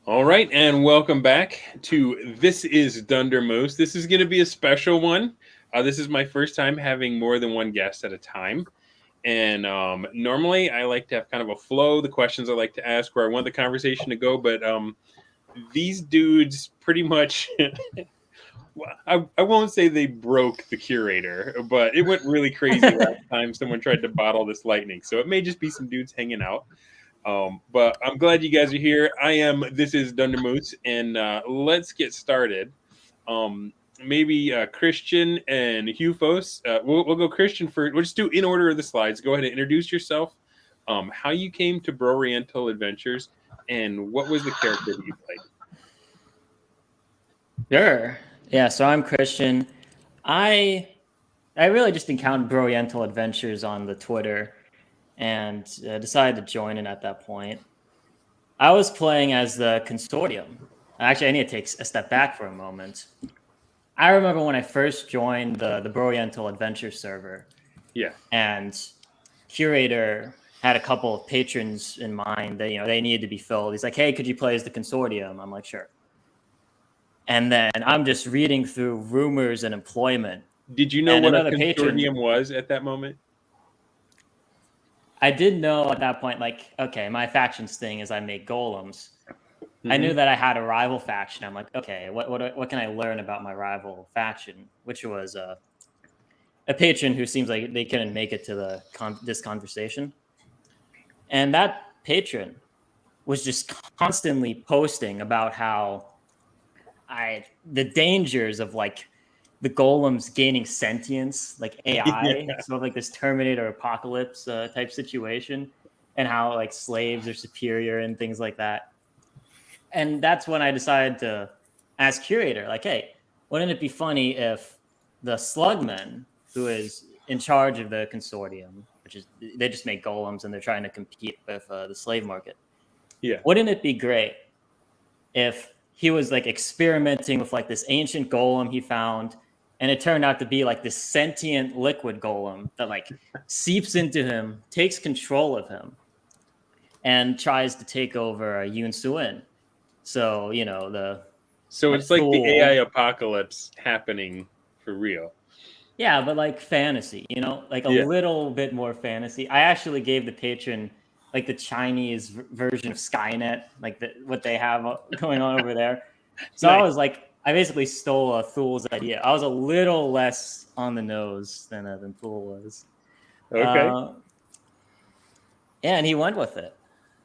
All right, and welcome back to This is Dundermoose. This is going to be a special one. This is my first time having more than one guest at a time. And normally I like to have kind of a flow, the questions I like to ask, where I want the conversation to go. But these dudes pretty much, I won't say they broke the curator, but it went really crazy last time someone tried to bottle this lightning. So it may just be some dudes hanging out. But I'm glad you guys are here. This is Dundermoose, and let's get started. Maybe Christian and Hjeuphos. We'll go Christian first. We'll just do in order of the slides. Go ahead and introduce yourself, how you came to BROriental Adventures, and what was the character that you played? Sure. Yeah, so I'm Christian. I really just encountered BROriental Adventures on the Twitter and decided to join it at that point. I was playing as the Consortium. Actually, I need to take a step back for a moment. I remember when I first joined the BROriental Adventures server. Yeah. And Curator had a couple of patrons in mind that they needed to be filled. He's like, "Hey, could you play as the Consortium?" I'm like, "Sure." And then I'm just reading through rumors and employment. Did you know what a Consortium was at that moment? I did know at that point, like, okay, my factions thing is I make golems. I knew that I had a rival faction. I'm like, okay, what can I learn about my rival faction? Which was a patron who seems like they couldn't make it to this conversation. And that patron was just constantly posting about how the dangers of like the golems gaining sentience, like AI, sort of like this Terminator apocalypse type situation, and how like slaves are superior and things like that. And that's when I decided to ask Curator, like, hey, wouldn't it be funny if the Slugman, who is in charge of the Consortium, which is they just make golems and they're trying to compete with the slave market. Yeah. Wouldn't it be great if he was like experimenting with like this ancient golem he found, and it turned out to be like this sentient liquid golem that like seeps into him, takes control of him, and tries to take over Yoon Suin. So So it's like the AI apocalypse happening for real. Yeah, but like fantasy, like a little bit more fantasy. I actually gave the patron like the Chinese version of Skynet, like what they have going on over there. So nice. I was like, I basically stole Thule's idea. I was a little less on the nose than Thule was. Okay. And he went with it.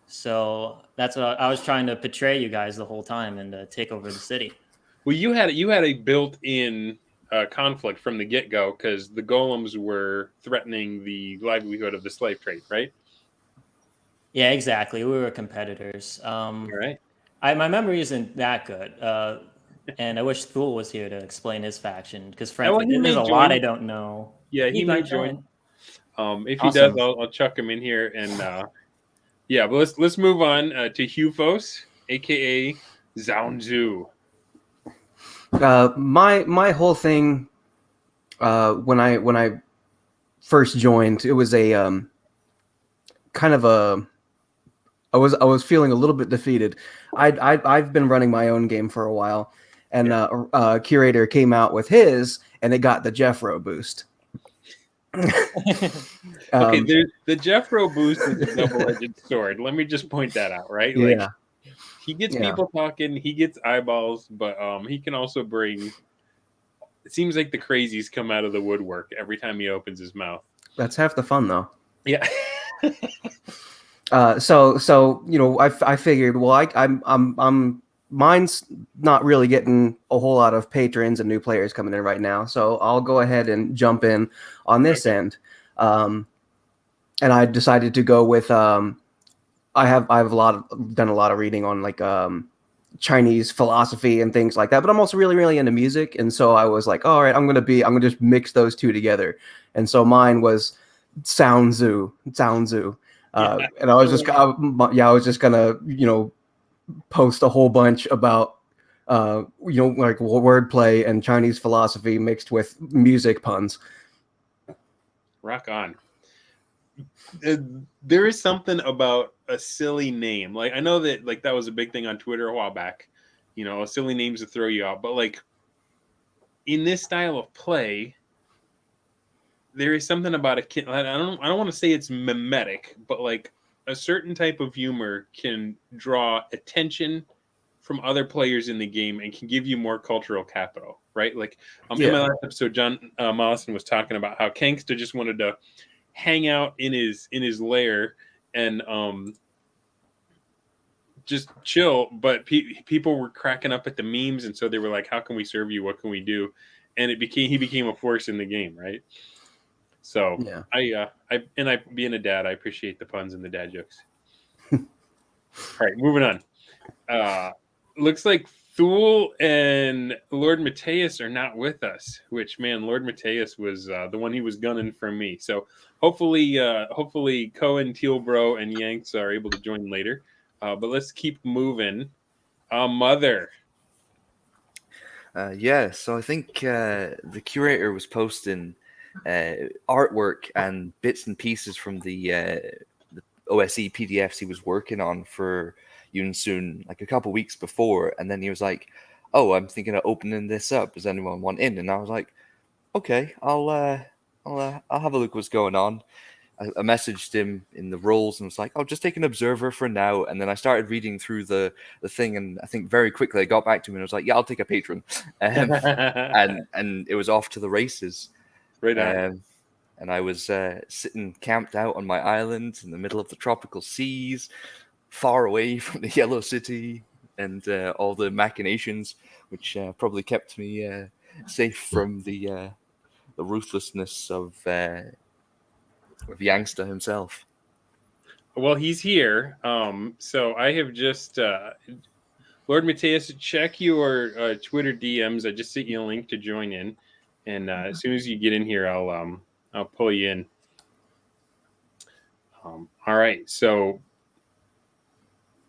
So that's what I was trying to portray you guys the whole time and take over the city. Well, you had a built-in conflict from the get-go because the golems were threatening the livelihood of the slave trade, right? Yeah, exactly. We were competitors. All right. My memory isn't that good, and I wish Thule was here to explain his faction because frankly, there's a lot I don't know. Yeah, he may join. If he does, I'll chuck him in here, and yeah. But let's move on to Hjeuphos, aka Zhaozu. My whole thing when I first joined, it was a kind of a I was feeling a little bit defeated. I've been running my own game for a while, and Curator came out with his, and it got the Hjeuphos boost. Okay, the Hjeuphos boost is a double-edged sword. Let me just point that out, right? Like, yeah. He gets people talking, he gets eyeballs, but he can also bring. It seems like the crazies come out of the woodwork every time he opens his mouth. That's half the fun, though. Yeah. So I figured, well, I'm mine's not really getting a whole lot of patrons and new players coming in right now, so I'll go ahead and jump in on this end, and I decided to go with I've done a lot of reading on like Chinese philosophy and things like that, but I'm also really into music, and so I was like, all right, I'm gonna just mix those two together, and so mine was Zhaozu. And I was just gonna post a whole bunch about like wordplay and Chinese philosophy mixed with music puns. Rock on. there is something about a silly name. Like I know that like that was a big thing on Twitter a while back. You know, silly names to throw you out. But like in this style of play, there is something about a kid. I don't want to say it's mimetic, but like a certain type of humor can draw attention from other players in the game and can give you more cultural capital, right? Like in my last episode, John Mollison was talking about how Kankster just wanted to hang out in his lair and just chill, but people were cracking up at the memes, and so they were like, "How can we serve you? What can we do?" And he became a force in the game, right? So I being a dad, I appreciate the puns and the dad jokes. All right, moving on. Looks like Thule and Lordmatteus are not with us. Which man, Lordmatteus was the one he was gunning for me. So hopefully Cohen, Tealbro, and Yanks are able to join later. But let's keep moving. Mother. So I think the curator was posting artwork and bits and pieces from the OSE PDFs he was working on for Yoonsoon like a couple weeks before, and then he was like, "Oh, I'm thinking of opening this up. Does anyone want in?" And I was like, "Okay, I'll have a look what's going on." I messaged him in the roles and was like, "I'll just take an observer for now." And then I started reading through the thing, and I think very quickly I got back to him and I was like, "Yeah, I'll take a patron," and it was off to the races. Right on. And I was sitting camped out on my island in the middle of the tropical seas, far away from the Yellow City and all the machinations, which probably kept me safe from the ruthlessness of Youngster himself. Well, he's here. So I have just Lordmatteus, check your Twitter DMs. I just sent you a link to join in, and as soon as you get in here, I'll pull you in. All right. So,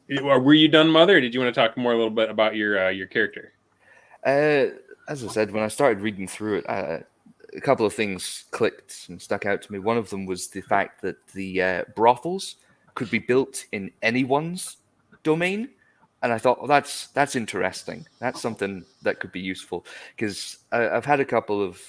were you done, Mother? Or did you want to talk more a little bit about your character? As I said, when I started reading through it, a couple of things clicked and stuck out to me. One of them was the fact that the brothels could be built in anyone's domain. And I thought, well, that's interesting. That's something that could be useful, because I've had a couple of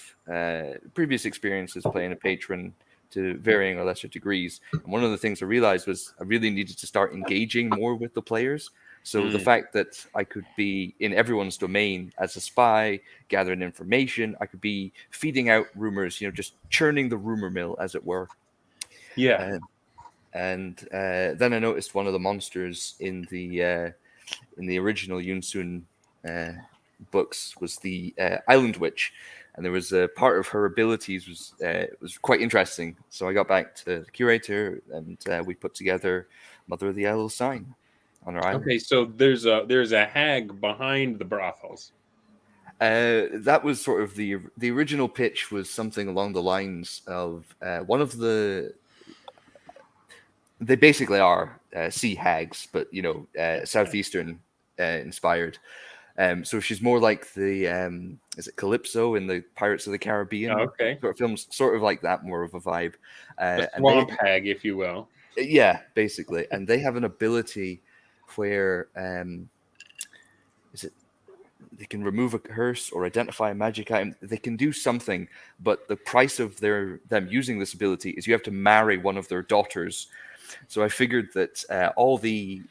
previous experiences playing a patron to varying or lesser degrees. And one of the things I realized was I really needed to start engaging more with the players. So the fact that I could be in everyone's domain as a spy, gathering information, I could be feeding out rumors, just churning the rumor mill, as it were. Yeah. And then I noticed one of the monsters in the original Yoonsoon books was the Island Witch, and there was a part of her abilities was quite interesting. So I got back to the curator, and we put together Mother of the Yellow Sign on our island. Okay, so there's a hag behind the brothels. That was sort of the original pitch was something along the lines of one of the. They basically are sea hags, but southeastern inspired. So she's more like the is it Calypso in the Pirates of the Caribbean Okay. sort of films, sort of like that, more of a vibe. A swamp hag, if you will. Yeah, basically. And they have an ability where they can remove a curse or identify a magic item. They can do something, but the price of them using this ability is you have to marry one of their daughters. So I figured that all the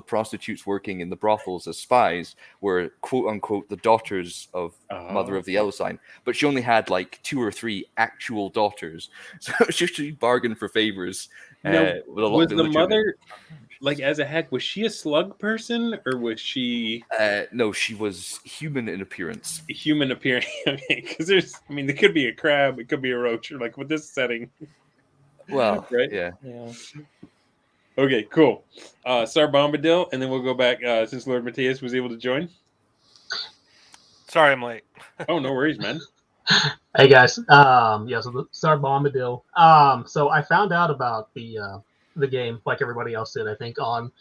prostitutes working in the brothels as spies were quote unquote the daughters of Mother of the Yellow Sign, but she only had like 2 or 3 actual daughters, so she bargained for favors. Now, with a lot was of the mother, like as a hag, was she a slug person or was she? No, she was human in appearance. Human appearance, okay? Because there could be a crab, it could be a roach, or like with this setting. Well, right? Yeah. Okay, cool. Sar Bombadil, and then we'll go back since Lordmatteus was able to join. Sorry, I'm late. Oh, no worries, man. Hey guys, so Sar Bombadil. So I found out about the game like everybody else did, I think, on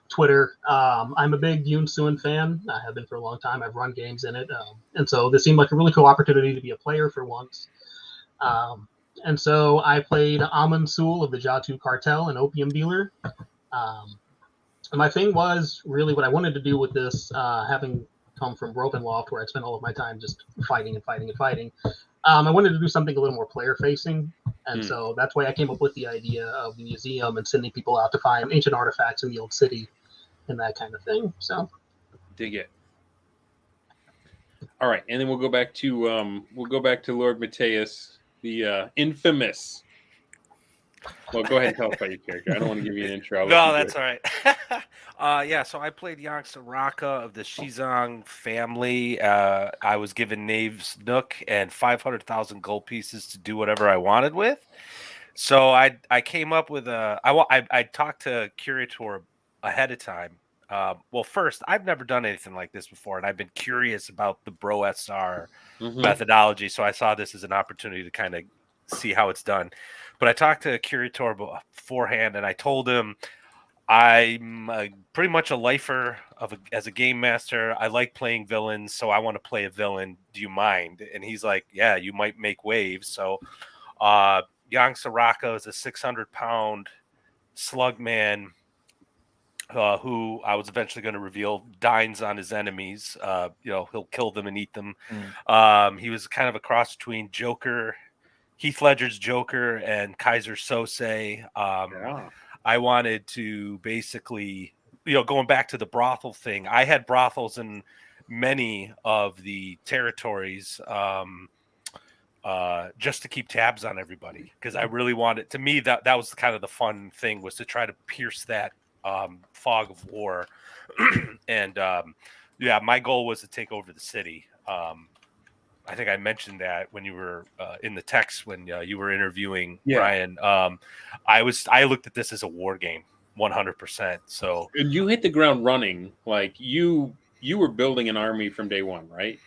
Twitter. I'm a big Yoonsoon fan. I have been for a long time. I've run games in it, and so this seemed like a really cool opportunity to be a player for once. And so I played Amun-Sul of the Jatu Cartel, an opium dealer. And my thing was really what I wanted to do with this, having come from Brokenloft, where I spent all of my time just fighting and fighting and fighting. I wanted to do something a little more player-facing, and so that's why I came up with the idea of the museum and sending people out to find ancient artifacts in the old city and that kind of thing. So, dig it. All right, and then we'll go back to Lordmatteus, the infamous. Well, go ahead and tell us about your character. I don't want to give you an intro. No, that's all right. Yeah, so I played Hjeuphos of the Shizong family. I was given Knave's Nook and 500,000 gold pieces to do whatever I wanted with. So I came up with I talked to Curator ahead of time. Well, first, I've never done anything like this before, and I've been curious about the BROSR methodology. So I saw this as an opportunity to kind of see how it's done. But I talked to Curator beforehand, and I told him I'm pretty much a lifer as a game master. I like playing villains, so I want to play a villain. Do you mind? And he's like, yeah, you might make waves. So Hjeuphos is a 600-pound slug man who I was eventually going to reveal dines on his enemies. He'll kill them and eat them. He was kind of a cross between Heath Ledger's Joker and Kaiser Sose. I wanted to basically, going back to the brothel thing, I had brothels in many of the territories just to keep tabs on everybody, because I really wanted, to me, that was kind of the fun thing, was to try to pierce that fog of war. And my goal was to take over the city. I think I mentioned that when you were in the text when you were interviewing Ryan. I looked at this as a war game, 100%. So, and you hit the ground running, like you were building an army from day one, right?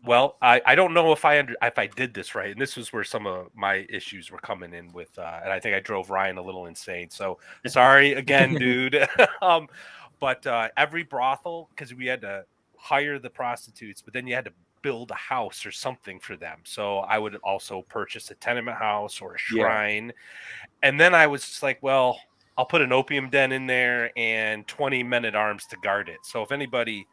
Well, I don't know if I did this right, and this was where some of my issues were coming in with, and I think I drove Ryan a little insane. So sorry again, dude. But every brothel, because we had to hire the prostitutes, but then you had to build a house or something for them. So I would also purchase a tenement house or a shrine. And then I was just like, well, I'll put an opium den in there and 20 men-at-arms to guard it. So if anybody,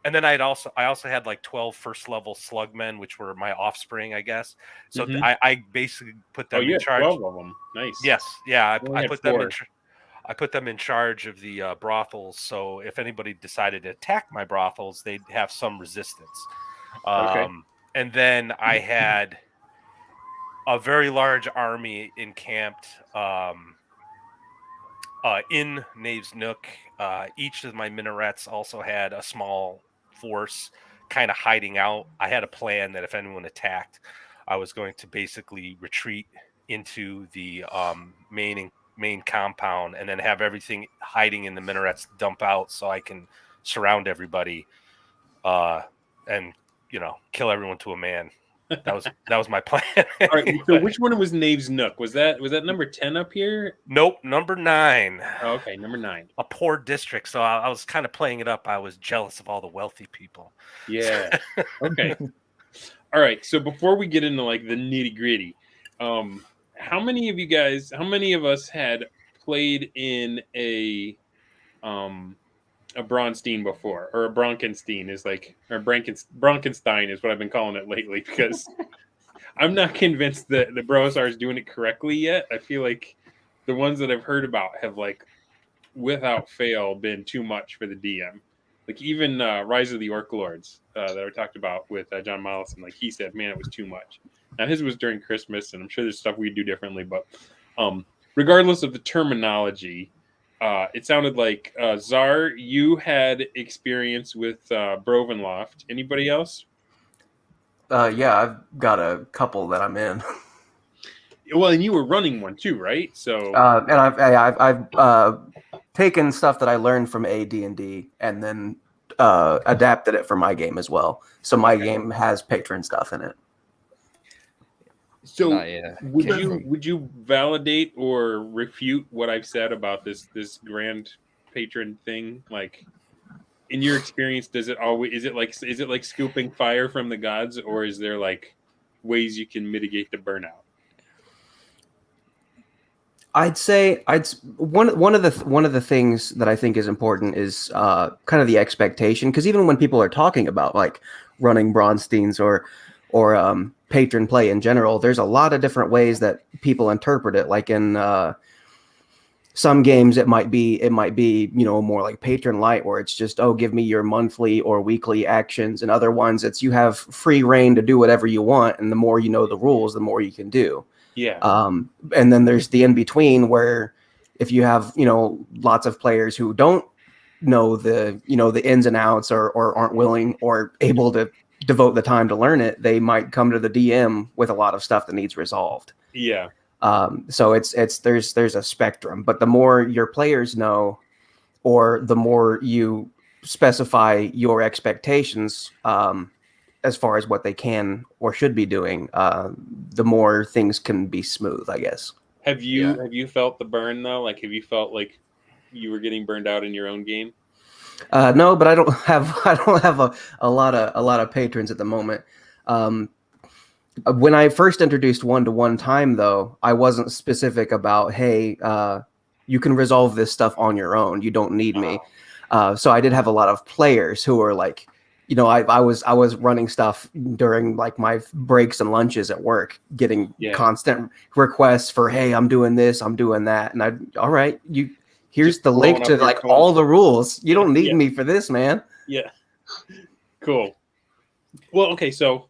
and then I also had like 12 first-level slugmen, which were my offspring, I guess. So I basically put them in charge. 12 of them. Nice. Yes. Yeah. I put them 4. I put them in charge of the brothels, so if anybody decided to attack my brothels, they'd have some resistance. And then I had a very large army encamped in Knave's Nook. Each of my minarets also had a small force kind of hiding out. I had a plan that if anyone attacked, I was going to basically retreat into the main compound and then have everything hiding in the minarets dump out so I can surround everybody and kill everyone to a man. That was my plan. All right, so which one was Knave's Nook? Was that number 10 up here? Nope, number 9. Oh, okay, number 9. A poor district, so I was kind of playing it up. I was jealous of all the wealthy people. Yeah. Okay. All right, so before we get into like the nitty-gritty, how many of us had played in a Bronstein before, or a Bronkenstein is like, or Bronkenstein is what I've been calling it lately, because I'm not convinced that the BROSR is doing it correctly yet. I feel like the ones that I've heard about have, like, without fail, been too much for the DM. Like even Rise of the Orc Lords that I talked about with John Mollison, like he said, man, it was too much. Now his was during Christmas, and I'm sure there's stuff we do differently, but regardless of the terminology, it sounded like Czar, you had experience with Brovenloft. Anybody else? Yeah, I've got a couple that I'm in. Well, and you were running one too, right? So, and I've taken stuff that I learned from AD&D and then adapted it for my game as well. So my game has patron stuff in it. So would you validate or refute what I've said about this grand patron thing? Like, in your experience, is it like scooping fire from the gods, or is there like ways you can mitigate the burnout? I'd say one of the things that I think is important is kind of the expectation, because even when people are talking about like running Bronsteins or patron play in general, there's a lot of different ways that people interpret it. Like in some games, it might be more like patron light, where it's just, oh, give me your monthly or weekly actions, and other ones it's you have free reign to do whatever you want, and the more you know the rules, the more you can do. Yeah. And then there's the in between, where if you have lots of players who don't know the ins and outs, or aren't willing or able to devote the time to learn it, they might come to the DM with a lot of stuff that needs resolved. Yeah. So there's a spectrum, but the more your players know, or the more you specify your expectations as far as what they can or should be doing, the more things can be smooth, I guess. Have you felt the burn though? Like, have you felt like you were getting burned out in your own game? No, but I don't have a lot of patrons at the moment. When I first introduced 1-to-1 time, though, I wasn't specific about, hey, you can resolve this stuff on your own. You don't need me. So I did have a lot of players who were like, I was running stuff during like my breaks and lunches at work, getting constant requests for, hey, I'm doing this, I'm doing that, and all right, here's Just the link to like all the rules. You don't need me for this, man. Yeah. Cool. Well, okay, so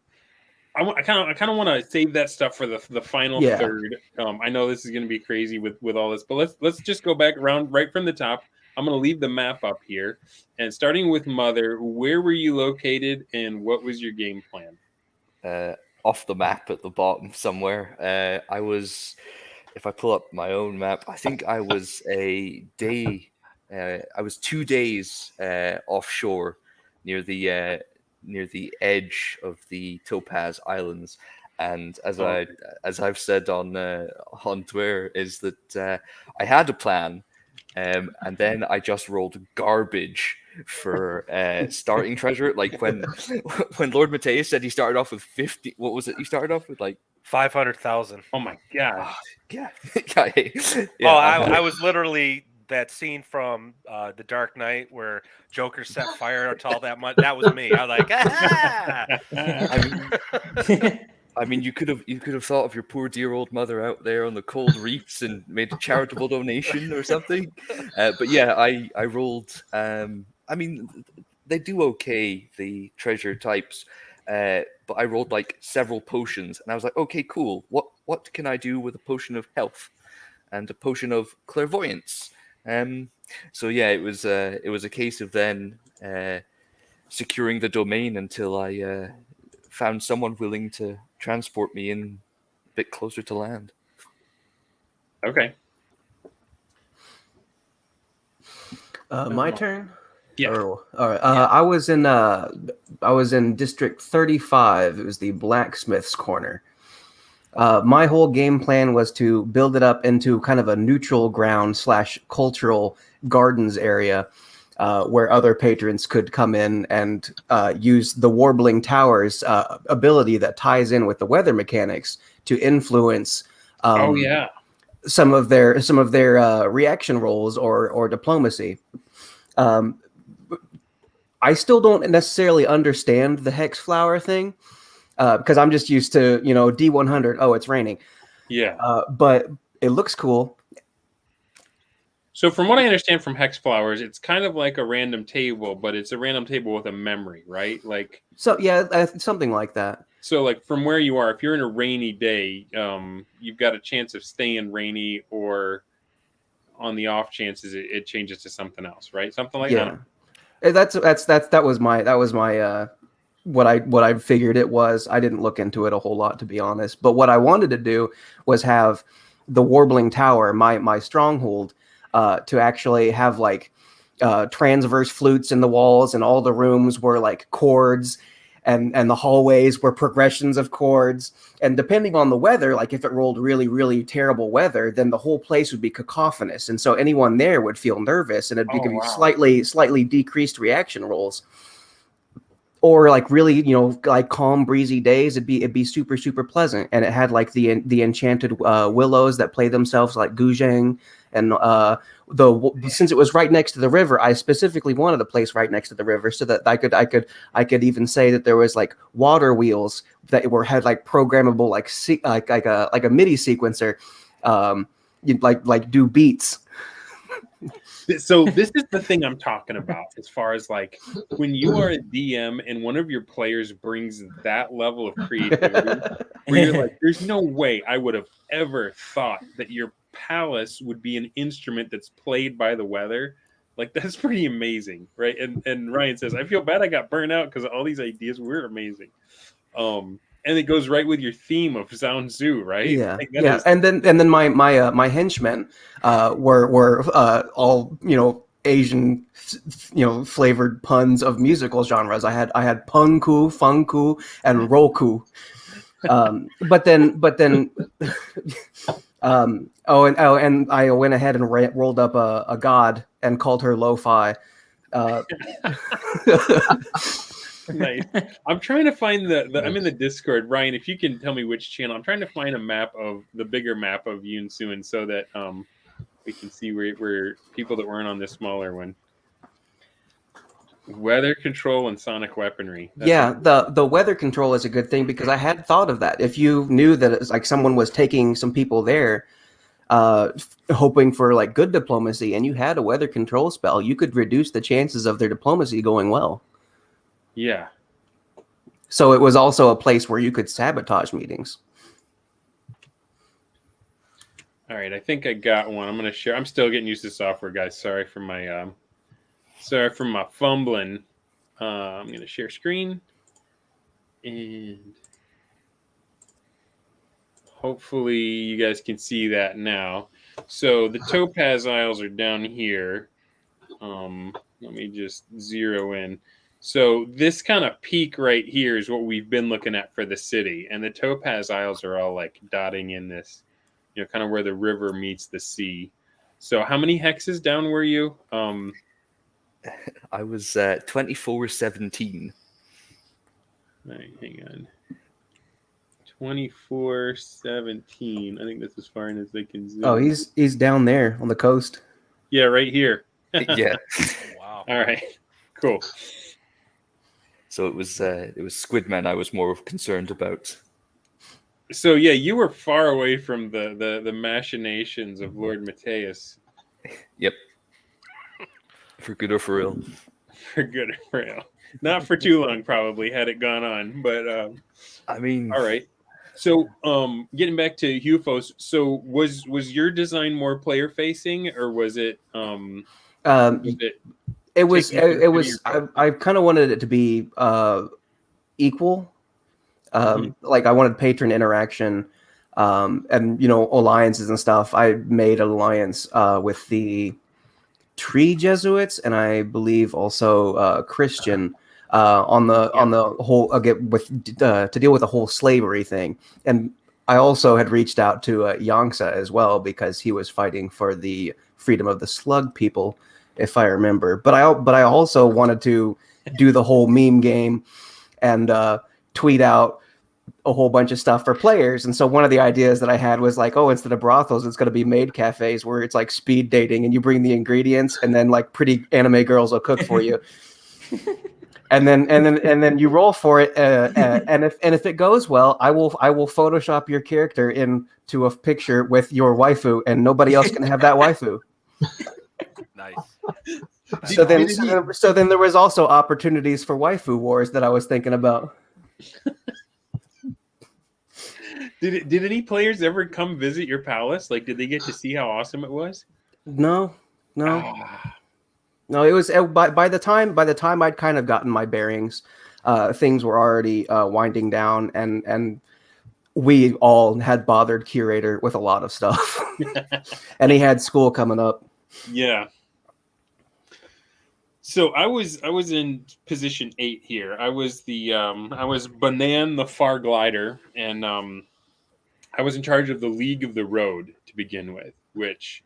I kind of want to save that stuff for the final third. I know this is going to be crazy with all this, but let's just go back around right from the top. I'm going to leave the map up here, and starting with Mother, where were you located, and what was your game plan? Off the map at the bottom somewhere. I was, if I pull up my own map, I think I was I was 2 days offshore near the edge of the Topaz Islands, and as I've said on Twitter, is that I had a plan, and then I just rolled garbage for starting treasure. Like when Lordmatteus said he started off with 50, what was it? He started off with like 500,000. Oh my god! Yeah. I was literally that scene from The Dark Knight where Joker set fire to all that money. That was me. I was like, ah! I mean, you could have thought of your poor dear old mother out there on the cold reefs and made a charitable donation or something. But yeah, I rolled. I mean, they do okay, the treasure types, but I rolled like several potions, and I was like, okay, cool. What can I do with a potion of health and a potion of clairvoyance? So yeah, it was a case of then securing the domain until I found someone willing to transport me in a bit closer to land. Okay. My turn. Yeah. All right. I was in District 35. It was the Blacksmith's Corner. My whole game plan was to build it up into kind of a neutral ground / cultural gardens area, where other patrons could come in and use the Warbling Tower's ability that ties in with the weather mechanics to influence some of their reaction rolls or diplomacy. I still don't necessarily understand the hex flower thing, because I'm just used to D100. Oh, it's raining. Yeah. But it looks cool. So from what I understand from hex flowers, it's kind of like a random table, but it's a random table with a memory, right? Like, so yeah, something like that. So like from where you are, if you're in a rainy day, you've got a chance of staying rainy, or on the off chances it changes to something else, right? Something like that. That was my what I figured it was. I didn't look into it a whole lot, to be honest. But what I wanted to do was have the Warbling Tower, my stronghold, to actually have like transverse flutes in the walls, and all the rooms were like chords, and the hallways were progressions of chords. And depending on the weather, like if it rolled really, really terrible weather, then the whole place would be cacophonous. And so anyone there would feel nervous, and it'd be slightly decreased reaction rolls. or like really, you know, like calm breezy days, it'd be super super pleasant. And it had like the enchanted willows that play themselves like guzheng. And since it was right next to the river, I specifically wanted a place right next to the river so that I could even say that there was like water wheels that had like programmable like a MIDI sequencer, you'd like do beats. So this is the thing I'm talking about as far as like when you are a DM and one of your players brings that level of creativity where you're like, there's no way I would have ever thought that your palace would be an instrument that's played by the weather. Like that's pretty amazing, right? And Ryan says, I feel bad I got burnt out because all these ideas were amazing. And it goes right with your theme of Sound Zoo, right? Yeah, Like, yeah, is... and then my henchmen were all, you know, Asian, you know, flavored puns of musical genres. I had pungku, funku, and roku. But then and I went ahead and rolled up a god and called her lo-fi. Nice. I'm trying to find the I'm in the Discord. Ryan, if you can tell me which channel. I'm trying to find a map of the bigger map of Yunsuin so that we can see where people that weren't on this smaller one. Weather control and sonic weaponry. Yeah, the weather control is a good thing because I had thought of that. If you knew that it's like someone was taking some people there, hoping for like good diplomacy, and you had a weather control spell, you could reduce the chances of their diplomacy going well. Yeah. So it was also a place where you could sabotage meetings. All right, I think I got one. I'm gonna share. I'm still getting used to software, guys. Sorry for my fumbling. I'm gonna share screen, and hopefully you guys can see that now. So the Topaz Isles are down here. Let me just zero in. So this kind of peak right here is what we've been looking at for the city, and the Topaz Isles are all like dotting in this, you know, kind of where the river meets the sea. So how many hexes down were you? I was 2417. All right, hang on. 2417. I think that's as far in as they can zoom. Oh, he's down there on the coast. Yeah, right here. Yeah. Wow. All right. Cool. So it was Squidman I was more concerned about. So yeah, you were far away from the machinations of Lordmatteus. Yep. For good or for ill. For good or for ill. Not for too long, probably, had it gone on. But I mean, all right. So getting back to Hjeuphos, so was your design more player facing, or was it It was I kind of wanted it to be equal. Like I wanted patron interaction, and you know, alliances and stuff. I made an alliance with the Tree Jesuits, and I believe also Christian on the whole to deal with the whole slavery thing. And I also had reached out to Yangsa as well because he was fighting for the freedom of the Slug people, if I remember. But I also wanted to do the whole meme game and tweet out a whole bunch of stuff for players. And so one of the ideas that I had was like, oh, instead of brothels, it's going to be maid cafes where it's like speed dating and you bring the ingredients and then like pretty anime girls will cook for you. And then you roll for it, and if it goes well, I will Photoshop your character into a picture with your waifu, and nobody else can have that waifu. Nice. So then there was also opportunities for waifu wars that I was thinking about. Did any players ever come visit your palace? Like, did they get to see how awesome it was? No. No, it was by the time I'd kind of gotten my bearings, things were already winding down, and we all had bothered Curator with a lot of stuff, and he had school coming up. Yeah. So I was in position 8 here. I was Banan the Far Glider, and I was in charge of the League of the Road to begin with, which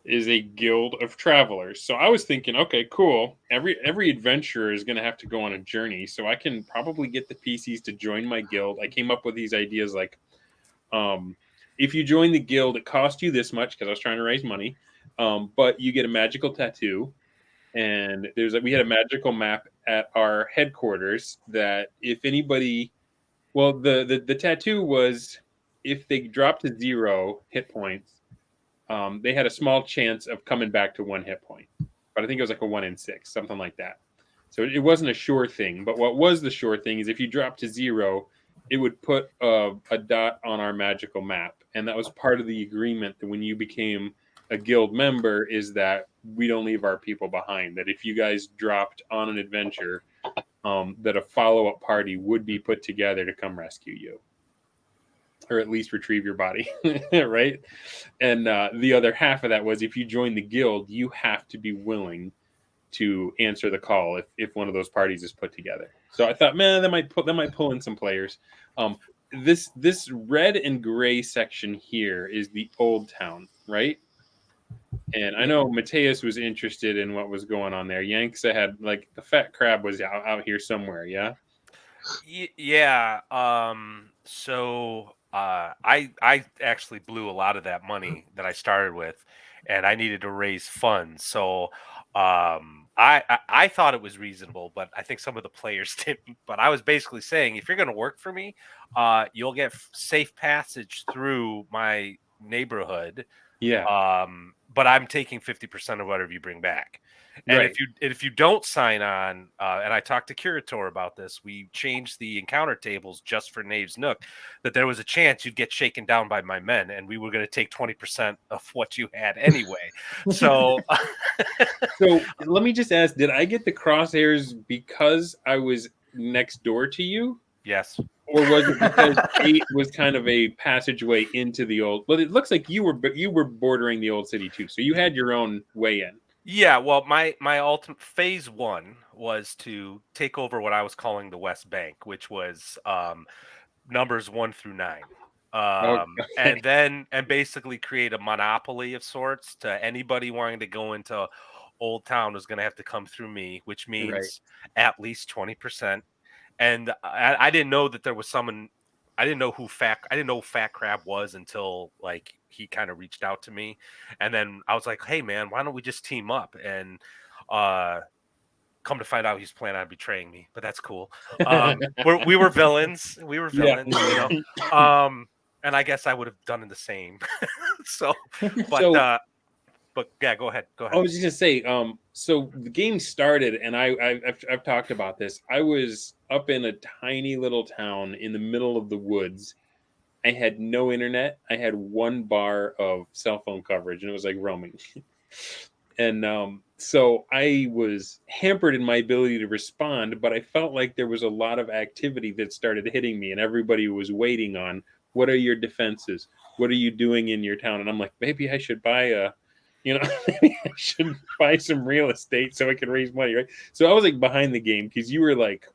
is a guild of travelers. So I was thinking, okay, cool. Every adventurer is going to have to go on a journey, so I can probably get the PCs to join my guild. I came up with these ideas like, if you join the guild, it costs you this much because I was trying to raise money, but you get a magical tattoo, and we had a magical map at our headquarters that if anybody, well, the tattoo was if they dropped to 0 hit points, they had a small chance of coming back to 1 hit point, but I think it was like a 1 in 6, something like that. So it wasn't a sure thing. But what was the sure thing is if you drop to 0, it would put a dot on our magical map, and that was part of the agreement that when you became a guild member is that we don't leave our people behind. That if you guys dropped on an adventure, that a follow-up party would be put together to come rescue you, or at least retrieve your body, right? And the other half of that was if you join the guild, you have to be willing to answer the call if one of those parties is put together. So I thought, man, that might pull in some players. This red and gray section here is the old town, right? And I know Mateus was interested in what was going on there. Yanksa had like the fat crab was out here somewhere, yeah. Yeah. So I actually blew a lot of that money that I started with, and I needed to raise funds. So I thought it was reasonable, but I think some of the players didn't. But I was basically saying, if you're going to work for me, you'll get safe passage through my neighborhood. Yeah. But I'm taking 50% of whatever you bring back. And Right. if you don't sign on, and I talked to Curat0r about this, we changed the encounter tables just for Knave's Nook, that there was a chance you'd get shaken down by my men, and we were going to take 20% of what you had anyway. So, So let me just ask: did I get the crosshairs because I was next door to you, yes. or was it because 8 was kind of a passageway into the old? Well, it looks like you were bordering the old city too, so you had your own way in. Yeah, well, my ultimate phase 1 was to take over what I was calling the West Bank, which was numbers 1 through 9. Okay. And basically create a monopoly of sorts to anybody wanting to go into Old Town was going to have to come through me, which Right. means at least 20%. And I didn't know that there was someone. I didn't know who Fat Crab was until like he kind of reached out to me, and then I was like, "Hey man, why don't we just team up?" And come to find out, he's planning on betraying me, but that's cool. We were villains. We were Yeah. villains, you know. And I guess I would have done the same. So, but So yeah, go ahead. Go I ahead. was just gonna say, so the game started, and I've talked about this. I was up in a tiny little town in the middle of the woods. I had no internet. I had 1 bar of cell phone coverage, and it was like roaming. And so I was hampered in my ability to respond, but I felt like there was a lot of activity that started hitting me, and everybody was waiting on what are your defenses? What are you doing in your town? And I'm like, maybe I should buy maybe I should buy some real estate so I can raise money, right? So I was like behind the game because you were like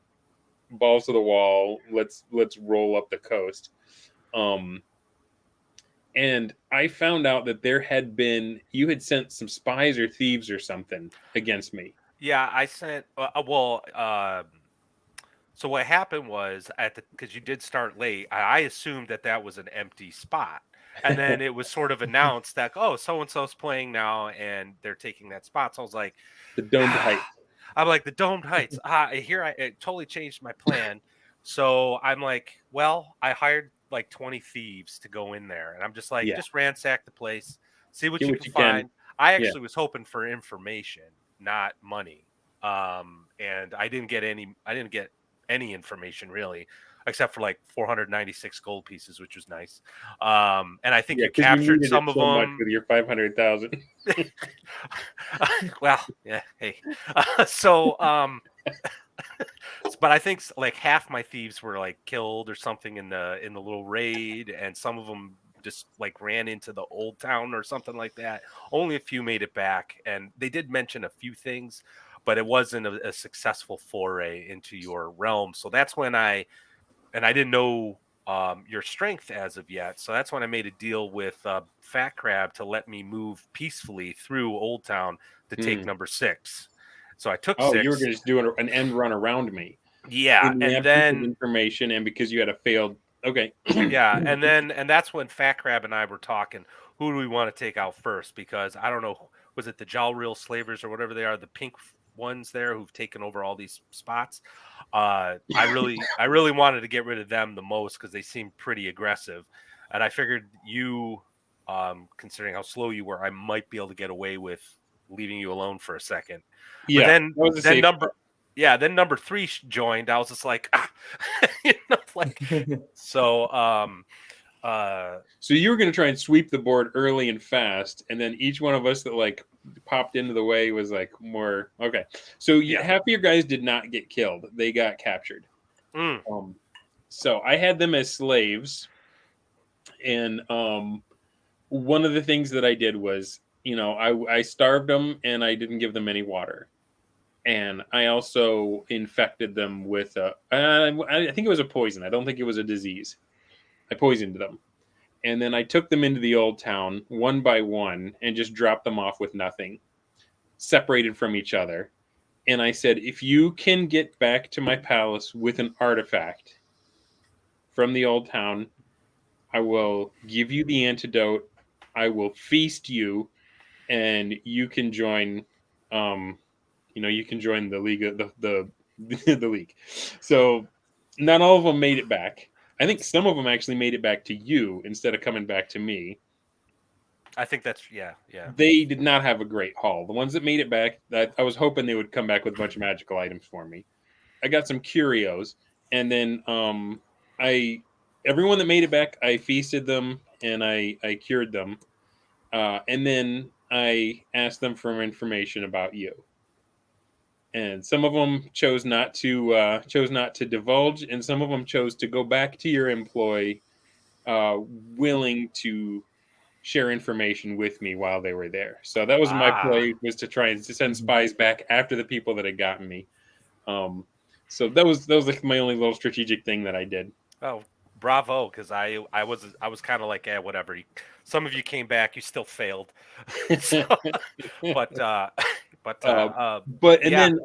balls to the wall. Let's roll up the coast. And I found out that you had sent some spies or thieves or something against me. Yeah, I sent. So what happened was because you did start late, I assumed that was an empty spot, and then it was sort of announced that so and so's playing now, and they're taking that spot. So I was like, The domed heights. I'm like the domed heights. It totally changed my plan. So I'm like, well, I hired like 20 thieves to go in there, and I'm just like, Yeah. just ransack the place, see what Get you what can you can. find. I Yeah. actually was hoping for information, not money. And I didn't get any information really, except for like 496 gold pieces, which was nice. And I think Yeah, you because you captured needed it some of so much them. with your 500,000. Well, yeah, hey. So, but I think like half my thieves were like killed or something in the little raid, and some of them just like ran into the old town or something like that. Only a few made it back, and they did mention a few things, but it wasn't a successful foray into your realm. So that's when I didn't know your strength as of yet. So that's when I made a deal with Fat Crab to let me move peacefully through Old Town to take number 6. So I took 6. You were just doing an end run around me. Yeah, In the and absence of then information, and because you had a failed. Okay. yeah, and that's when Fat Crab and I were talking. Who do we want to take out first? Because I don't know, was it the Hjeuphos slavers or whatever they are, the pink ones there who've taken over all these spots? I really wanted to get rid of them the most because they seemed pretty aggressive, and I figured you, considering how slow you were, I might be able to get away with leaving you alone for a second. Yeah, But that was a then safe number. Yeah, then number 3 joined. I was just like, like so. So you were going to try and sweep the board early and fast, and then each one of us that like popped into the way was like more okay. So half of your guys did not get killed; they got captured. So I had them as slaves, and one of the things that I did was, I starved them and I didn't give them any water. And I also infected them with I think it was a poison. I don't think it was a disease. I poisoned them. And then I took them into the old town one by one and just dropped them off with nothing, separated from each other. And I said, if you can get back to my palace with an artifact from the old town, I will give you the antidote. I will feast you, and you can join you can join the league, the the league. So not all of them made it back. I think some of them actually made it back to you instead of coming back to me. I think that's yeah. They did not have a great haul. The ones that made it back, I was hoping they would come back with a bunch of magical items for me. I got some curios, and then everyone that made it back, I feasted them and I cured them, and then I asked them for information about you. And some of them chose not to divulge, and some of them chose to go back to your employ, willing to share information with me while they were there. So that was my play, was to try and send spies back after the people that had gotten me. So that was like my only little strategic thing that I did. Oh, bravo! Because I was kind of like, whatever. Some of you came back, you still failed. But then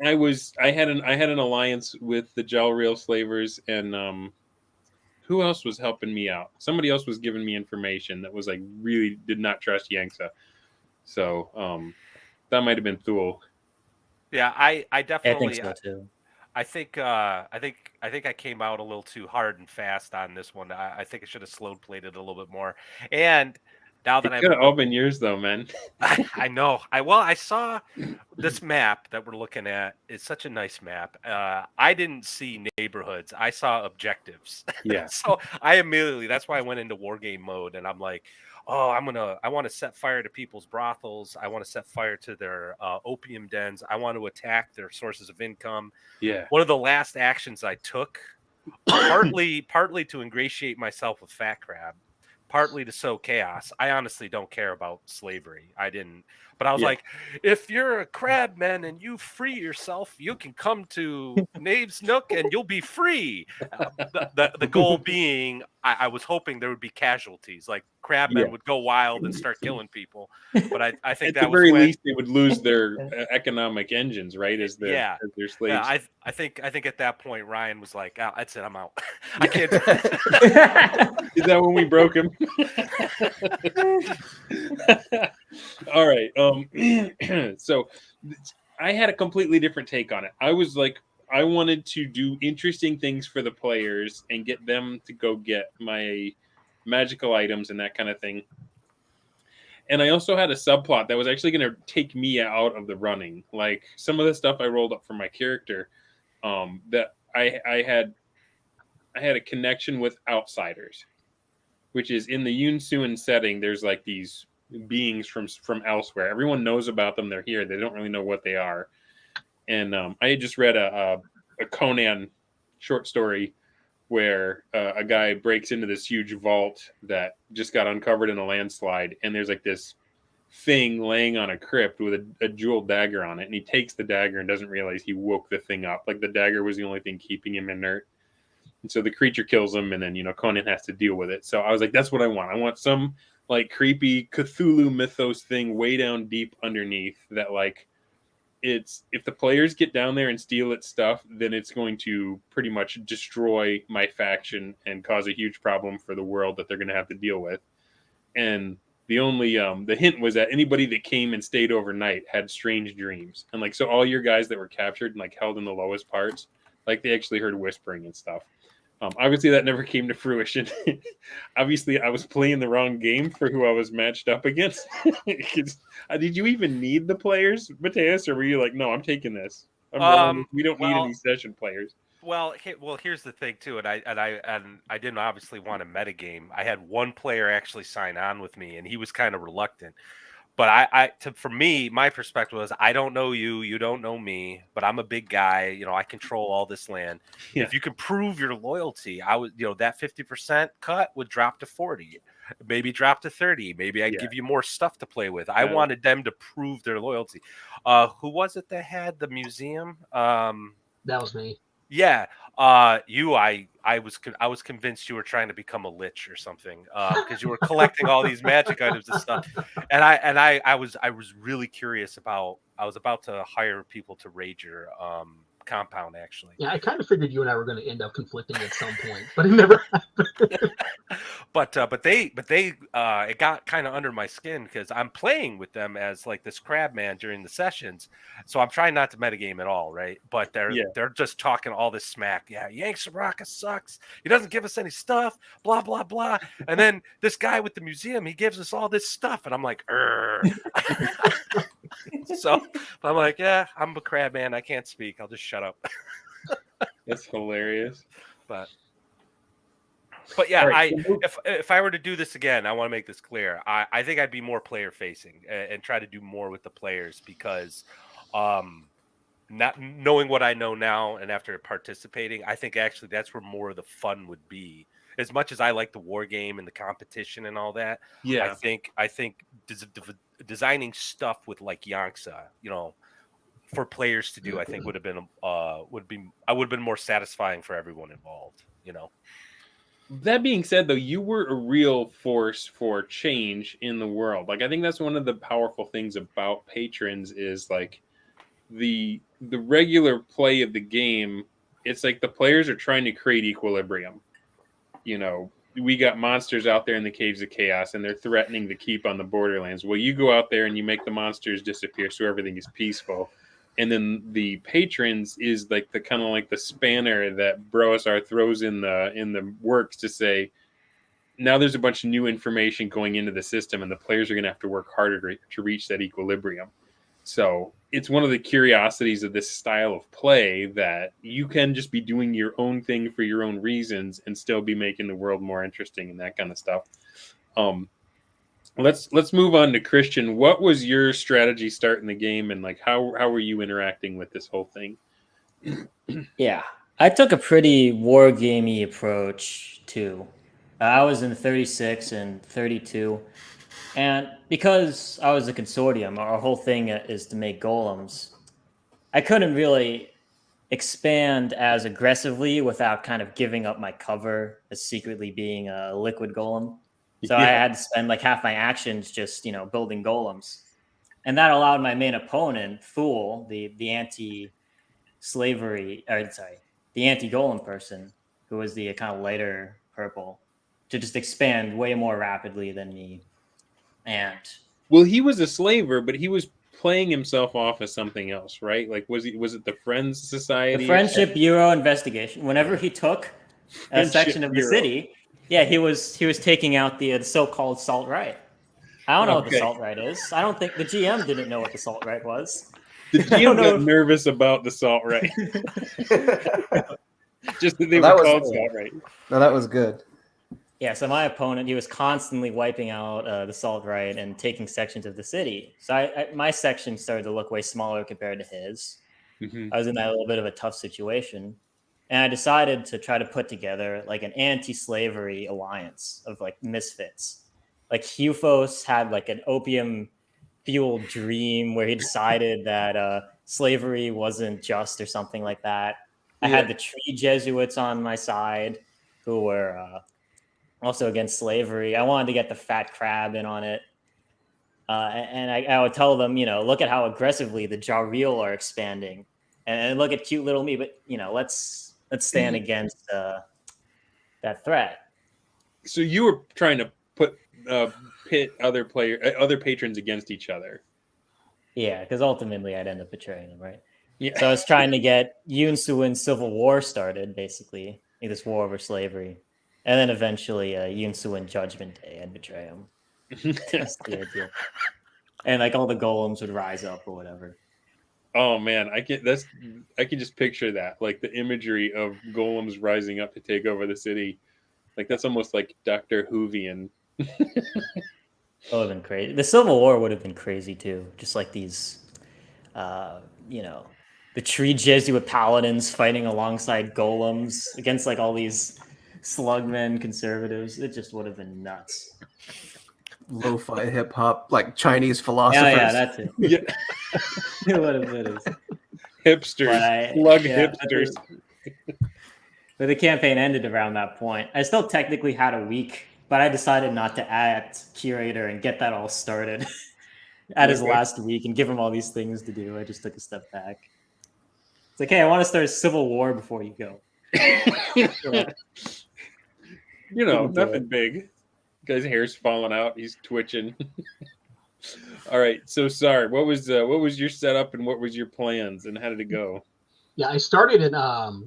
I had an alliance with the Hjeuphos slavers, and who else was helping me out? Somebody else was giving me information that was like really did not trust Yangtze. So that might have been Thule. Yeah, I definitely I think so too. I think I came out a little too hard and fast on this one. I think I should have slowed played it a little bit more. And now that It could have all been yours though, man. I know. I saw this map that we're looking at. It's such a nice map. I didn't see neighborhoods. I saw objectives. Yeah. So that's why I went into war game mode, and I'm like, oh, I want to set fire to people's brothels. I want to set fire to their opium dens. I want to attack their sources of income. Yeah. One of the last actions I took, partly to ingratiate myself with Fat Crab, partly to sow chaos. I honestly don't care about slavery. I didn't. But I was like, if you're a crabman and you free yourself, you can come to Knave's Nook and you'll be free. The goal being, I was hoping there would be casualties, like crabmen would go wild and start killing people. But I think at that the was very least they would lose their economic engines, right? As their slaves. Yeah, I think at that point Ryan was like, oh, that's it, I'm out. I can't. Is that when we broke him? All right. So I had a completely different take on it. I was like, I wanted to do interesting things for the players and get them to go get my magical items and that kind of thing. And I also had a subplot that was actually going to take me out of the running. Like some of the stuff I rolled up for my character, that I had a connection with outsiders, which is in the Yunsuan setting. There's like these beings from elsewhere. Everyone knows about them. They're here. They don't really know what they are. And I had just read a Conan short story where a guy breaks into this huge vault that just got uncovered in a landslide, and there's like this thing laying on a crypt with a jeweled dagger on it, and he takes the dagger and doesn't realize he woke the thing up. Like the dagger was the only thing keeping him inert. And so the creature kills him, and then Conan has to deal with it. So I was like, that's what I want. I want some like creepy Cthulhu mythos thing way down deep underneath that like it's if the players get down there and steal its stuff, then it's going to pretty much destroy my faction and cause a huge problem for the world that they're going to have to deal with. And the only the hint was that anybody that came and stayed overnight had strange dreams, and like so all your guys that were captured and like held in the lowest parts, like they actually heard whispering and stuff. Obviously, that never came to fruition. Obviously, I was playing the wrong game for who I was matched up against. Did you even need the players, Matteus, or were you like, no, I'm taking this? We don't need any session players. Well, here's the thing too, and I didn't obviously want a metagame. I had one player actually sign on with me, and he was kind of reluctant. But for me, my perspective was, I don't know you, you don't know me, but I'm a big guy. I control all this land. Yeah. If you can prove your loyalty, I would, that 50% cut would drop to 40, maybe drop to 30. Maybe I'd give you more stuff to play with. I wanted them to prove their loyalty. Who was it that had the museum? That was me. Yeah, I was convinced you were trying to become a lich or something because you were collecting all these magic items and stuff, and I was really curious about. I was about to hire people to raid your compound actually. Yeah, I kind of figured you and I were going to end up conflicting at some point, but it never happened. But it got kind of under my skin because I'm playing with them as like this crab man during the sessions, so I'm trying not to metagame at all, right? But they're just talking all this smack. Yeah, Hjeuphos sucks. He doesn't give us any stuff. Blah blah blah. And then this guy with the museum, he gives us all this stuff, and I'm like, so I'm like, yeah, I'm a crab man. I can't speak. I'll just shut up. That's hilarious. But yeah, right, if I were to do this again, I want to make this clear. I think I'd be more player facing and try to do more with the players because not knowing what I know now and after participating, I think actually that's where more of the fun would be. As much as I like the war game and the competition and all that, yeah, I think designing stuff with like Hjeuphos, for players to do, I think would have been more satisfying for everyone involved. That being said, though, you were a real force for change in the world. Like, I think that's one of the powerful things about patrons is like the regular play of the game. It's like the players are trying to create equilibrium. We got monsters out there in the caves of chaos, and they're threatening to keep on the borderlands. Well, you go out there and you make the monsters disappear, so everything is peaceful. And then the patrons is like the kind of like the spanner that BROriental throws in the works to say, now there's a bunch of new information going into the system, and the players are going to have to work harder to reach that equilibrium. So it's one of the curiosities of this style of play that you can just be doing your own thing for your own reasons and still be making the world more interesting and that kind of stuff. Let's move on to Christian. What was your strategy starting the game, and like how were you interacting with this whole thing? Yeah, I took a pretty war gamey approach too. I was in 36 and 32, and because I was a consortium, our whole thing is to make golems. I couldn't really expand as aggressively without kind of giving up my cover as secretly being a liquid golem. So I had to spend like half my actions just, building golems. And that allowed my main opponent, Thule, the anti-slavery, the anti-golem person, who was the kind of lighter purple, to just expand way more rapidly than me. And well, he was a slaver, but he was playing himself off as something else, right? Like, was it the Friends Society? The Friendship Bureau investigation. Whenever he took a section of the city, yeah, he was taking out the so-called salt right. I don't know what the salt right is. I don't think the GM didn't know what the salt right was. The GM got nervous about the salt right. Just that they were called salt right. No, that was good. Yeah, so my opponent, he was constantly wiping out the salt right and taking sections of the city. So my section started to look way smaller compared to his. Mm-hmm. I was in that little bit of a tough situation. And I decided to try to put together like an anti-slavery alliance of like misfits. Like Hjeuphos had like an opium-fueled dream where he decided that slavery wasn't just or something like that. I had the tree Jesuits on my side who were also against slavery. I wanted to get the fat crab in on it. And I would tell them, look at how aggressively the Hjeuphos are expanding, and look at cute little me. But let's stand against that threat. So you were trying to pit other patrons against each other. Yeah, because ultimately I'd end up betraying them, right? Yeah. So I was trying to get Hjeuphos Civil War started, basically, like this war over slavery, and then eventually Hjeuphos Judgment Day and betray him. That's the idea. And like all the golems would rise up or whatever. Oh man, I can just picture that, like the imagery of golems rising up to take over the city. Like that's almost like Dr. Whovian. That would have been crazy. The Civil War would have been crazy too. Just like these, the tree Jesuit paladins fighting alongside golems against like all these slugmen conservatives. It just would have been nuts. Lo-fi hip hop, like Chinese philosophers. Yeah, that's it. Yeah. It would have been Hipsters, hipsters. But the campaign ended around that point. I still technically had a week, but I decided not to act curator and get that all started at his last week and give him all these things to do. I just took a step back. It's like, hey, I want to start a civil war before you go. Nothing big. Guy's hair's falling out. He's twitching. All right. So, sorry. What was your setup and what was your plans and how did it go? Yeah, I started in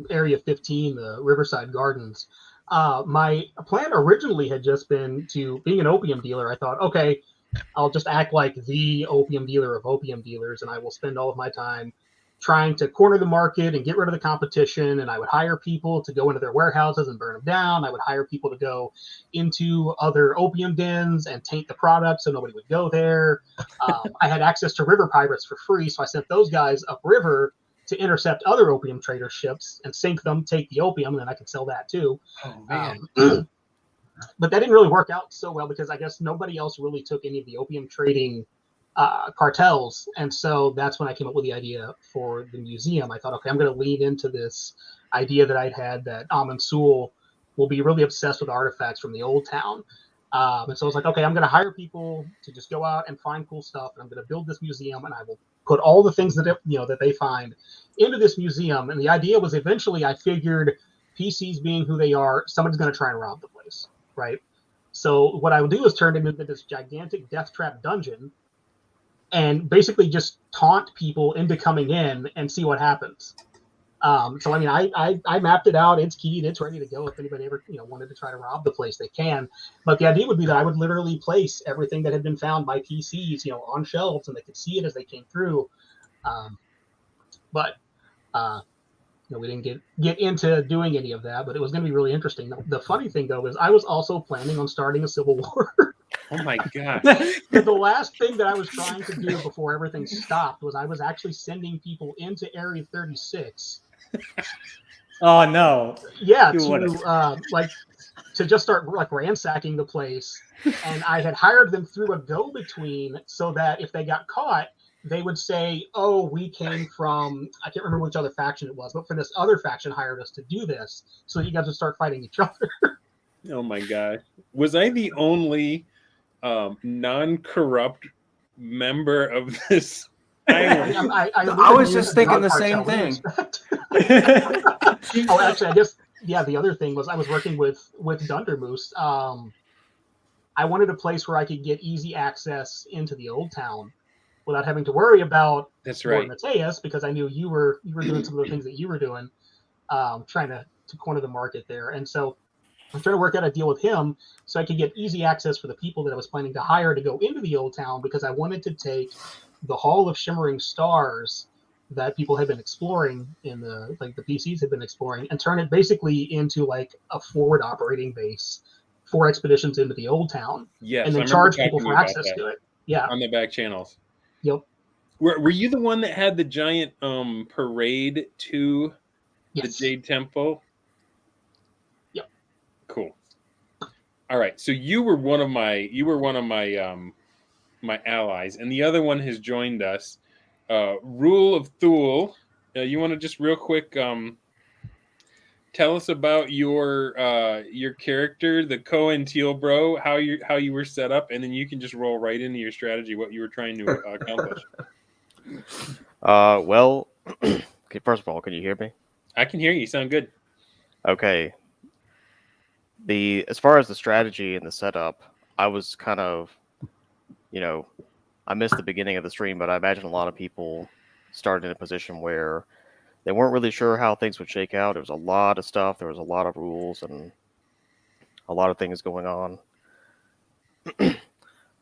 Area 15, the Riverside Gardens. My plan originally had just been to being an opium dealer. I thought, okay, I'll just act like the opium dealer of opium dealers, and I will spend all of my time trying to corner the market and get rid of the competition. And I would hire people to go into their warehouses and burn them down. I would hire people to go into other opium dens and taint the product so nobody would go there. I had access to river pirates for free, so I sent those guys upriver to intercept other opium trader ships and sink them, take the opium, and then I could sell that too. Oh, man. But that didn't really work out so well because I guess nobody else really took any of the opium trading cartels. And so that's when I came up with the idea for the museum. I thought, okay, I'm going to lean into this idea that I'd had that Sul will be really obsessed with artifacts from the old town. And so I was like, okay, I'm going to hire people to just go out and find cool stuff. And I'm going to build this museum and I will put all the things that they find into this museum. And the idea was eventually I figured PCs being who they are, somebody's going to try and rob the place, right? So what I would do is turn it into this gigantic death trap dungeon and basically just taunt people into coming in and see what happens. So I mean, I mapped it out. It's keyed. It's ready to go. If anybody ever wanted to try to rob the place, they can. But the idea would be that I would literally place everything that had been found by PCs, on shelves, and they could see it as they came through. But we didn't get into doing any of that. But it was going to be really interesting. The funny thing though is I was also planning on starting a civil war. Oh my gosh. The last thing that I was trying to do before everything stopped was I was actually sending people into Area 36. Oh no. Yeah, to just start ransacking the place. And I had hired them through a go-between so that if they got caught, they would say, oh, we came from, I can't remember which other faction it was, but for this other faction hired us to do this. So you guys would start fighting each other. Oh my God. Was I the only non-corrupt member of this island? I was just thinking the same thing. Oh, actually, I guess, the other thing was I was working with Dundermoose. I wanted a place where I could get easy access into the old town without having to worry about Lordmatteus, because I knew you were doing some of the things that you were doing, trying to corner the market there. And so I'm trying to work out a deal with him so I could get easy access for the people that I was planning to hire to go into the old town, because I wanted to take the Hall of Shimmering Stars that people had been exploring in the PCs had been exploring and turn it basically into like a forward operating base for expeditions into the old town. Yes, and then charge people for access to it. Yeah. On the back channels. Yep. Were you the one that had the giant parade to the Jade Temple? Yep. Cool. All right. So you were one of my my allies, and the other one has joined us. RuleOfThule. You want to just real quick tell us about your character, the Cohen-Teal bro, how you were set up, and then you can just roll right into your strategy, what you were trying to accomplish. Well, okay, first of all, can you hear me? I can hear you. You sound good. Okay. As far as the strategy and the setup, I was kind of, I missed the beginning of the stream, but I imagine a lot of people started in a position where they weren't really sure how things would shake out. There was a lot of stuff. There was a lot of rules and a lot of things going on.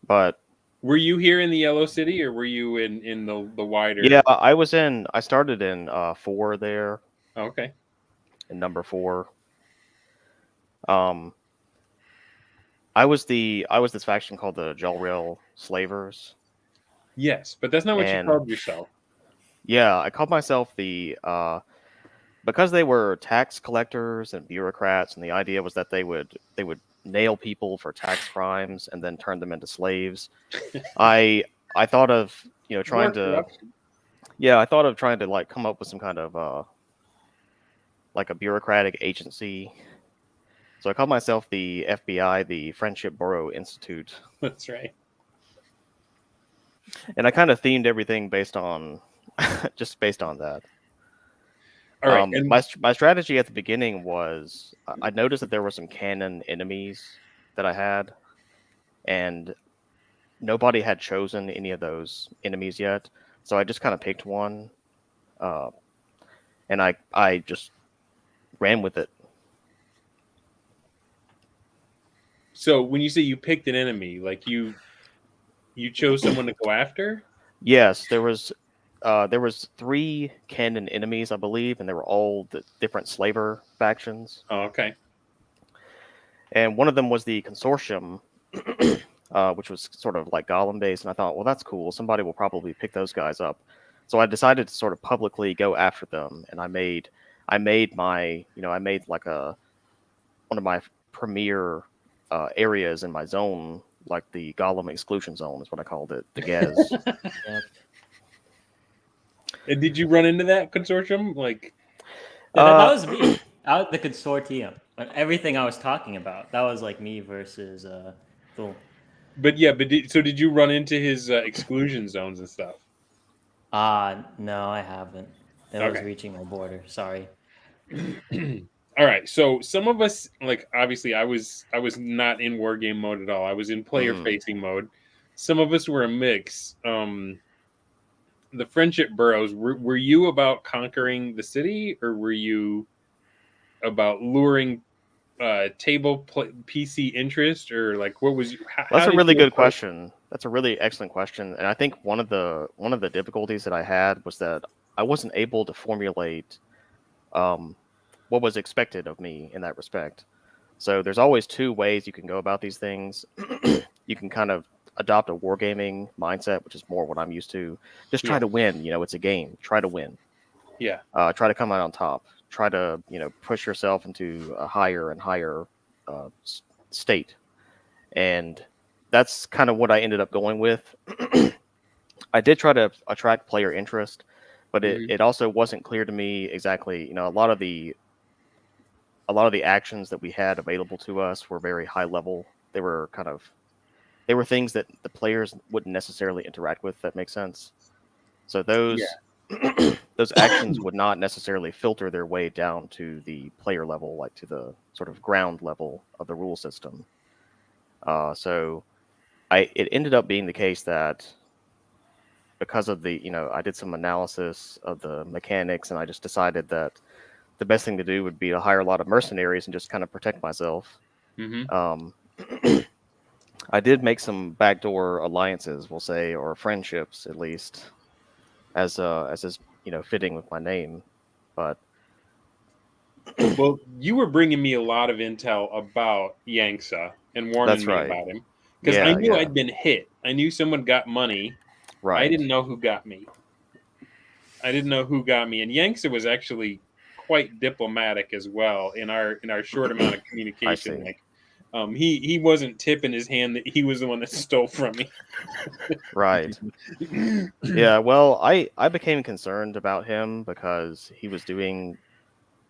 But were you here in the Yellow City, or were you in the wider? Yeah, I started in 4 there. Okay. In number 4. I was this faction called the Hjeuphos Slavers. Yes, but that's not what you called yourself. Yeah, I called myself the because they were tax collectors and bureaucrats, and the idea was that they would nail people for tax crimes and then turn them into slaves. I thought of trying to like come up with some kind of like a bureaucratic agency. So I called myself the FBI, the Friendship Bureau Institute. That's right. And I kind of themed everything based on just based on that. All right. And my strategy at the beginning was I noticed that there were some canon enemies that I had, and nobody had chosen any of those enemies yet. So I just kind of picked one, and I just ran with it. So when you say you picked an enemy, like you chose someone to go after? Yes, there was 3 canon enemies, I believe, and they were all the different slaver factions. Oh, okay. And one of them was the Consortium, which was sort of like Gollum based. And I thought, well, that's cool. Somebody will probably pick those guys up. So I decided to sort of publicly go after them, and I made like one of my premier areas in my zone, like the Gollum exclusion zone is what I called it, the Gez. Yep. And did you run into that consortium? Like, That was me. The consortium. But everything I was talking about, that was like me versus Thule. But yeah, did you run into his exclusion zones and stuff? No, I haven't. It was reaching my border. Sorry. All right. So some of us, like, obviously, I was not in war game mode at all. I was in player facing mode. Some of us were a mix. The Friendship Boroughs, were you about conquering the city, or were you about luring PC interest, or like what was? That's a really good question. That's a really excellent question, and I think one of the difficulties that I had was that I wasn't able to formulate what was expected of me in that respect. So there's always 2 ways you can go about these things. You can kind of adopt a wargaming mindset, which is more what I'm used to. Just try to win. It's a game. Try to win. Yeah. Try to come out on top. Try to push yourself into a higher and higher state. And that's kind of what I ended up going with. I did try to attract player interest, but it also wasn't clear to me exactly. A lot of the actions that we had available to us were very high level. They were things that the players wouldn't necessarily interact with. That makes sense. So those those actions would not necessarily filter their way down to the player level, like to the sort of ground level of the rule system. So it ended up being the case that because of I did some analysis of the mechanics, and I just decided that the best thing to do would be to hire a lot of mercenaries and just kind of protect myself. I did make some backdoor alliances, we'll say, or friendships at least, as is fitting with my name. But well, you were bringing me a lot of intel about Yangsa and warning me about him, because I knew I'd been hit. I knew someone got money. Right. I didn't know who got me. And Yangsa was actually quite diplomatic as well in our short amount of communication. Like, he wasn't tipping his hand that he was the one that stole from me. Right. Yeah. Well, I became concerned about him because he was doing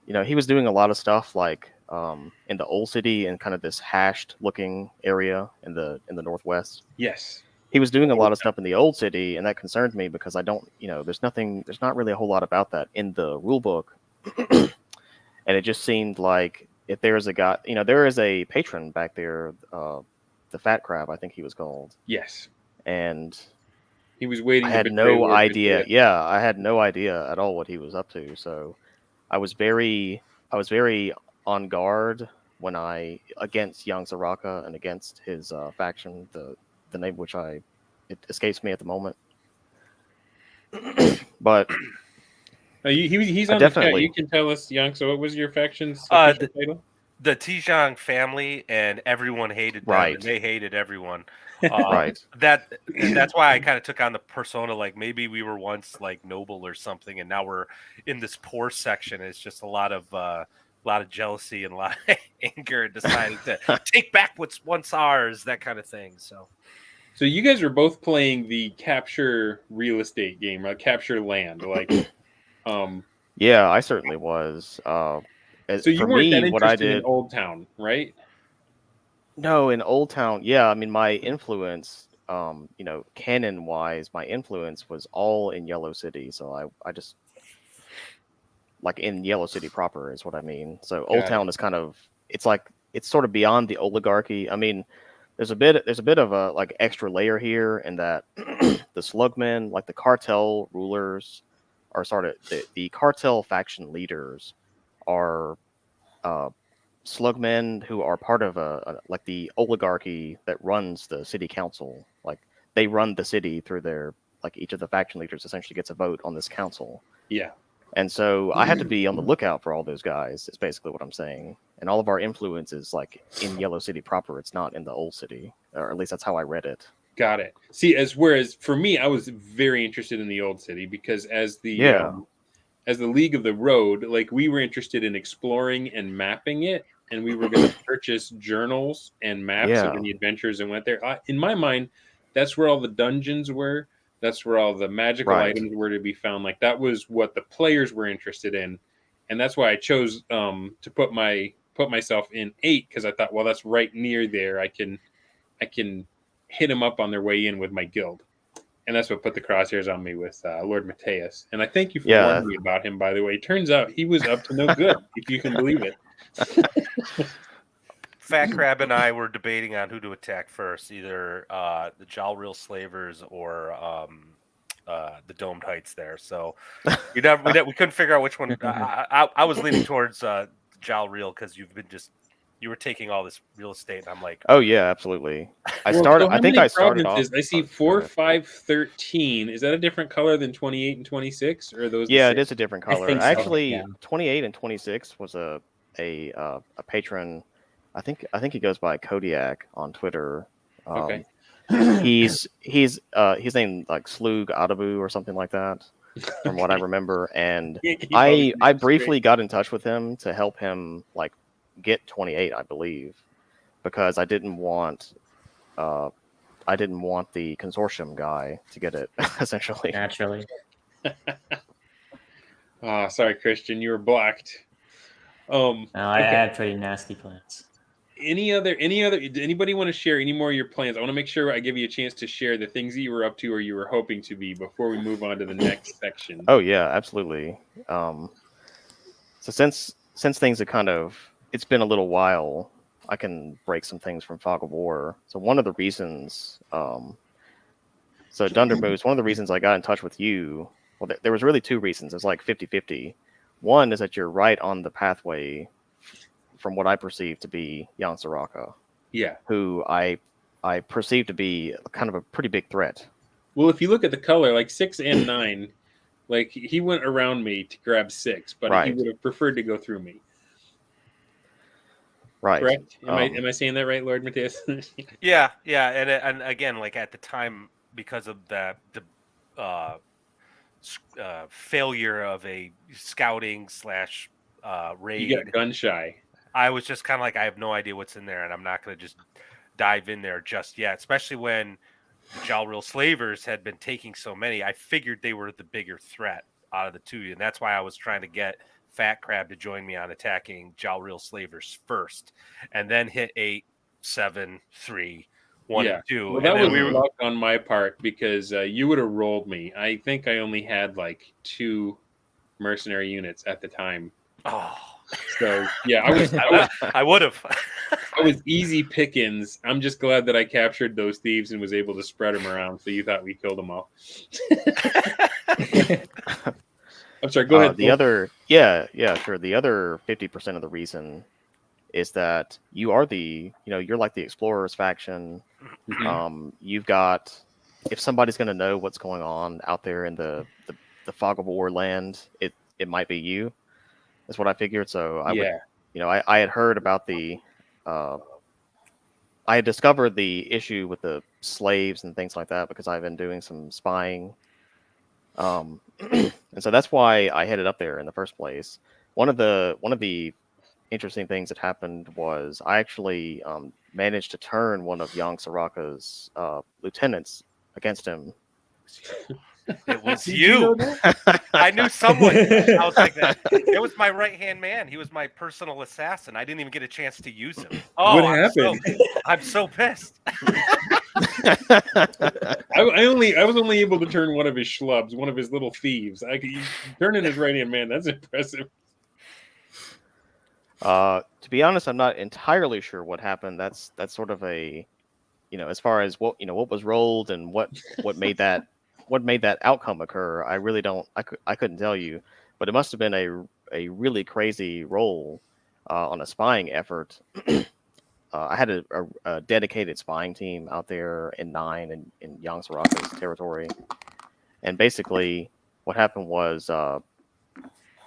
he was doing a lot of stuff like in the old city and kind of this hashed looking area in the northwest. Yes. He was doing a lot of stuff in the old city, and that concerned me because I don't, there's not really a whole lot about that in the rule book. And it just seemed like if there is a guy, there is a patron back there, the Fat Crab, I think he was called. Yes. And he was waiting. I had no idea. Yeah, I had no idea at all what he was up to. So I was very on guard when against Yang Saraka and against his faction, the name which it escapes me at the moment. But he's on definitely. The chat. You can tell us, Yang. So what was your faction's official title? The Tijang family, and everyone hated them, and they hated everyone. Right. That's why I kind of took on the persona, like maybe we were once like noble or something, and now we're in this poor section. It's just a lot of jealousy and a lot of anger, and deciding to take back what's once ours, that kind of thing. So you guys were both playing the capture real estate game, right? Capture land, like. Yeah, I certainly was. So you weren't that interested in Old Town, right? No, in Old Town, yeah. I mean, my influence, canon-wise, my influence was all in Yellow City. So I just like in Yellow City proper is what I mean. So Old Town is kind of it's sort of beyond the oligarchy. I mean, there's a bit of a like extra layer here in that the slugmen, like the cartel rulers, are sort of the cartel faction leaders are slugmen who are part of like the oligarchy that runs the city council. Like they run the city through their like each of the faction leaders essentially gets a vote on this council. Yeah. And so I had to be on the lookout for all those guys. Is basically what I'm saying. And all of our influence is like in Yellow City proper. It's not in the old city, or at least that's how I read it. Got it. See, whereas for me, I was very interested in the old city because as the League of the Road, like we were interested in exploring and mapping it, and we were going to purchase journals and maps of any adventures and went there. In my mind, that's where all the dungeons were. That's where all the magical items were to be found. Like that was what the players were interested in, and that's why I chose to put myself in 8 because I thought, well, that's right near there. I can hit them up on their way in with my guild, and that's what put the crosshairs on me with Lordmatteus. And I thank you for warning me about him. By the way, turns out he was up to no good, if you can believe it. Fat Crab and I were debating on who to attack first, either the Hjeuphos slavers or the Domed Heights there. So we couldn't figure out which one. I was leaning towards Hjeuphos because you were taking all this real estate, and I'm like, oh yeah, absolutely. I think I started off. I see 4, 5, 13. Is that a different color than 28 and 26, or are those? Yeah, it is a different color. think so, Actually, yeah. 28 and 26 was a patron. I think he goes by Kodiak on Twitter. Okay. He's named like Slug Adabu or something like that, from what I remember. And I briefly got in touch with him to help him like get 28, I believe, because I didn't want the consortium guy to get it essentially. Naturally. Sorry, Christian, you were blocked. No, I had pretty nasty plans. Anybody want to share any more of your plans? I want to make sure I give you a chance to share the things that you were up to or you were hoping to be before we move on to the next section. Oh yeah, absolutely. So since things are it's been a little while, I can break some things from Fog of War. So one of the reasons, so Dundermoose, one of the reasons I got in touch with you, well, there was really 2 reasons. It's like 50-50. One is that you're right on the pathway from what I perceive to be Yang Saraka. Yeah. Who I perceive to be kind of a pretty big threat. Well, if you look at the color, like 6 and 9, like he went around me to grab 6, but he would have preferred to go through me. Right. Correct? Am I saying that right, Lordmatteus? Yeah, and again, like at the time, because of the failure of a scouting / raid, you got gun shy. I was just kind of like, I have no idea what's in there, and I'm not going to just dive in there just yet, especially when the Hjeuphos slavers had been taking so many. I figured they were the bigger threat. out of the two, and that's why I was trying to get Fat Crab to join me on attacking Hjeuphos slavers first, and then hit 8, 7, 3, 1, and 2. Well, and that then was we were luck on my part because you would have rolled me. I think I only had like 2 mercenary units at the time. oh, So yeah, I would have. I was easy pickings. I'm just glad that I captured those thieves and was able to spread them around. So you thought we killed them all. I'm sorry. Go ahead. The other, yeah, sure. The other 50% of the reason is that you are you're like the explorers faction. You've got, if somebody's going to know what's going on out there in the fog of war land, it might be you. That's what I figured. So I would, I had heard about I had discovered the issue with the slaves and things like that because I've been doing some spying. And so that's why I headed up there in the first place. One of the interesting things that happened was I actually managed to turn one of Hjeuphos' lieutenants against him. It was Did you. know I knew someone. I was like that. It was my right-hand man. He was my personal assassin. I didn't even get a chance to use him. Oh, What happened? I'm so pissed. I was only able to turn one of his schlubs, one of his little thieves. Turning his right hand man. That's impressive. To be honest, I'm not entirely sure what happened. That's sort of a, as far as what was rolled and what made that outcome occur. I really don't. I couldn't tell you, but it must have been a really crazy roll on a spying effort. I had a dedicated spying team out there in 9 in Hjeuphos' territory, and basically what happened was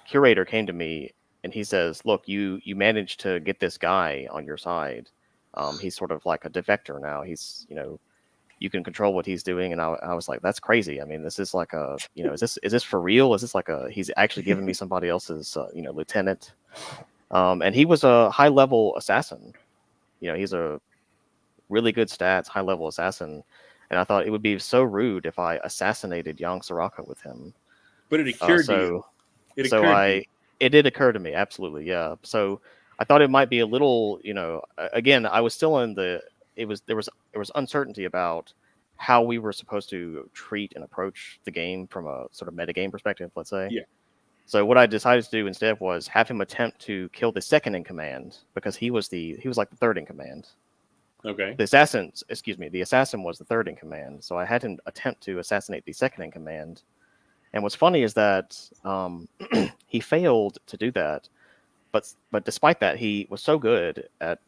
Curator came to me and he says, "Look, you managed to get this guy on your side. He's sort of like a defector now. He's you can control what he's doing." And I was like, "That's crazy. I mean, this is like a is this for real? Is this like he's actually giving me somebody else's lieutenant?" And he was a high level assassin. He's a really good stats, high level assassin. And I thought it would be so rude if I assassinated Hjeuphos with him. But it occurred to you. It did occur to me, absolutely, yeah. So I thought it might be a little, again, I was still in there was uncertainty about how we were supposed to treat and approach the game from a sort of metagame perspective, let's say. Yeah. So what I decided to do instead was have him attempt to kill the second in command because he was like the third in command. Okay. The assassin was the third in command. So I had him attempt to assassinate the second in command. And what's funny is that he failed to do that, but despite that, he was so good at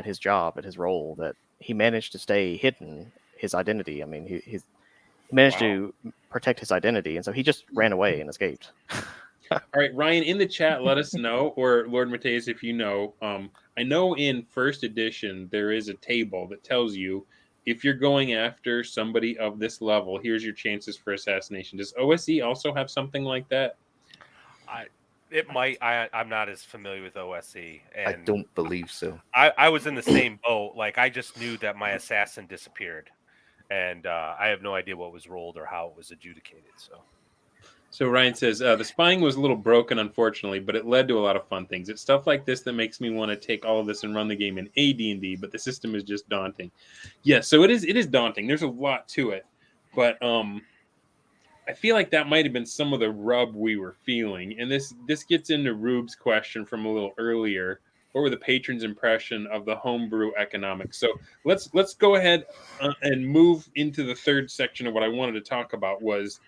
his job, at his role, that he managed to stay hidden his identity. I mean, he managed to protect his identity, and so he just ran away and escaped. All right, Ryan, in the chat, let us know, or Lordmatteus, if you know. I know in first edition there is a table that tells you if you're going after somebody of this level, here's your chances for assassination. Does OSE also have something like that? It might. I'm not as familiar with OSE. And I don't believe so. I was in the same boat. Like, I just knew that my assassin disappeared. And I have no idea what was rolled or how it was adjudicated. So Ryan says, the spying was a little broken, unfortunately, but it led to a lot of fun things. It's stuff like this that makes me want to take all of this and run the game in AD&D, but the system is just daunting. Yeah, so it is daunting. There's a lot to it. But I feel like that might have been some of the rub we were feeling. And this gets into Rube's question from a little earlier. What were the patrons' impression of the homebrew economics? So let's go ahead and move into the third section of what I wanted to talk about was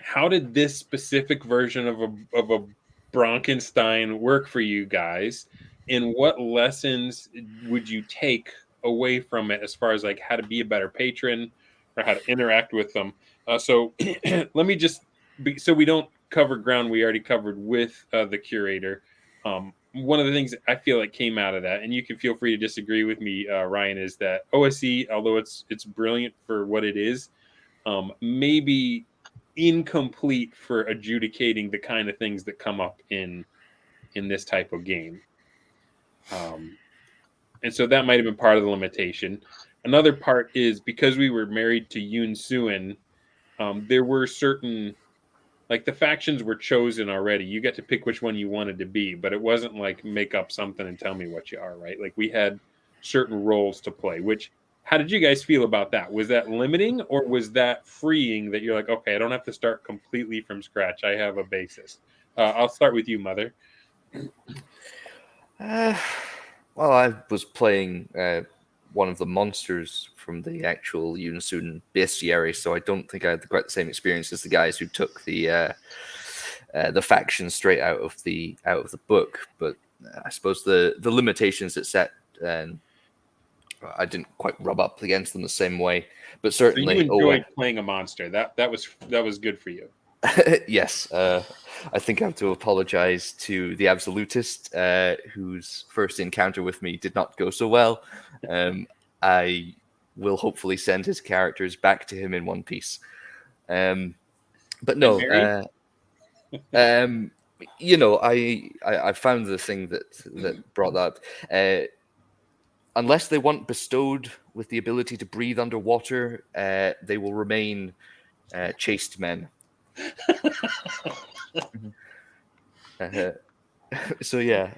how did this specific version of a Bronkenstein work for you guys? And what lessons would you take away from it as far as like how to be a better patron or how to interact with them? So let me just so we don't cover ground we already covered with the curator. One of the things I feel like came out of that, and you can feel free to disagree with me, Ryan, is that OSE, although it's brilliant for what it is, maybe incomplete for adjudicating the kind of things that come up in this type of game. And so that might have been part of the limitation. Another part is because we were married to Yoon Suin, there were certain, like, the factions were chosen already. You got to pick which one you wanted to be, but it wasn't like make up something and tell me what you are, right? Like, we had certain roles to play. Which, how did you guys feel about that? Was that limiting, or was that freeing, that you're like, okay, I don't have to start completely from scratch, I have a basis? I'll start with you, Mother. Well, I was playing one of the monsters from the actual Unsun bestiary, so I don't think I had quite the same experience as the guys who took the faction straight out of the book. But I suppose the limitations it set, and I didn't quite rub up against them the same way. But So you certainly, enjoyed playing a monster. That was good for you. yes, I think I have to apologize to the Absolutist, whose first encounter with me did not go so well. I will hopefully send his characters back to him in one piece. But no, I found the thing that brought that up. Unless they want bestowed with the ability to breathe underwater, they will remain chaste men. So yeah,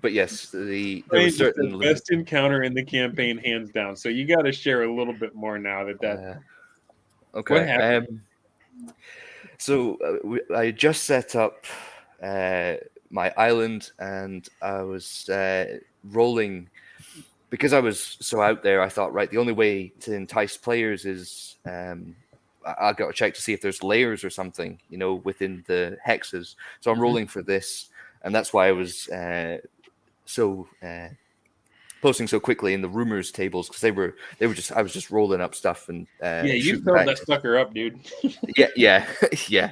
but yes, there was certain best encounter in the campaign, hands down. So you got to share a little bit more now that. Okay. What happened? So I just set up my island, and I was rolling because I was so out there. I thought, right, the only way to entice players is I got to check to see if there's layers or something, within the hexes. So I'm rolling for this, and that's why I was posting so quickly in the rumors tables, because I was just rolling up stuff and You filled that sucker up, dude. yeah,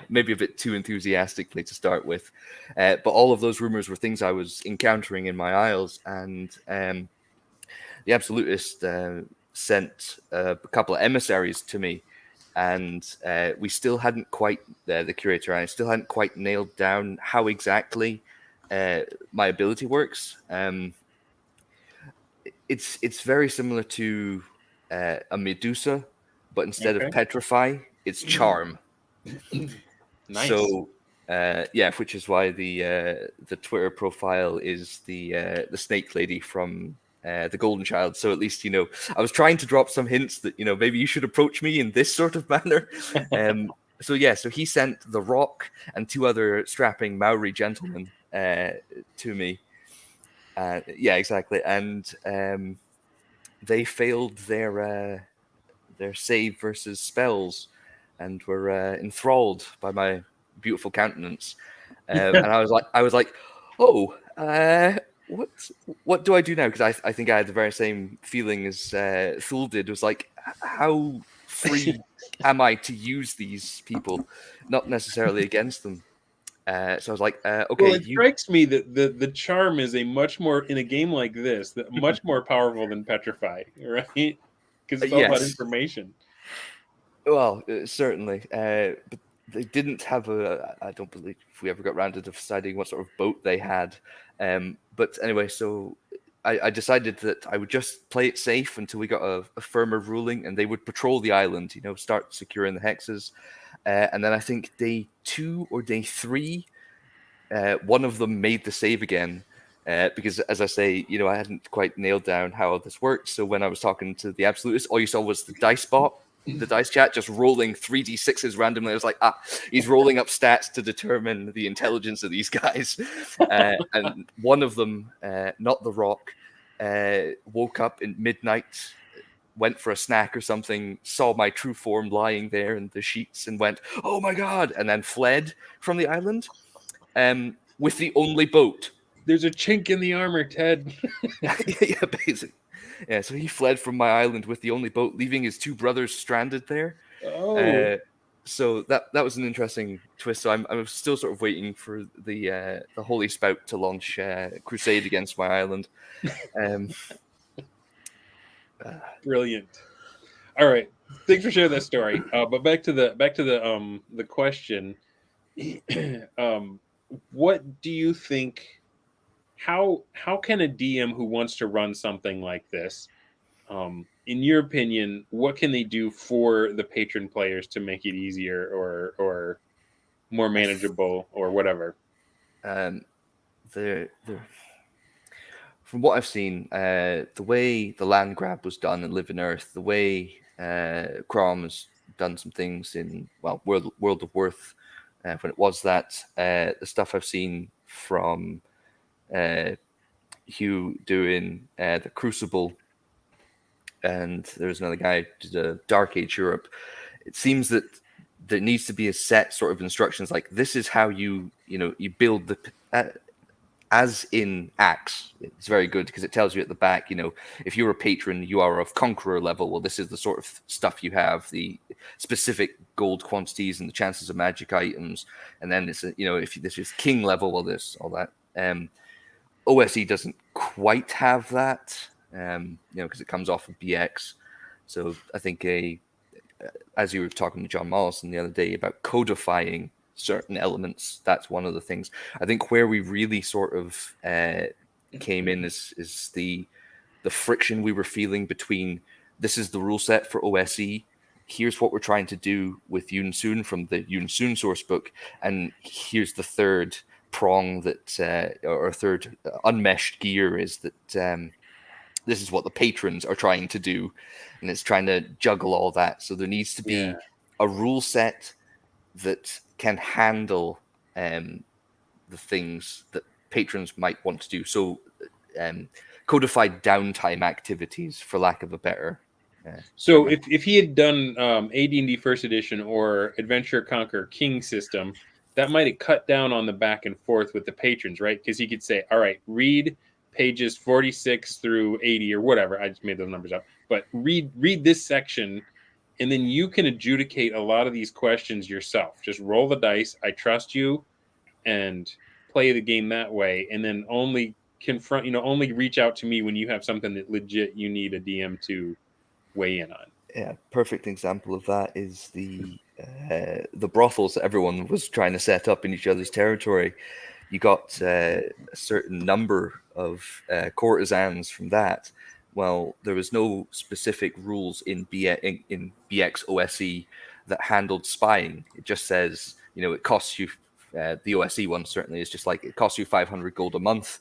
maybe a bit too enthusiastically to start with, but all of those rumors were things I was encountering in my isles, and the Absolutist sent a couple of emissaries to me, and we still hadn't quite the Curator and I still hadn't quite nailed down how exactly my ability works. It's very similar to a Medusa, but instead of petrify, it's charm. Nice. So which is why the Twitter profile is the snake lady from the Golden Child. So at least I was trying to drop some hints that maybe you should approach me in this sort of manner. So he sent the Rock and two other strapping Maori gentlemen to me. Exactly, and they failed their save versus spells, and were enthralled by my beautiful countenance. And I was like, oh, what do I do now? Because I think I had the very same feeling as Thule did. It was like, how free am I to use these people, not necessarily against them? So I was like, okay. Well, it strikes me that the charm is a much more, in a game like this, that much more powerful than petrify, right? Because it's all about information. Well, certainly, but they didn't have I don't believe we ever got round to deciding what sort of boat they had. But anyway, so I decided that I would just play it safe until we got a firmer ruling, and they would patrol the island, start securing the hexes. And then I think day 2 or day 3, one of them made the save again. Because, as I say, I hadn't quite nailed down how this worked. So when I was talking to the Absolutist, all you saw was the dice bot, the dice chat, just rolling 3d6s randomly. I was like, he's rolling up stats to determine the intelligence of these guys. And one of them, not the Rock, woke up in midnight, went for a snack or something, saw my true form lying there in the sheets, and went, "Oh my god!" and then fled from the island with the only boat. There's a chink in the armor, Ted. Yeah, basically. Yeah, so he fled from my island with the only boat, leaving his 2 brothers stranded there. Oh. So that was an interesting twist. So I'm still sort of waiting for the Holy Spout to launch crusade against my island. Brilliant. All right, thanks for sharing that story. But back to the question. What do you think? How can a DM who wants to run something like this in your opinion, what can they do for the patron players to make it easier or more manageable or whatever? The from what I've seen, the way the land grab was done in Live in Earth, the way Crom has done some things in World of Worth, when it was that, the stuff I've seen from Hugh doing the Crucible, and there's another guy who did a Dark Age Europe. It seems that there needs to be a set sort of instructions, like this is how you build the as in Axe. It's very good because it tells you at the back, if you're a patron, you are of Conqueror level. Well, this is the sort of stuff you have, the specific gold quantities and the chances of magic items. And then it's, if this is King level, well, this, all that. OSE doesn't quite have that, because it comes off of BX. So I think as you were talking to John Mollison the other day about codifying certain elements, that's one of the things. I think where we really sort of came in is the friction we were feeling between this is the rule set for OSE, here's what we're trying to do with Yun-Sun from the Yun-Sun source book, and here's the third prong that or third unmeshed gear is that this is what the patrons are trying to do, and it's trying to juggle all that. So there needs to be a rule set that can handle the things that patrons might want to do. So codified downtime activities, for lack of a better. So if he had done AD&D First Edition or Adventure Conquer King system, that might have cut down on the back and forth with the patrons, right? Because he could say, all right, read pages 46 through 80 or whatever. I just made those numbers up. But read this section, and then you can adjudicate a lot of these questions yourself. Just roll the dice. I trust you, and play the game that way. And then only only reach out to me when you have something that legit you need a DM to weigh in on. Yeah, perfect example of that is the brothels that everyone was trying to set up in each other's territory. You got a certain number of courtesans from that. Well, there was no specific rules in BX OSE that handled spying. It just says, it costs you, the OSE one certainly is just like, it costs you 500 gold a month.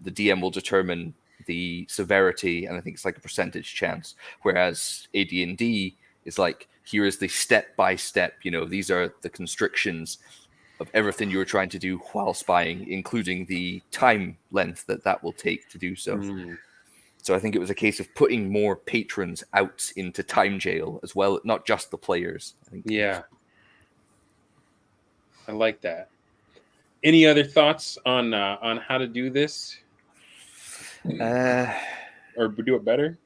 The DM will determine the severity, and I think it's like a percentage chance. Whereas AD&D is like, here is the step-by-step, these are the constrictions of everything you're trying to do while spying, including the time length that will take to do so. So I think it was a case of putting more patrons out into time jail as well, not just the players. I think. Yeah. I like that. Any other thoughts on how to do this? Or do it better?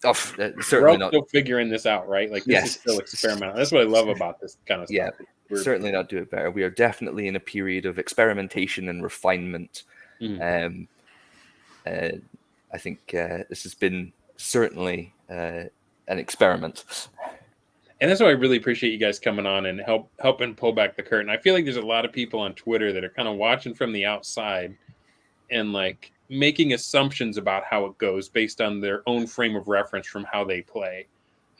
Oh, certainly We're all not. still figuring this out, right? Like, this is still experimental. That's what I love about this kind of stuff. Yeah, certainly not do it better. We are definitely in a period of experimentation and refinement. I think this has been certainly an experiment. And that's why I really appreciate you guys coming on and helping pull back the curtain. I feel like there's a lot of people on Twitter that are kind of watching from the outside and like making assumptions about how it goes based on their own frame of reference from how they play.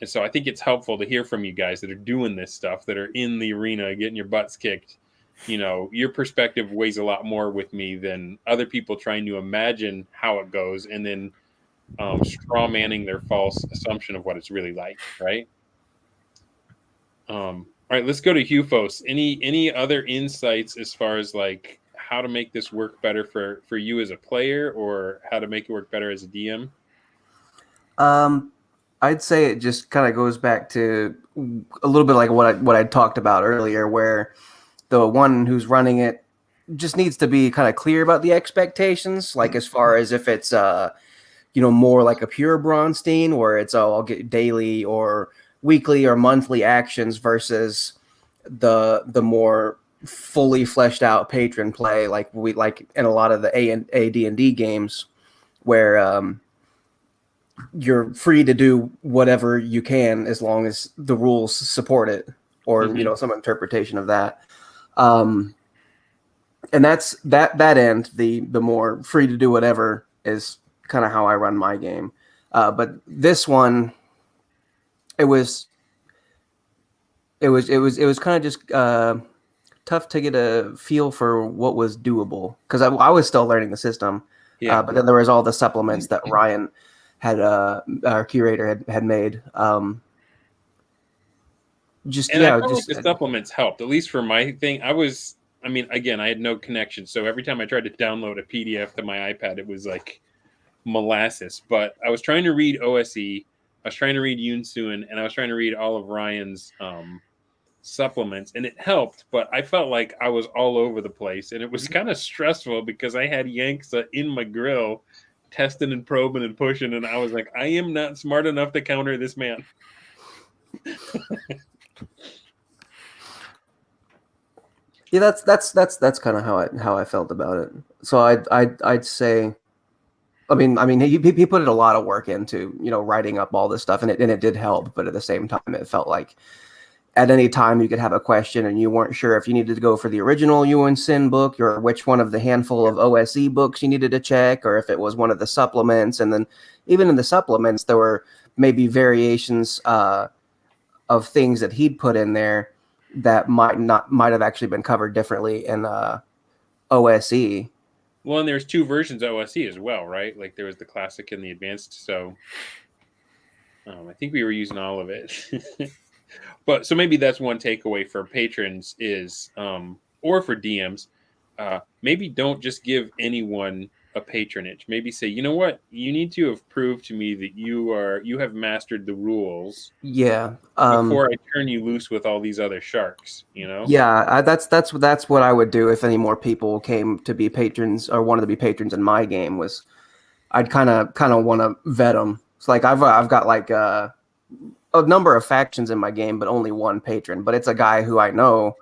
And so I think it's helpful to hear from you guys that are doing this stuff, that are in the arena, getting your butts kicked. Your perspective weighs a lot more with me than other people trying to imagine how it goes and then straw manning their false assumption of what it's really like, right? All right, let's go to Hjeuphos. Any other insights as far as like how to make this work better for you as a player, or how to make it work better as a DM? I'd say it just kind of goes back to a little bit like what I talked about earlier, where the one who's running it just needs to be kind of clear about the expectations, like as far as if it's more like a pure Bronstein where it's I'll get daily or weekly or monthly actions versus the more fully fleshed out patron play like in a lot of the AD&D games where you're free to do whatever you can as long as the rules support it or some interpretation of that. And that's that end, the more free to do whatever is kind of how I run my game. But this one, it was kind of just tough to get a feel for what was doable because I was still learning the system. Yeah. But then there was all the supplements that Ryan had, our curator had made. And I felt like the supplements helped, at least for my thing. I mean, again, I had no connection. So every time I tried to download a PDF to my iPad, it was like molasses. But I was trying to read OSE, I was trying to read Yunsuin, and I was trying to read all of Ryan's supplements, and it helped. But I felt like I was all over the place, and it was kind of stressful because I had Yanksa in my grill testing and probing and pushing, and I was like, I am not smart enough to counter this man. Yeah, that's kind of how I felt about it. So I'd say, I mean he put a lot of work into writing up all this stuff, and it did help. But at the same time, it felt like at any time you could have a question and you weren't sure if you needed to go for the original Yuan Sin book or which one of the handful of OSE books you needed to check, or if it was one of the supplements. And then even in the supplements, there were maybe variations of things that he'd put in there that might have actually been covered differently in OSE. Well, and there's 2 versions of OSE as well, right? Like there was the classic and the advanced. So I think we were using all of it. But so maybe that's one takeaway for patrons is, or for DMs, maybe don't just give anyone a patronage. Maybe say, you know what, you need to have proved to me that you have mastered the rules. Yeah. Before I turn you loose with all these other sharks, Yeah, that's what I would do if any more people came to be patrons or wanted to be patrons in my game. Was I'd kind of want to vet them. It's like I've got like a number of factions in my game, but only one patron. But it's a guy who I know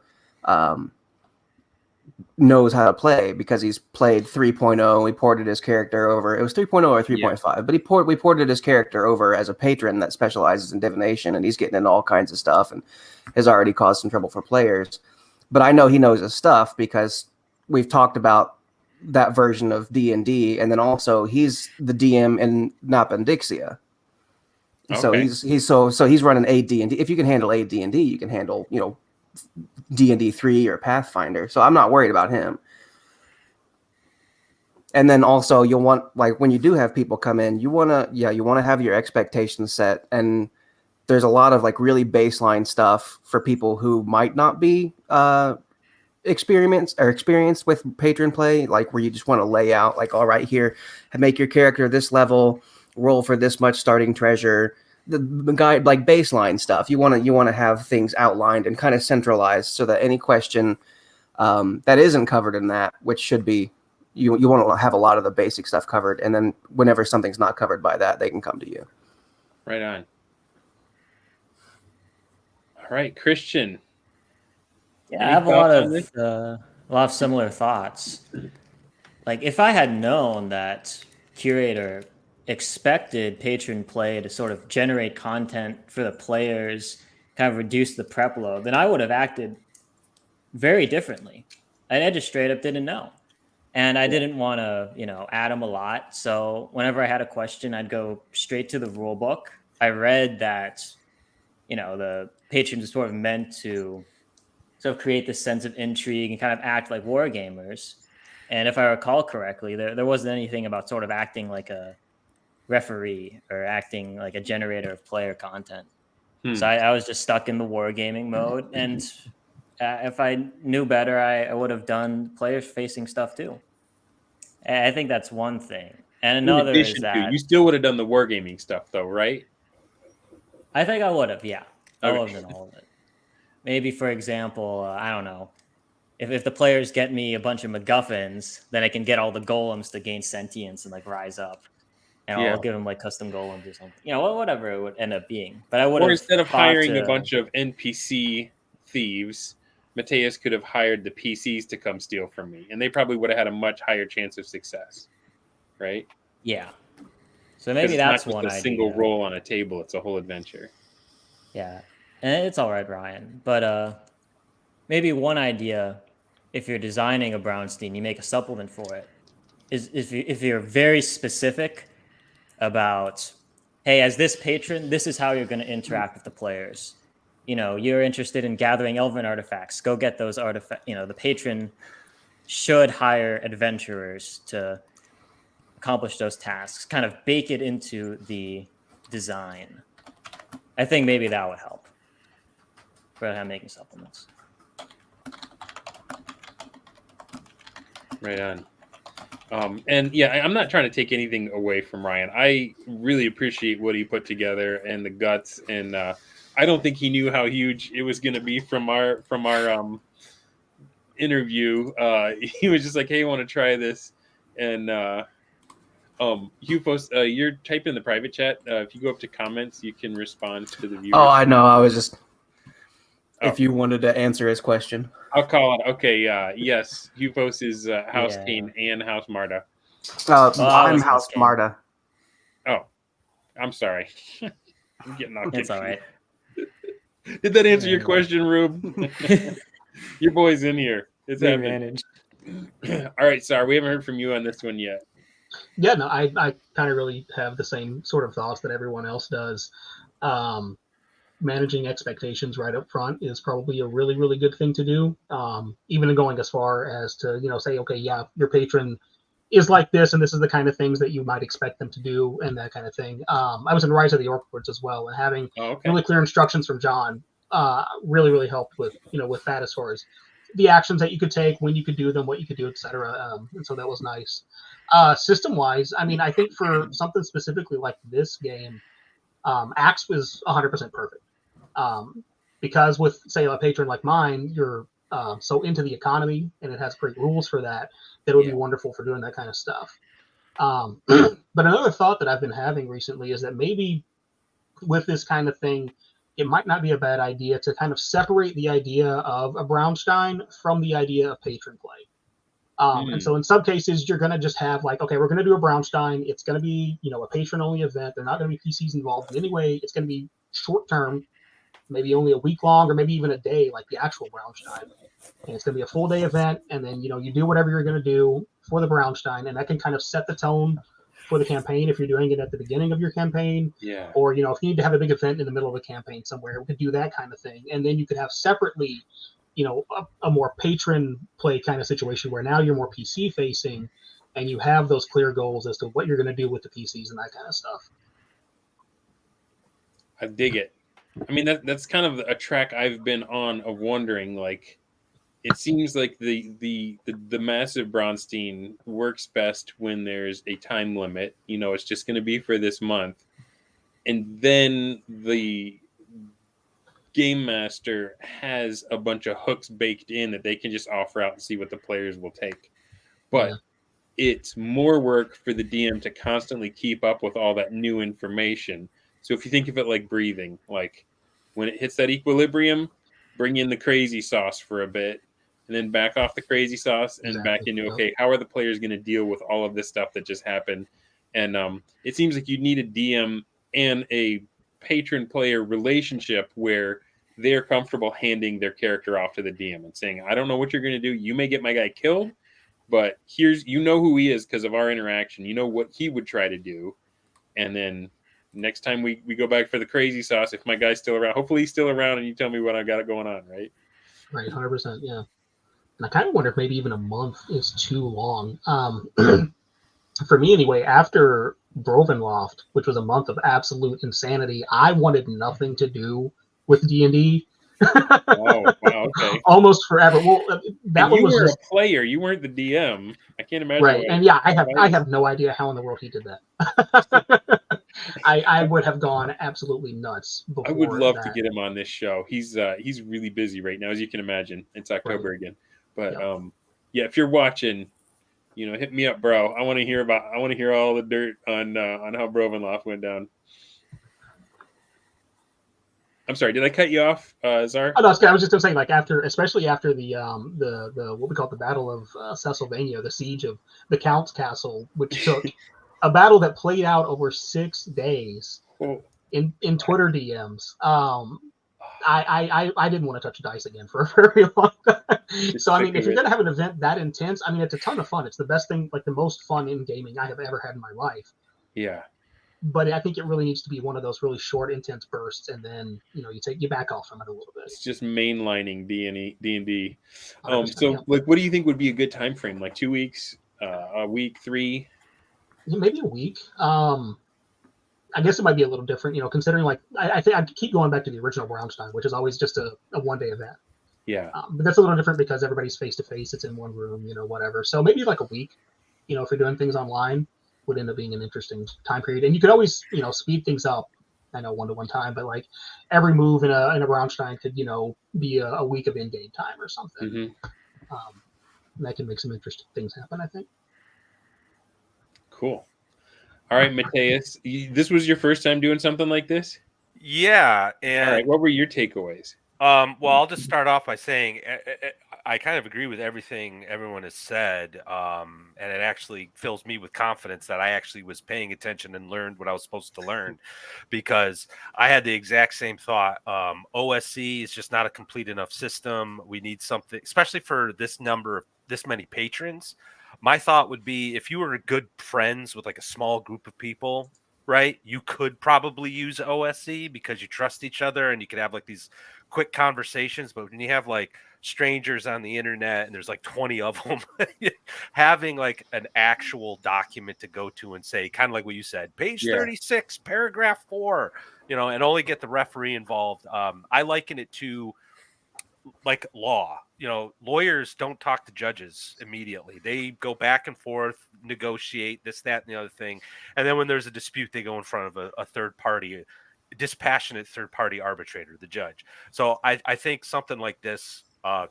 knows how to play because he's played 3.0. We ported his character over. It was 3.0 or 3.5, yeah. But we ported his character over as a patron that specializes in divination, and he's getting into all kinds of stuff and has already caused some trouble for players. But I know he knows his stuff because we've talked about that version of D&D, and then also he's the DM in Napandixia. Okay. So he's running AD&D. If you can handle AD&D, you can handle D&D 3 or Pathfinder. So I'm not worried about him. And then also you'll want, like, when you do have people come in, you want to have your expectations set. And there's a lot of like really baseline stuff for people who might not be experienced with patron play, like where you just want to lay out like, all right, here, make your character this level, roll for this much starting treasure. The guide, like baseline stuff, you want to have things outlined and kind of centralized so that any question that isn't covered in that, which should be, you want to have a lot of the basic stuff covered, and then whenever something's not covered by that, they can come to you. Right on. All right, Christian. Yeah, I have a lot of similar thoughts. Like if I had known that Curator expected patron play to sort of generate content for the players, kind of reduce the prep load, then I would have acted very differently. I just straight up didn't know. And I didn't want to, add them a lot. So whenever I had a question, I'd go straight to the rule book. I read that, the patrons are sort of meant to sort of create this sense of intrigue and kind of act like war gamers. And if I recall correctly, there wasn't anything about sort of acting like a referee or acting like a generator of player content. So I was just stuck in the wargaming mode. And if I knew better, I would have done players facing stuff too. And I think that's one thing. And another is that you still would have done the wargaming stuff though, right? I think I would have, yeah. I would Okay. have done all of it. Maybe, for example, I don't know. If the players get me a bunch of MacGuffins, then I can get all the golems to gain sentience and like rise up. And I'll give them like custom golems or something. Whatever it would end up being. But I would have. Or instead of hiring a bunch of NPC thieves, Mattias could have hired the PCs to come steal from me, and they probably would have had a much higher chance of success, right? Yeah. So maybe that's not one just a idea. single roll on a table; it's a whole adventure. Yeah, and it's all right, Ryan. But maybe one idea, if you're designing a Bronstein, you make a supplement for it. Is if you're very specific about hey, as this patron, this is how you're going to interact with the players. You know, you're interested in gathering elven artifacts. Go get those artifacts. You know, the patron should hire adventurers to accomplish those tasks. Kind of bake it into the design. I think maybe that would help. Rather than making supplements. Right on. And yeah, I'm not trying to take anything away from Ryan. I really appreciate what he put together and the guts. And I don't think he knew how huge it was going to be from our interview. He was just like, "Hey, I want to try this." And Hjeuphos, you're typing in the private chat. If you go up to comments, you can respond to the viewers. Oh, I know. I was just if Oh. you wanted to answer his question. I'll call it. Okay, yes. Hjeuphos is House Kane and House Marta. I'm was House Kane. Marta. Oh, I'm sorry. I'm getting all It's confused. all right. Did that answer your question, Rube? Your boy's in here. It's We happening. managed. All right, Sar, we haven't heard from you on this one yet. Yeah, no, I kind of really have the same sort of thoughts that everyone else does. Managing expectations right up front is probably a really, really good thing to do. Even going as far as to, say, okay, yeah, your patron is like this, and this is the kind of things that you might expect them to do, and that kind of thing. I was in Rise of the Orc Lords as well, and having really clear instructions from John really, really helped with that as far as the actions that you could take, when you could do them, what you could do, etc. And so that was nice. System-wise, I mean, I think for something specifically like this game, Axe was 100% perfect. Because with, say, a patron like mine, you're so into the economy, and it has great rules for that it would be wonderful for doing that kind of stuff. But another thought that I've been having recently is that maybe with this kind of thing, it might not be a bad idea to kind of separate the idea of a Bronstein from the idea of patron play. And so in some cases, you're going to just have like, okay, we're going to do a Bronstein. It's going to be, a patron-only event. They're not going to be PCs involved in any way. It's going to be short-term, maybe only a week long, or maybe even a day, like the actual Bronstein. And it's going to be a full-day event, and then, you do whatever you're going to do for the Bronstein, and that can kind of set the tone for the campaign if you're doing it at the beginning of your campaign. Yeah. Or, if you need to have a big event in the middle of the campaign somewhere, we could do that kind of thing. And then you could have separately a more patron play kind of situation where now you're more PC facing and you have those clear goals as to what you're going to do with the PCs and that kind of stuff. I dig it. I mean, that's kind of a track I've been on of wondering, like, it seems like the massive Bronstein works best when there's a time limit. It's just going to be for this month. And then the game master has a bunch of hooks baked in that they can just offer out and see what the players will take. But it's more work for the DM to constantly keep up with all that new information. So if you think of it like breathing, like when it hits that equilibrium, bring in the crazy sauce for a bit, and then back off the crazy sauce and back into, okay, how are the players going to deal with all of this stuff that just happened? And it seems like you need a DM and a patron player relationship where they're comfortable handing their character off to the DM and saying, I don't know what you're going to do. You may get my guy killed, but here's, who he is because of our interaction. You know what he would try to do. And then next time we go back for the crazy sauce, if my guy's still around, hopefully he's still around and you tell me what I got going on, right? Right, 100%, yeah. And I kind of wonder if maybe even a month is too long. For me anyway, after Brovenloft, which was a month of absolute insanity, I wanted nothing to do with D&D. Wow, okay. Almost forever. Well, that and one you was were just a player. You weren't the DM. I can't imagine. right. And yeah, I have no idea how in the world he did that. I would have gone absolutely nuts before I would love that. to get him on this show. He's really busy right now, as you can imagine. It's October again. But yeah, if you're watching, hit me up, bro. I want to hear all the dirt on how Brovenloft went down. I'm sorry, did I cut you off, Zar? Oh, no, I was just saying, like especially after the what we call the Battle of Cecilvania, the siege of the Count's Castle, which took a battle that played out over 6 days in Twitter DMs. I didn't want to touch dice again for a very long time. So I mean, if you're gonna have an event that intense, I mean, it's a ton of fun. It's the best thing, like the most fun in gaming I have ever had in my life. Yeah. but I think it really needs to be one of those really short, intense bursts, and then you back off from it a little bit. It's just mainlining D&D. 100%, So yeah. like, what do you think would be a good time frame? Like 2 weeks, a week, 3? Maybe a week. I guess it might be a little different, considering like I think I keep going back to the original Bronstein, which is always just a 1-day event. Yeah. But that's a little different because everybody's face to face. It's in one room, whatever. So maybe like a week, if you're doing things online, would end up being an interesting time period. And you could always, speed things up. I know 1-to-1 time, but like every move in a Bronstein could, be a week of in-game time or something. Mm-hmm. That can make some interesting things happen, I think. Cool. All right, Matthias, this was your first time doing something like this? Yeah. And all right, what were your takeaways? Well, I'll just start off by saying I kind of agree with everything everyone has said, and it actually fills me with confidence that I actually was paying attention and learned what I was supposed to learn, because I had the exact same thought. OSC is just not a complete enough system. We need something, especially for this many patrons. My thought would be, if you were good friends with like a small group of people, right, you could probably use OSC because you trust each other and you could have like these quick conversations. But when you have like strangers on the internet and there's like 20 of them, having like an actual document to go to and say, kind of like what you said, page 36, paragraph 4, and only get the referee involved. I liken it to like law. Lawyers don't talk to judges immediately. They go back and forth, negotiate this, that, and the other thing. And then when there's a dispute, they go in front of a third party, a dispassionate third party arbitrator, the judge. So I think something like this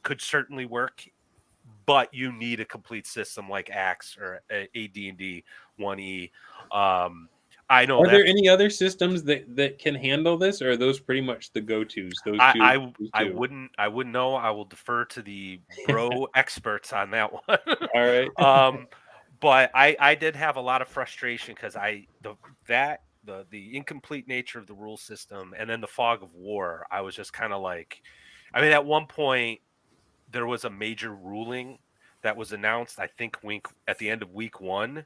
could certainly work, but you need a complete system like Axe or AD&D 1E. I know. Are there any other systems that can handle this, or are those pretty much the go-tos? Those two. I wouldn't know. I will defer to the bro experts on that one. All right. But I did have a lot of frustration because the incomplete nature of the rule system, and then the fog of war. I was just kind of like, at one point there was a major ruling that was announced, I think at the end of week 1.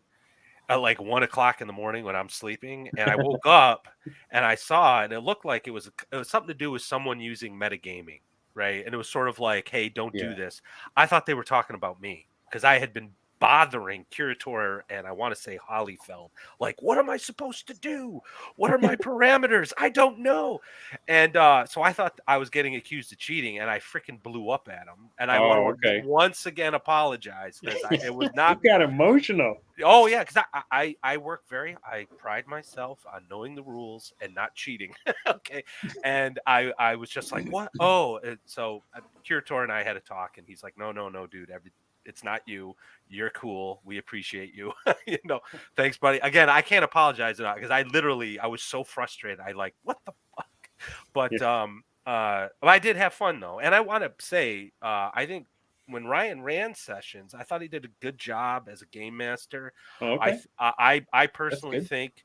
At like 1:00 in the morning when I'm sleeping, and I woke up and I saw it, and it looked like it was something to do with someone using metagaming, right? And it was sort of like, hey, don't do this. I thought they were talking about me because I had been bothering Curat0r and I want to say Hollyfeld, like, what am I supposed to do? What are my parameters? I don't know. And so I thought I was getting accused of cheating, and I freaking blew up at him. And I want to once again apologize because it was not. You got emotional. Oh yeah, because I work I pride myself on knowing the rules and not cheating. Okay, and I was just like, what? Oh, so Curat0r and I had a talk, and he's like, no, dude, it's not you. You're cool. We appreciate you. Thanks, buddy. Again, I can't apologize enough because I was so frustrated. I like, what the fuck? But I did have fun though, and I want to say, I think when Ryan ran sessions, I thought he did a good job as a game master. Okay. I personally think,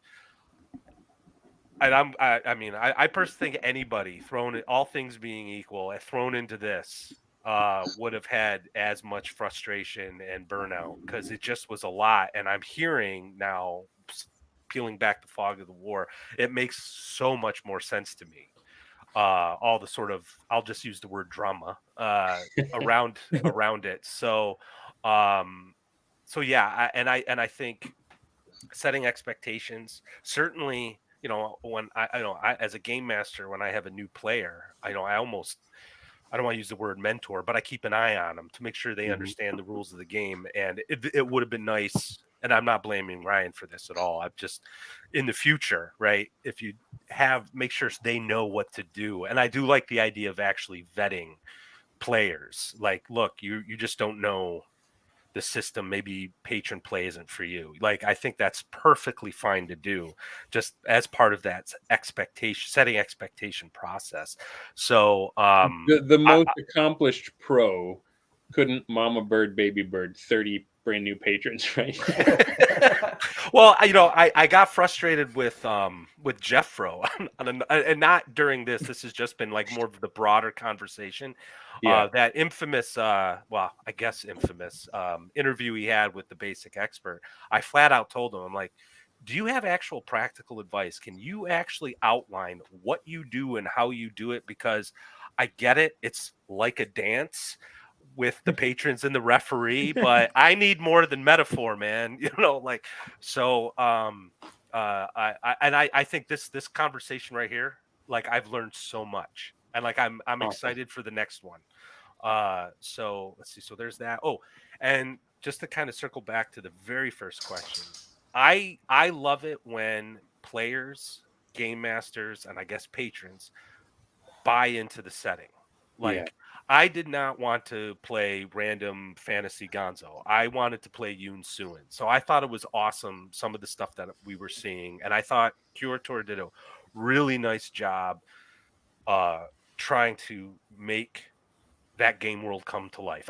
and I personally think anybody all things being equal, thrown into this would have had as much frustration and burnout because it just was a lot. And I'm hearing now, peeling back the fog of the war, it makes so much more sense to me. All the sort of, I'll just use the word drama around it. So yeah, I think setting expectations, certainly, when I as a game master, when I have a new player, I don't want to use the word mentor, but I keep an eye on them to make sure they understand the rules of the game. And it would have been nice, and I'm not blaming Ryan for this at all. I'm just, in the future, right, if you make sure they know what to do. And I do like the idea of actually vetting players. Like, look, you just don't know the system. Maybe patron play isn't for you. Like, I think that's perfectly fine to do, just as part of that setting expectation process. So the most accomplished pro couldn't mama bird, baby bird 30 brand new patrons, right? Well, I got frustrated with Hjeuphos, and not during this. This has just been like more of the broader conversation. That infamous, infamous interview he had with the basic expert. I flat out told him, I'm like, do you have actual practical advice? Can you actually outline what you do and how you do it? Because I get it. It's like a dance with the patrons and the referee, but I need more than metaphor, man. Like, so, I think this conversation right here, like, I've learned so much, and like, I'm Awesome. excited for the next one. So let's see. So there's that. Oh, and just to kind of circle back to the very first question, I love it when players, game masters, and I guess patrons buy into the setting. Like, I did not want to play random fantasy Gonzo. I wanted to play Yoon Suin. So I thought it was awesome, some of the stuff that we were seeing. And I thought Curator did a really nice job trying to make that game world come to life.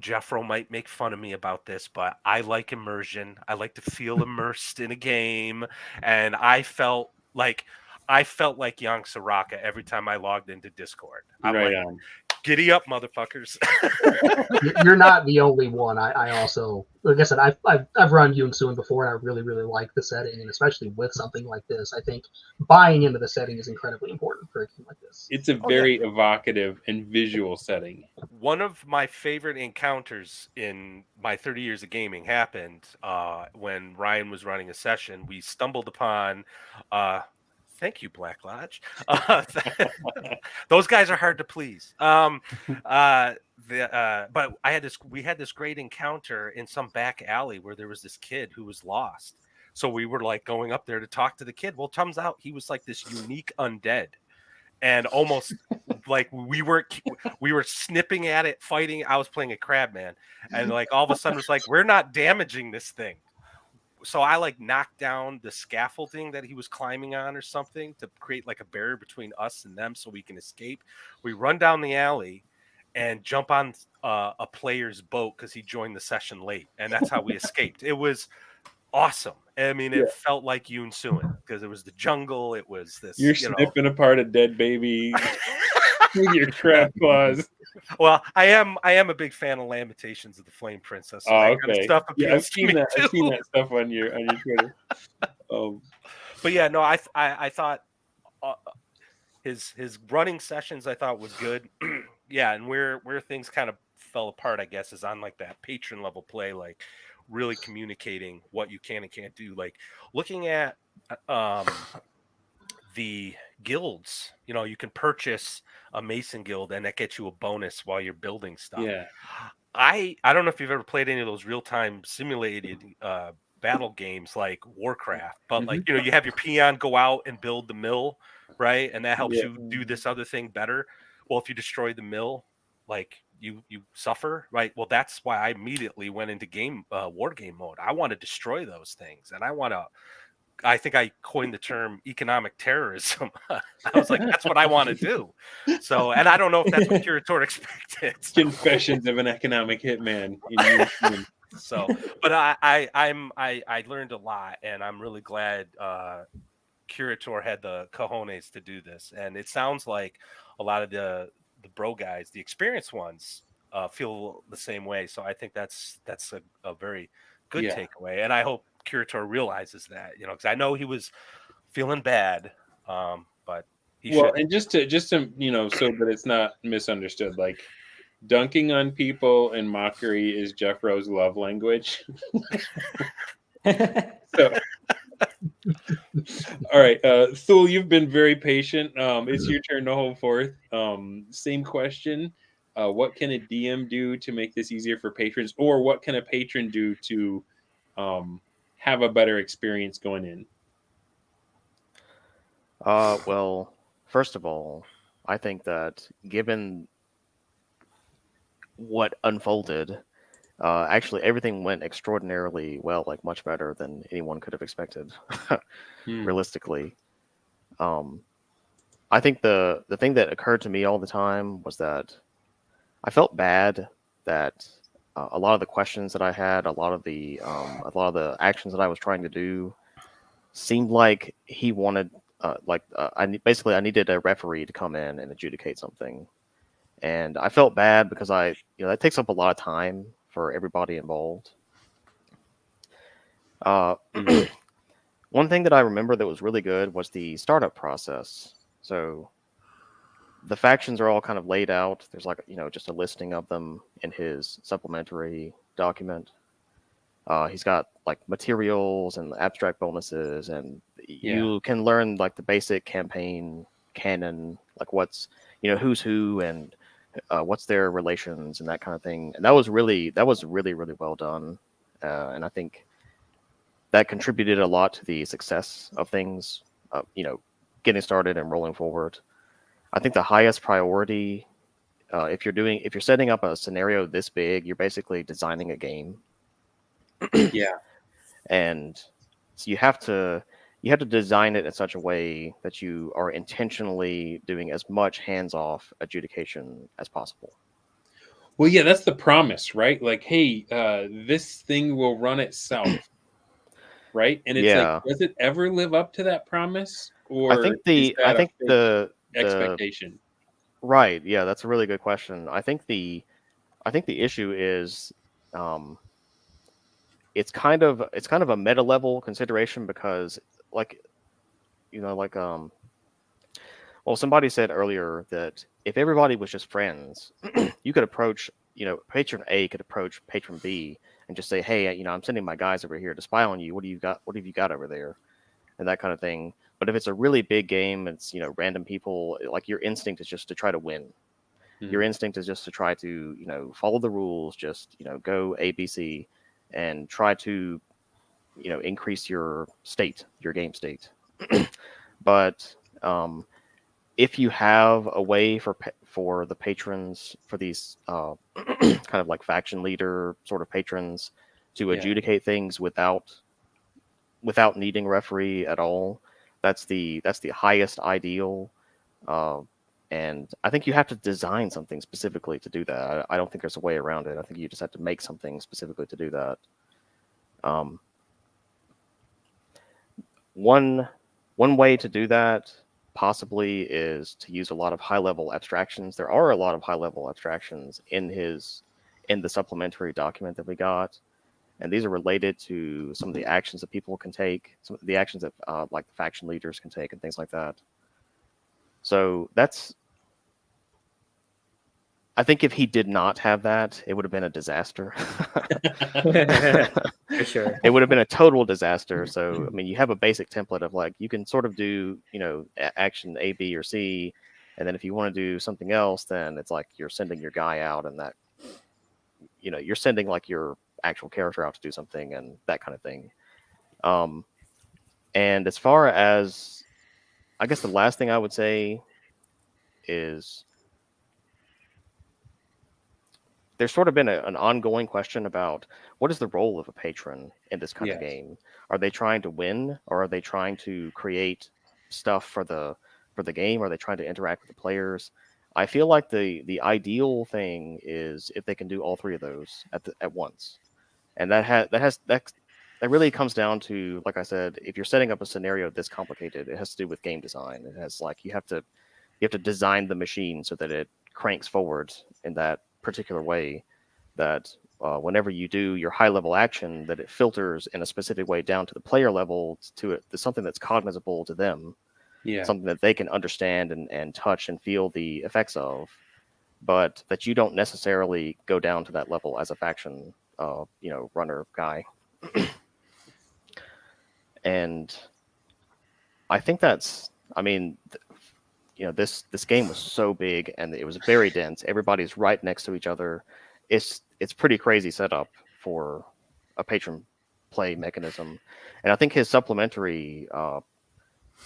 Jeffro might make fun of me about this, but I like immersion. I like to feel immersed in a game, and I felt like Yang Soraka every time I logged into Discord. I'm Right like, on. giddy up, motherfuckers. You're not the only one. I also, like I said, I've run Yoon Suin before, and I really, really like the setting, and especially with something like this, I think buying into the setting is incredibly important for a game like this. It's a very evocative and visual setting. One of my favorite encounters in my 30 years of gaming happened when Ryan was running a session. We stumbled upon thank you, Black Lodge. Those guys are hard to please. But we had this great encounter in some back alley where there was this kid who was lost. So we were like going up there to talk to the kid. Well, turns out he was like this unique undead, and almost like we were snipping at it, fighting. I was playing a crab man, and like all of a sudden it's like, we're not damaging this thing. So I like knocked down the scaffolding that he was climbing on or something to create like a barrier between us and them so we can escape. We run down the alley and jump on a player's boat because he joined the session late, and that's how we escaped. It was awesome. I mean, it felt like Yoon Suin because it was the jungle. It was this. You're snipping apart a dead baby with your crab claws. Well, I am a big fan of Lamentations of the Flame Princess. So that kind of stuff I've appeals to me that. too. I've seen that stuff on your Twitter. But yeah, no, I thought his running sessions I thought was good. Yeah, and where things kind of fell apart, I guess, is on like that patron level play, like really communicating what you can and can't do. Like looking at the guilds, you can purchase a Mason guild and that gets you a bonus while you're building stuff. Yeah. I don't know if you've ever played any of those real-time simulated battle games like Warcraft, but like, you have your peon go out and build the mill, right? And that helps you do this other thing better. Well, if you destroy the mill, like you suffer, right? Well, that's why I immediately went into war game mode. I want to destroy those things, and I think I coined the term economic terrorism. I was like, that's what I want to do. So, and I don't know if that's what Curator expected. Confessions of an economic hitman. So, but I learned a lot, and I'm really glad Curator had the cojones to do this. And it sounds like a lot of the bro guys, the experienced ones, feel the same way. So I think that's a very good takeaway, and I hope Curator realizes that, because I know he was feeling bad, but he should. And just to so that it's not misunderstood, like dunking on people in mockery is Jeffro's love language. So, all right, Thule, you've been very patient. It's your turn to hold forth. Same question. What can a DM do to make this easier for patrons, or what can a patron do to have a better experience going in? Well, first of all, I think that given what unfolded, actually everything went extraordinarily well, like much better than anyone could have expected, realistically. I think the thing that occurred to me all the time was that I felt bad that a lot of the questions that I had, a lot of the actions that I was trying to do, seemed like he wanted, I needed a referee to come in and adjudicate something, and I felt bad because that takes up a lot of time for everybody involved. one thing that I remember that was really good was the startup process. So the factions are all kind of laid out. There's like, just a listing of them in his supplementary document. He's got like materials and abstract bonuses, and you can learn like the basic campaign canon, like what's, who's who and what's their relations and that kind of thing. And that was really well done. And I think that contributed a lot to the success of things, getting started and rolling forward. I think the highest priority, if you're setting up a scenario this big, you're basically designing a game. Yeah. And so you have to design it in such a way that you are intentionally doing as much hands-off adjudication as possible. Well, yeah, that's the promise, right? Like, hey, this thing will run itself, right? And it's like, does it ever live up to that promise, or I think the expectation? Right. Yeah, that's a really good question. I think the issue is, it's kind of a meta level consideration because, well, somebody said earlier that if everybody was just friends, you could approach, patron A could approach patron B and just say, hey, I'm sending my guys over here to spy on you. What do you got? What have you got over there? And that kind of thing. But if it's a really big game, it's, random people, like your instinct is just to try to win. Mm-hmm. Your instinct is just to try to, follow the rules, just, go A, B, C, and try to, increase your game state. But if you have a way for the patrons, for these kind of like faction leader sort of patrons to adjudicate things without needing referee at all, that's the highest ideal. And I think you have to design something specifically to do that. I don't think there's a way around it. I think you just have to make something specifically to do that. One way to do that possibly is to use a lot of high-level abstractions. There are a lot of high-level abstractions in the supplementary document that we got, and these are related to some of the actions that people can take, some of the actions that like the faction leaders can take, and things like that. So I think if he did not have that, it would have been a disaster. For sure. It would have been a total disaster. So, I mean, you have a basic template of like, you can sort of do, action A, B, or C. And then if you want to do something else, then it's like you're sending your guy out and that, you're sending like your actual character out to do something and that kind of thing. And as far as, I guess the last thing I would say is, there's sort of been an ongoing question about what is the role of a patron in this kind of game? Are they trying to win, or are they trying to create stuff for the game? Are they trying to interact with the players? I feel like the ideal thing is if they can do all three of those at once, and that really comes down to, like I said, if you're setting up a scenario this complicated, it has to do with game design. It has like you have to design the machine so that it cranks forward in that particular way, that whenever you do your high level action, that it filters in a specific way down to the player level to something that's cognizable to them, something that they can understand and touch and feel the effects of, but that you don't necessarily go down to that level as a faction runner guy. And I think that's, I mean, this game was so big and it was very dense. Everybody's right next to each other. It's pretty crazy setup for a patron play mechanism. And I think his supplementary book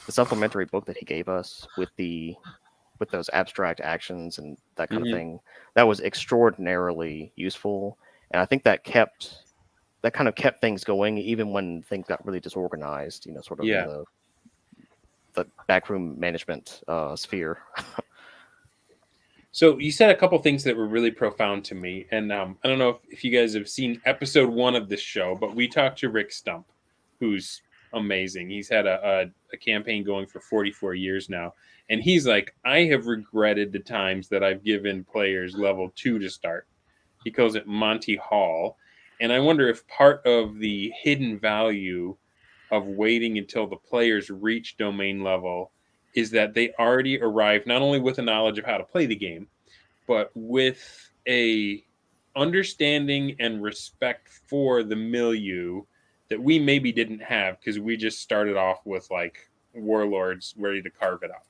that he gave us with those abstract actions and that kind of thing, that was extraordinarily useful. And I think that kind of kept things going even when things got really disorganized, sort of in the backroom management sphere. So you said a couple things that were really profound to me, and I don't know if you guys have seen episode 1 of this show, but we talked to Rick Stump, who's amazing. He's had a campaign going for 44 years now, and he's like, I have regretted the times that I've given players level 2 to start. He calls it Monty Hall, and I wonder if part of the hidden value of waiting until the players reach domain level is that they already arrive not only with a knowledge of how to play the game, but with a understanding and respect for the milieu that we maybe didn't have because we just started off with like warlords ready to carve it up.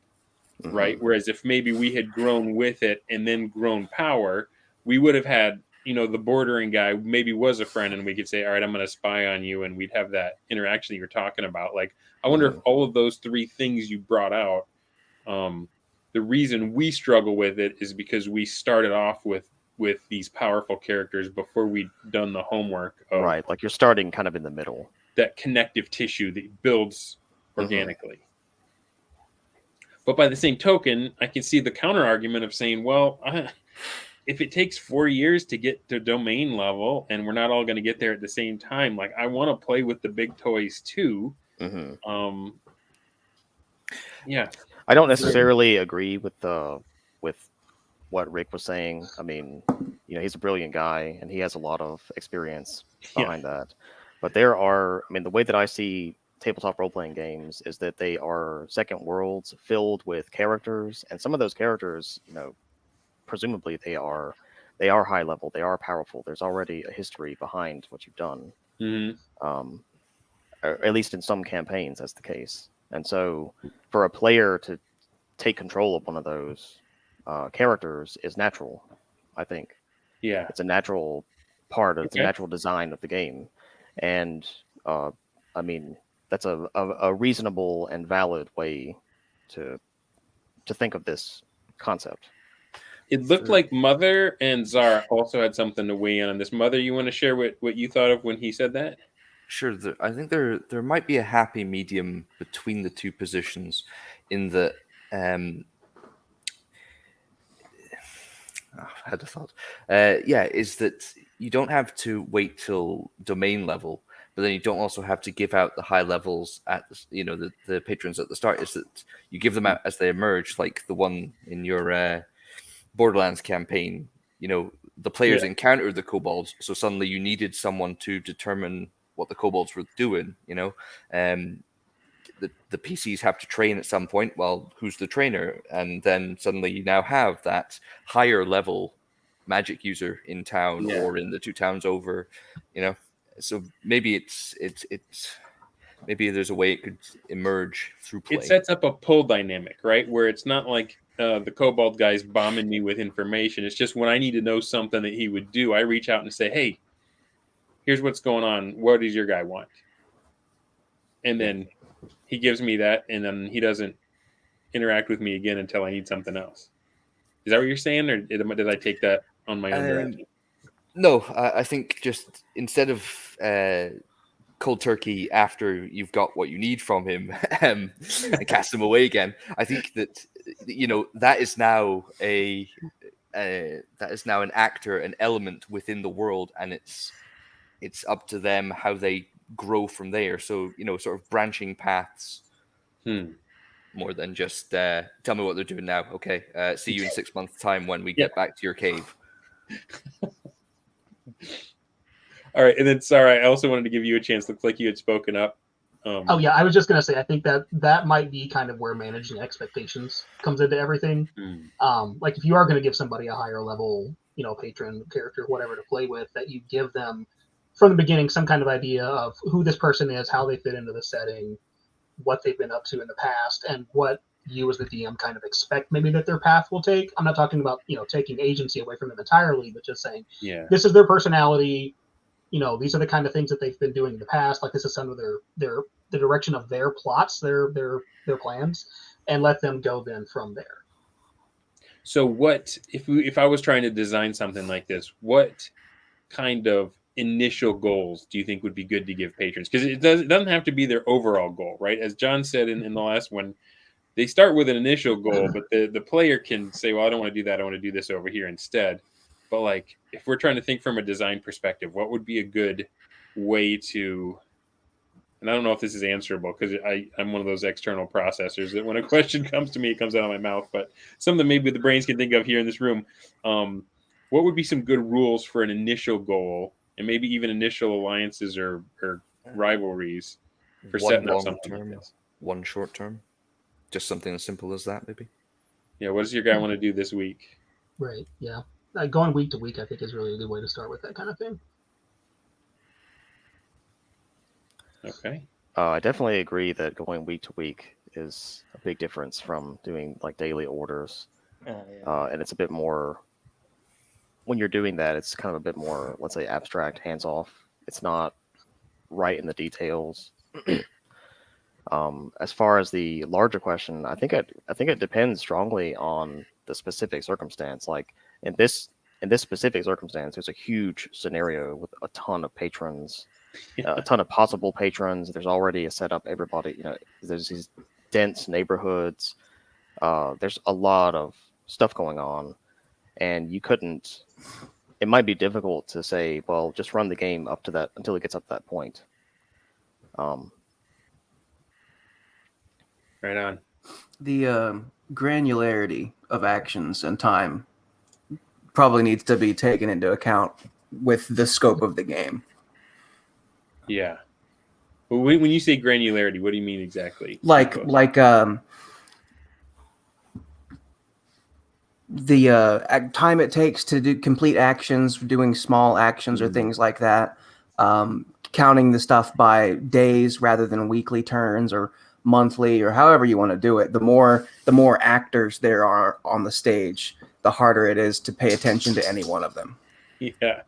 Right. Whereas if maybe we had grown with it and then grown power, we would have had, the bordering guy maybe was a friend and we could say, all right, I'm going to spy on you. And we'd have that interaction you're talking about. Like, I wonder if all of those three things you brought out, the reason we struggle with it is because we started off with these powerful characters before we'd done the homework of Right. Like you're starting kind of in the middle. that connective tissue that builds organically. But by the same token, I can see the counter argument of saying, well, if it takes 4 years to get to domain level and we're not all going to get there at the same time, like I want to play with the big toys too. Yeah. I don't necessarily agree with what Rick was saying. I mean, he's a brilliant guy and he has a lot of experience behind that. But the way that I see tabletop role-playing games is that they are second worlds filled with characters, and some of those characters, presumably they are high level, they are powerful. There's already a history behind what you've done. Or at least in some campaigns, that's the case. And so, for a player to take control of one of those characters is natural, I think. Yeah, it's a natural part of the natural design of the game, and I mean that's a reasonable and valid way to think of this concept. It looked like Mother and Czar also had something to weigh in on this. Mother, you want to share what you thought of when he said that? Sure. I think there might be a happy medium between the two positions in that I had a thought. Is that you don't have to wait till domain level, but then you don't also have to give out the high levels at the patrons at the start. Is that you give them out as they emerge, like the one in your Borderlands campaign. The players encountered the kobolds, so suddenly you needed someone to determine what the kobolds were doing. The PCs have to train at some point. Well, who's the trainer? And then suddenly you now have that higher level magic user in town or in the two towns over. So maybe it's maybe there's a way it could emerge through play. It sets up a pull dynamic, right? Where it's not like the kobold guy's bombing me with information. It's just when I need to know something that he would do, I reach out and say, hey, here's what's going on. What does your guy want? And then he gives me that, and then he doesn't interact with me again until I need something else. Is that what you're saying, or did I take that on my own direction? No, I think just instead of cold turkey after you've got what you need from him and cast him away again, I think that that is now an actor, an element within the world, and it's up to them how they grow from there. So sort of branching paths, more than just tell me what they're doing now. Okay, see you in 6 months' time when we get back to your cave. All right, and then sorry, I also wanted to give you a chance. Looks like you had spoken up. I was just gonna say, I think that might be kind of where managing expectations comes into everything. Like if you are going to give somebody a higher level, patron character, whatever to play with, that you give them from the beginning some kind of idea of who this person is, how they fit into the setting, what they've been up to in the past, and what you as the DM kind of expect maybe that their path will take. I'm not talking about taking agency away from them entirely, but just saying this is their personality. These are the kind of things that they've been doing in the past. Like this is some of the direction of their plots, their plans, and let them go then from there. So what if I was trying to design something like this? What kind of initial goals do you think would be good to give patrons? Because it doesn't have to be their overall goal, right? As John said in the last one, they start with an initial goal, but the player can say, well, I don't want to do that. I want to do this over here instead. But like, if we're trying to think from a design perspective, what would be a good way to, and I don't know if this is answerable because I'm one of those external processors that when a question comes to me, it comes out of my mouth, but something maybe the brains can think of here in this room. What would be some good rules for an initial goal and maybe even initial alliances or rivalries for one setting up long something like term, this. one short term. Just something as simple as that, maybe. Yeah, what does your guy want to do this week? Right. Yeah. Going week to week, I think, is really a good way to start with that kind of thing. Okay. I definitely agree that going week to week is a big difference from doing like daily orders. Yeah. And it's a bit more, when you're doing that, it's kind of a bit more, let's say, abstract, hands off. It's not right in the details. As far as the larger question, I think it depends strongly on the specific circumstance. Like in this specific circumstance, there's a huge scenario with a ton of patrons, a ton of possible patrons. There's already a setup. Everybody, there's these dense neighborhoods. There's a lot of stuff going on, and you couldn't. It might be difficult to say, well, just run the game up to that until it gets up to that point. Right on. The granularity of actions and time probably needs to be taken into account with the scope of the game. Yeah. Well, when you say granularity, what do you mean exactly? Like the time it takes to do complete actions, doing small actions or things like that, counting the stuff by days rather than weekly turns or monthly or however you want to do it. The more actors there are on the stage, the harder it is to pay attention to any one of them. Yeah.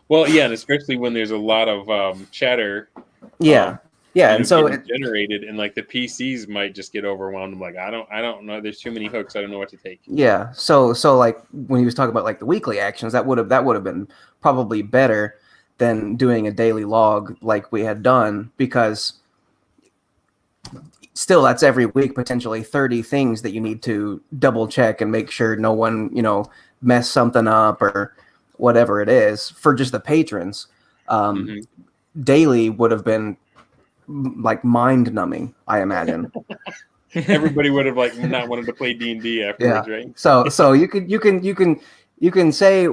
Well, yeah, and especially when there's a lot of chatter. Yeah. And so getting generated, and like the PCs might just get overwhelmed. I'm like, I don't know. There's too many hooks. I don't know what to take. Yeah. So like when he was talking about like the weekly actions, that would have been probably better than doing a daily log like we had done, because still that's every week potentially 30 things that you need to double check and make sure no one, mess something up or whatever it is for just the patrons. Daily would have been like mind numbing, I imagine. Everybody would have like not wanted to play D&D afterwards, right? So you can say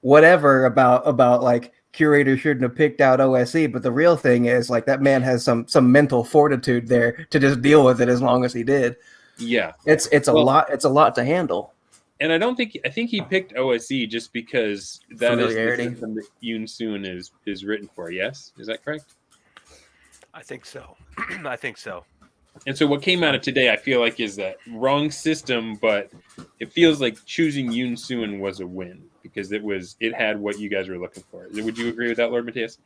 whatever about like curator shouldn't have picked out OSE, but the real thing is like that man has some mental fortitude there to just deal with it as long as he did. Yeah. It's a lot to handle. And I think he picked OSE just because that is the Familiarity. system that Yoon Soon is written for. Yes, is that correct? I think so. I think so. And so what came out of today, I feel like, is that wrong system, but it feels like choosing Yoon Soon was a win because it had what you guys were looking for. Would you agree with that, Lordmatteus?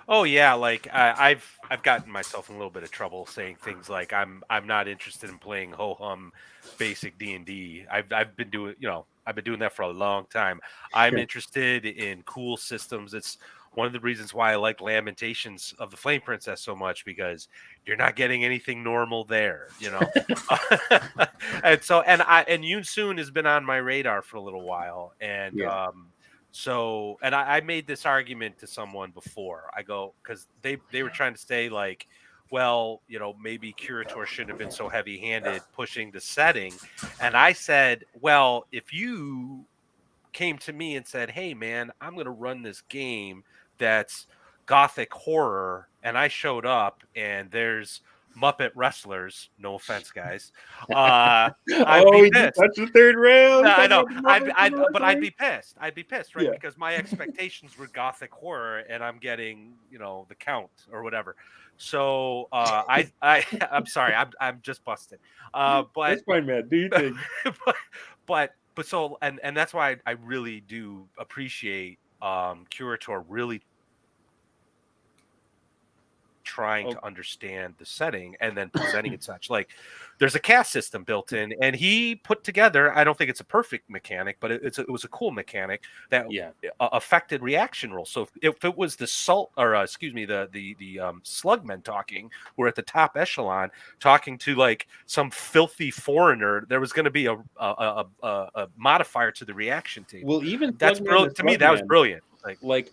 Oh yeah, like I've gotten myself in a little bit of trouble saying things like I'm not interested in playing ho hum basic D&D. I've been doing that for a long time. I'm interested in cool systems. It's one of the reasons why I like Lamentations of the Flame Princess so much, because you're not getting anything normal there, and so and Yoon Soon has been on my radar for a little while, and So, and I made this argument to someone before. I go, because they were trying to say like, well, maybe Curator shouldn't have been so heavy-handed pushing the setting. And I said, well, if you came to me and said, hey, man, I'm going to run this game that's gothic horror, and I showed up and there's Muppet wrestlers, no offense, guys. I'd be pissed. That's the third round. I know. I'd be pissed. I'd be pissed, right? Yeah. Because my expectations were gothic horror, and I'm getting, the Count or whatever. So I'm sorry. I'm just busted. But that's fine, man. Do you think? But so and that's why I really do appreciate Curator really trying to understand the setting and then presenting it such. Like there's a cast system built in, and he put together, I don't think it's a perfect mechanic, but it was a cool mechanic that affected reaction rolls. So if it was the slugmen talking, who were at the top echelon talking to like some filthy foreigner, there was going to be a modifier to the reaction table. Well, even that's brilliant to me. That was brilliant. Like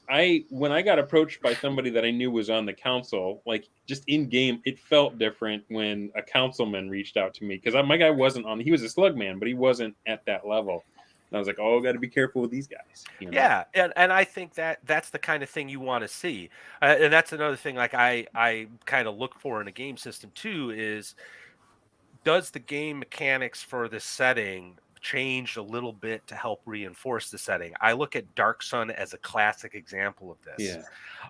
when I got approached by somebody that I knew was on the council, like just in game, it felt different when a councilman reached out to me, because my guy wasn't on. He was a slug man, but he wasn't at that level. And I was like, oh, got to be careful with these guys. You know? Yeah, and I think that's the kind of thing you want to see, and that's another thing. Like I kind of look for in a game system too is, does the game mechanics for this setting change a little bit to help reinforce the setting? I look at Dark Sun as a classic example of this.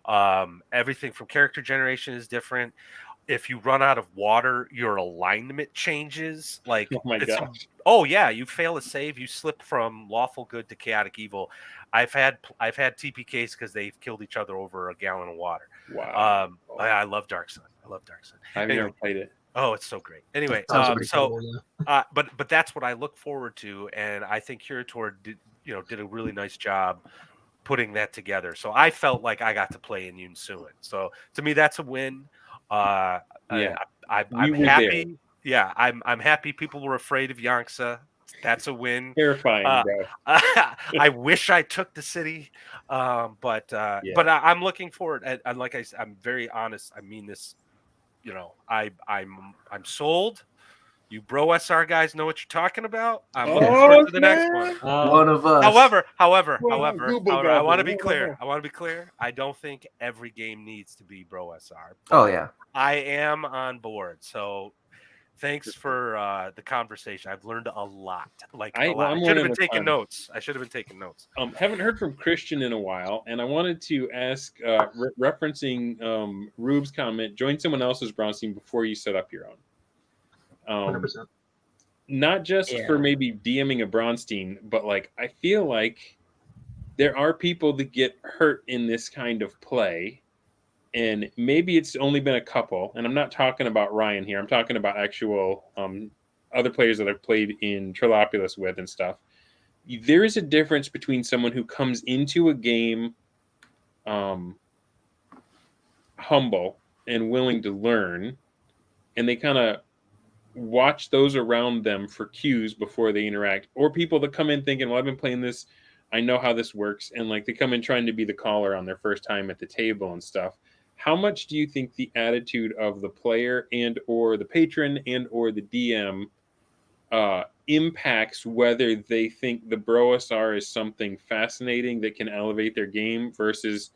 Yeah. Everything from character generation is different. If you run out of water, your alignment changes. Like, Oh my it's gosh. oh yeah, you fail a save, you slip from lawful good to chaotic evil. I've had TPKs because they've killed each other over a gallon of water. Wow. I love Dark Sun. I love Dark Sun. I've Anyway, never played it. oh, it's so great. Anyway, Sounds pretty so cool, yeah. but that's what I look forward to, and I think Curator did a really nice job putting that together. So I felt like I got to play in Yunsuin. So to me, that's a win. Yeah. I'm were happy. there. Yeah, I'm happy people were afraid of Yangtze. That's a win. Terrifying, bro. I wish I took the city, but I'm looking forward. And like I said, I'm very honest. I mean this. I'm sold. You BROSR guys know what you're talking about. I'm looking forward to the next one. One of us. However, Google I want to gobble. be clear. I don't think every game needs to be BROSR. Oh yeah. I am on board. So thanks for the conversation. I've learned a lot. A lot. I'm I should have learning been a taking ton. notes. Haven't heard from Christian in a while, and I wanted to ask, referencing Rube's comment, join someone else's Bronstein before you set up your own. 100%. Not just for maybe DMing a Bronstein, but like I feel like there are people that get hurt in this kind of play, and maybe it's only been a couple. And I'm not talking about Ryan here. I'm talking about actual other players that I've played in Trilopulus with and stuff. There is a difference between someone who comes into a game humble and willing to learn, and they kind of watch those around them for cues before they interact, or people that come in thinking, well, I've been playing this, I know how this works, and like they come in trying to be the caller on their first time at the table and stuff. How much do you think the attitude of the player and or the patron and or the DM impacts whether they think the BROSR is something fascinating that can elevate their game versus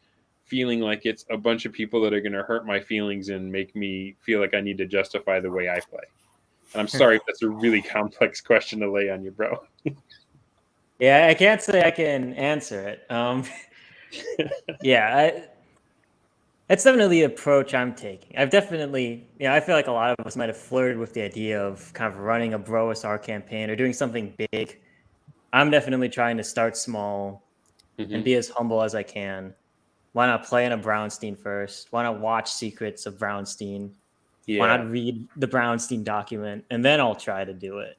feeling like it's a bunch of people that are going to hurt my feelings and make me feel like I need to justify the way I play? And I'm sorry if that's a really complex question to lay on you, bro. Yeah, I can't say I can answer it. That's definitely the approach I'm taking. I've definitely, I feel like a lot of us might have flirted with the idea of kind of running a BROSR campaign or doing something big. I'm definitely trying to start small and be as humble as I can. Why not play in a Brownstein first? Why not watch Secrets of Brownstein? Yeah. Why not read the Brownstein document and then I'll try to do it?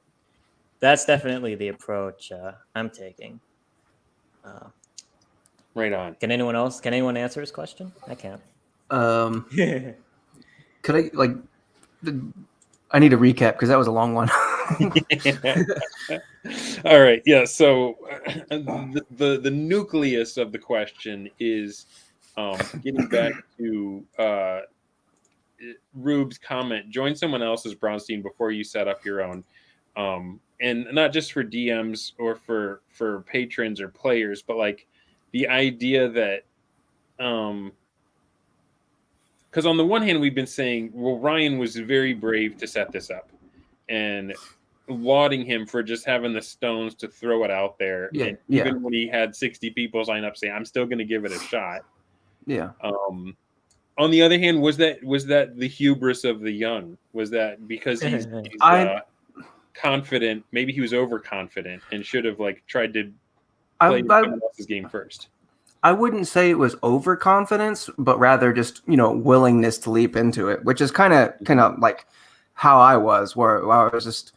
That's definitely the approach I'm taking. Right on. Can anyone answer his question? I can't. Could I I need a recap because that was a long one. All right. Yeah. So the nucleus of the question is getting back to Rube's comment, join someone else's Bronstein before you set up your own. And not just for DMs or for patrons or players, but like the idea that because on the one hand, we've been saying, well, Ryan was very brave to set this up and lauding him for just having the stones to throw it out there. Yeah, and even when he had 60 people sign up saying, I'm still going to give it a shot. Yeah. On the other hand, was that the hubris of the young? Was that because he's confident? Maybe he was overconfident and should have tried to play someone else's game first. I wouldn't say it was overconfidence, but rather just willingness to leap into it, which is kind of like how I was, where I was just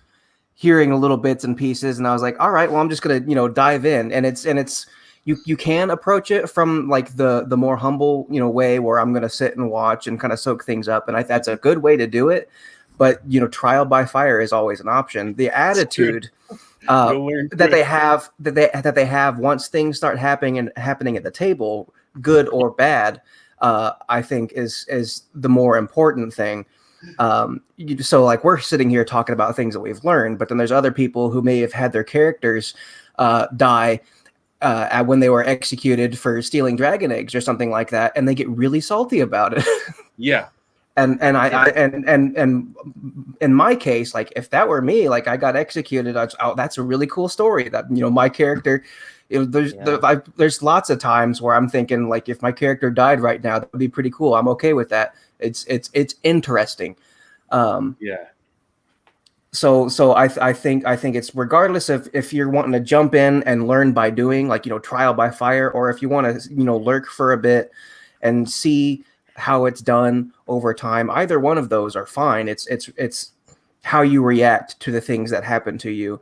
hearing a little bits and pieces, and I was like, all right, well, I'm just gonna dive in, and it's you can approach it from like the more humble way where I'm gonna sit and watch and kind of soak things up, and that's a good way to do it. But trial by fire is always an option. The attitude that they have once things start happening at the table, good or bad, I think is the more important thing. So like we're sitting here talking about things that we've learned, but then there's other people who may have had their characters die when they were executed for stealing dragon eggs or something like that, and they get really salty about it. Yeah. And in my case, like if that were me, like I got executed, that's a really cool story. That my character, there's lots of times where I'm thinking like if my character died right now, that would be pretty cool. I'm okay with that. It's interesting. Yeah. So I think it's regardless of if you're wanting to jump in and learn by doing, like trial by fire, or if you want to lurk for a bit and see how it's done over time. Either one of those are fine. It's how you react to the things that happen to you,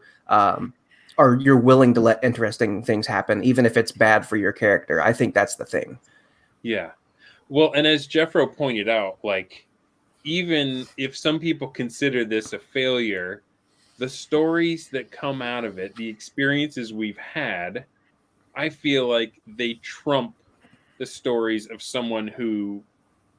or you're willing to let interesting things happen, even if it's bad for your character. I think that's the thing. Yeah. Well, and as Jeffro pointed out, like even if some people consider this a failure, the stories that come out of it, the experiences we've had, I feel like they trump the stories of someone who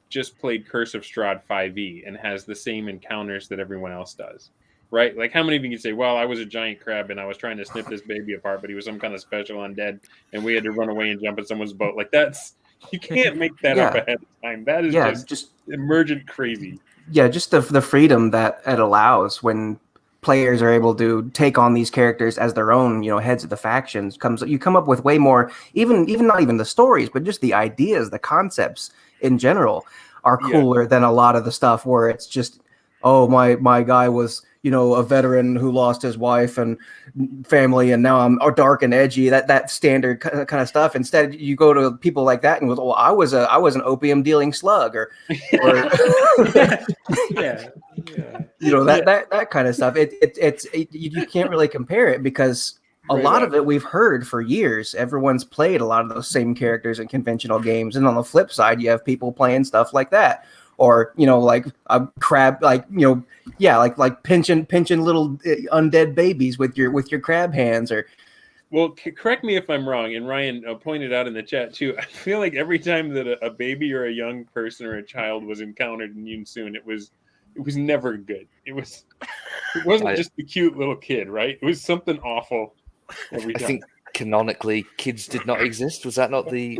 just played Curse of Strahd 5e and has the same encounters that everyone else does, right? Like how many of you can say, well, I was a giant crab and I was trying to snip this baby apart, but he was some kind of special undead and we had to run away and jump in someone's boat. Like you can't make that up ahead of time. That is just emergent crazy. Yeah, just the freedom that it allows when players are able to take on these characters as their own, heads of the factions. You come up with way more, even not even the stories, but just the ideas, the concepts in general are cooler than a lot of the stuff where it's just, oh, my guy was, a veteran who lost his wife and family, and now I'm dark and edgy. That standard kind of stuff. Instead, you go to people like that and go, well, I was an opium dealing slug, or that kind of stuff. You can't really compare it because a lot of it we've heard for years. Everyone's played a lot of those same characters in conventional games, and on the flip side, you have people playing stuff like that, or like a crab, like pinching little undead babies with your crab hands, or. Well, correct me if I'm wrong, and Ryan pointed out in the chat too. I feel like every time that a baby or a young person or a child was encountered in Yoon, it was never good. It wasn't just the cute little kid, right? It was something awful every time. I think canonically, kids did not exist. Was that not the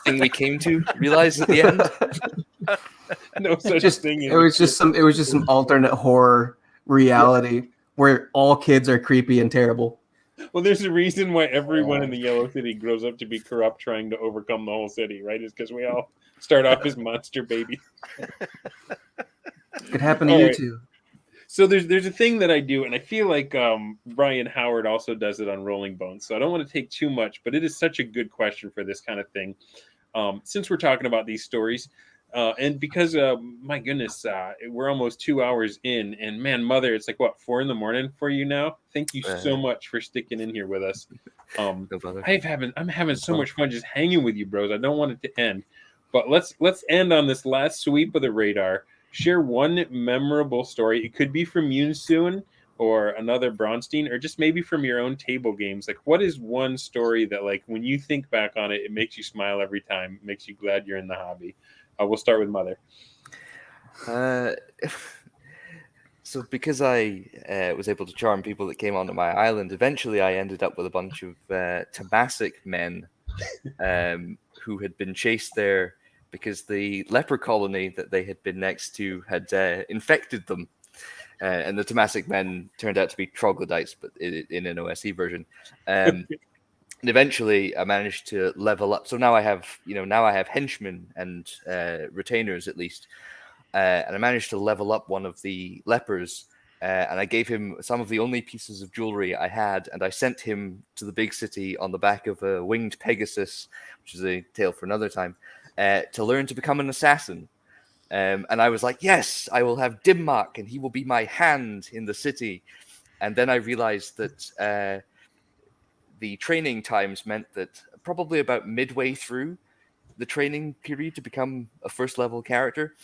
thing we came to realize at the end? No such thing. It was just some alternate horror reality where all kids are creepy and terrible. Well, there's a reason why everyone in the Yellow City grows up to be corrupt, trying to overcome the whole city, right? It's because we all start off as monster babies. Could happen to you too. So there's a thing that I do, and I feel like Brian Howard also does it on Rolling Bones. So I don't want to take too much, but it is such a good question for this kind of thing. Since we're talking about these stories, and because my goodness, we're almost 2 hours in, and man, Mother, it's like what, 4 a.m. for you now. Thank you so much for sticking in here with us. I'm having so much fun just hanging with you, bros. I don't want it to end, but let's end on this last sweep of the radar. Share one memorable story. It could be from Yoon or another Bronstein, or just maybe from your own table games. Like, what is one story that, like, when you think back on it, it makes you smile every time, makes you glad you're in the hobby? We'll start with Mother. So because I was able to charm people that came onto my island, eventually I ended up with a bunch of Tabasic men who had been chased there because the leper colony that they had been next to had infected them. And the Tabasic men turned out to be troglodytes, but in an OSE version. And eventually I managed to level up. So now I have henchmen and retainers at least. And I managed to level up one of the lepers, and I gave him some of the only pieces of jewelry I had, and I sent him to the big city on the back of a winged Pegasus, which is a tale for another time, to learn to become an assassin. And I was like, yes, I will have Dimmark, and he will be my hand in the city. And then I realized that the training times meant that probably about midway through the training period to become a first level character,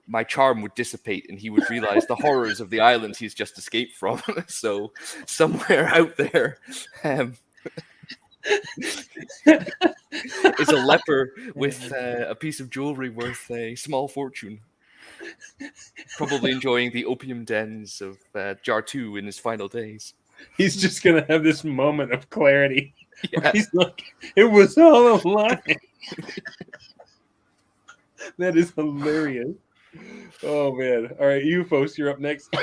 my charm would dissipate and he would realize the horrors of the island he's just escaped from. So somewhere out there is a leper with a piece of jewelry worth a small fortune. Probably enjoying the opium dens of Jar 2 in his final days. He's just gonna have this moment of clarity. Where Yeah. he's like, it was all a lie. That is hilarious. Oh man! All right, Hjeuphos, you're up next.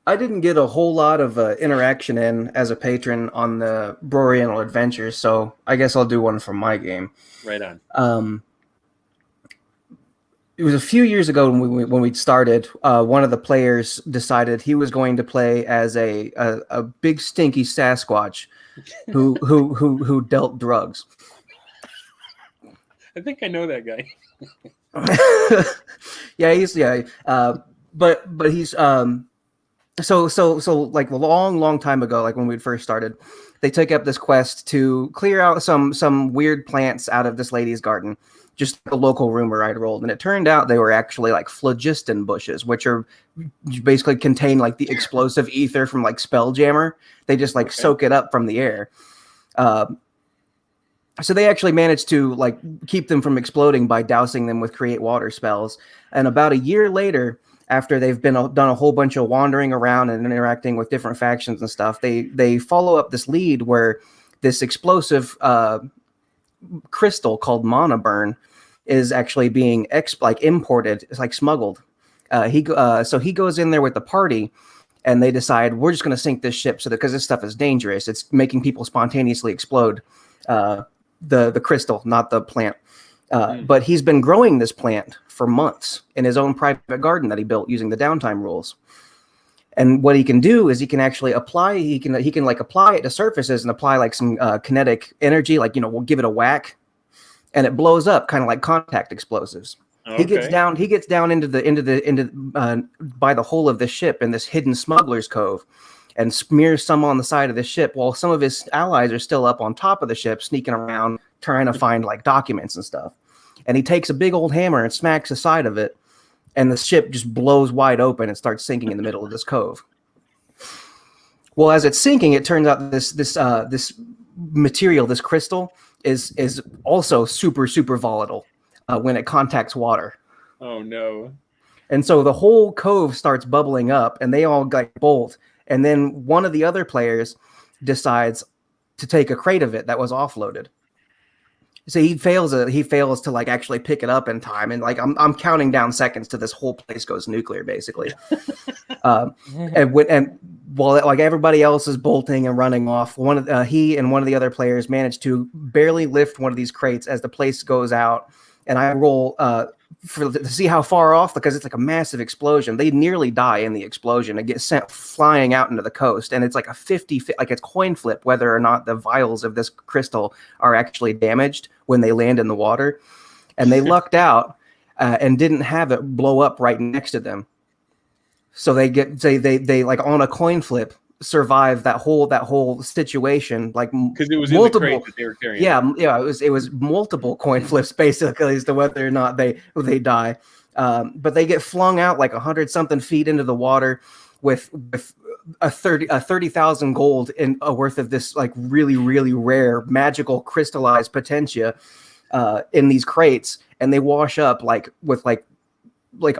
I didn't get a whole lot of interaction in as a patron on the BROriental Adventures, so I guess I'll do one from my game. Right on. It was a few years ago when we started. One of the players decided he was going to play as a big stinky Sasquatch who dealt drugs. I think I know that guy. But he's so like a long time ago, like when we first started, they took up this quest to clear out some weird plants out of this lady's garden. Just a local rumor I'd rolled, and it turned out they were actually like phlogiston bushes, which are basically contain like the explosive ether from like Spelljammer. They just like soak it up from the air. So they actually managed to like keep them from exploding by dousing them with create water spells. And about a year later, after they've done a whole bunch of wandering around and interacting with different factions and stuff, they follow up this lead where this explosive crystal called Mana Burn is actually being imported. It's like smuggled. So he goes in there with the party, and they decide we're just going to sink this ship because this stuff is dangerous. It's making people spontaneously explode. The crystal, not the plant. But he's been growing this plant for months in his own private garden that he built using the downtime rules. And what he can do is he can actually apply. He can like apply it to surfaces and apply like some kinetic energy, like we'll give it a whack, and it blows up, kind of like contact explosives. Okay. He gets down into by the hull of the ship in this hidden smuggler's cove, and smears some on the side of the ship, while some of his allies are still up on top of the ship, sneaking around, trying to find like documents and stuff. And he takes a big old hammer and smacks the side of it, and the ship just blows wide open and starts sinking in the middle of this cove. Well, as it's sinking, it turns out this material, this crystal, is also super volatile when it contacts water. Oh no! And so the whole cove starts bubbling up, and they all like bolt. And then one of the other players decides to take a crate of it that was offloaded. So he fails to like actually pick it up in time, and like I'm counting down seconds to this whole place goes nuclear, basically. And while like everybody else is bolting and running off, he and one of the other players managed to barely lift one of these crates as the place goes out. And I roll to see how far off, because it's like a massive explosion. They nearly die in the explosion and get sent flying out into the coast. And it's like a 50, like it's coin flip whether or not the vials of this crystal are actually damaged when they land in the water. And they lucked out and didn't have it blow up right next to them. So they like on a coin flip survive that whole situation, like because it was multiple, in the crate that they were carrying. Yeah, it was multiple coin flips basically as to whether or not they die. But they get flung out like 100-something feet into the water with a 30,000 gold worth of this like really rare magical crystallized potentia in these crates, and they wash up like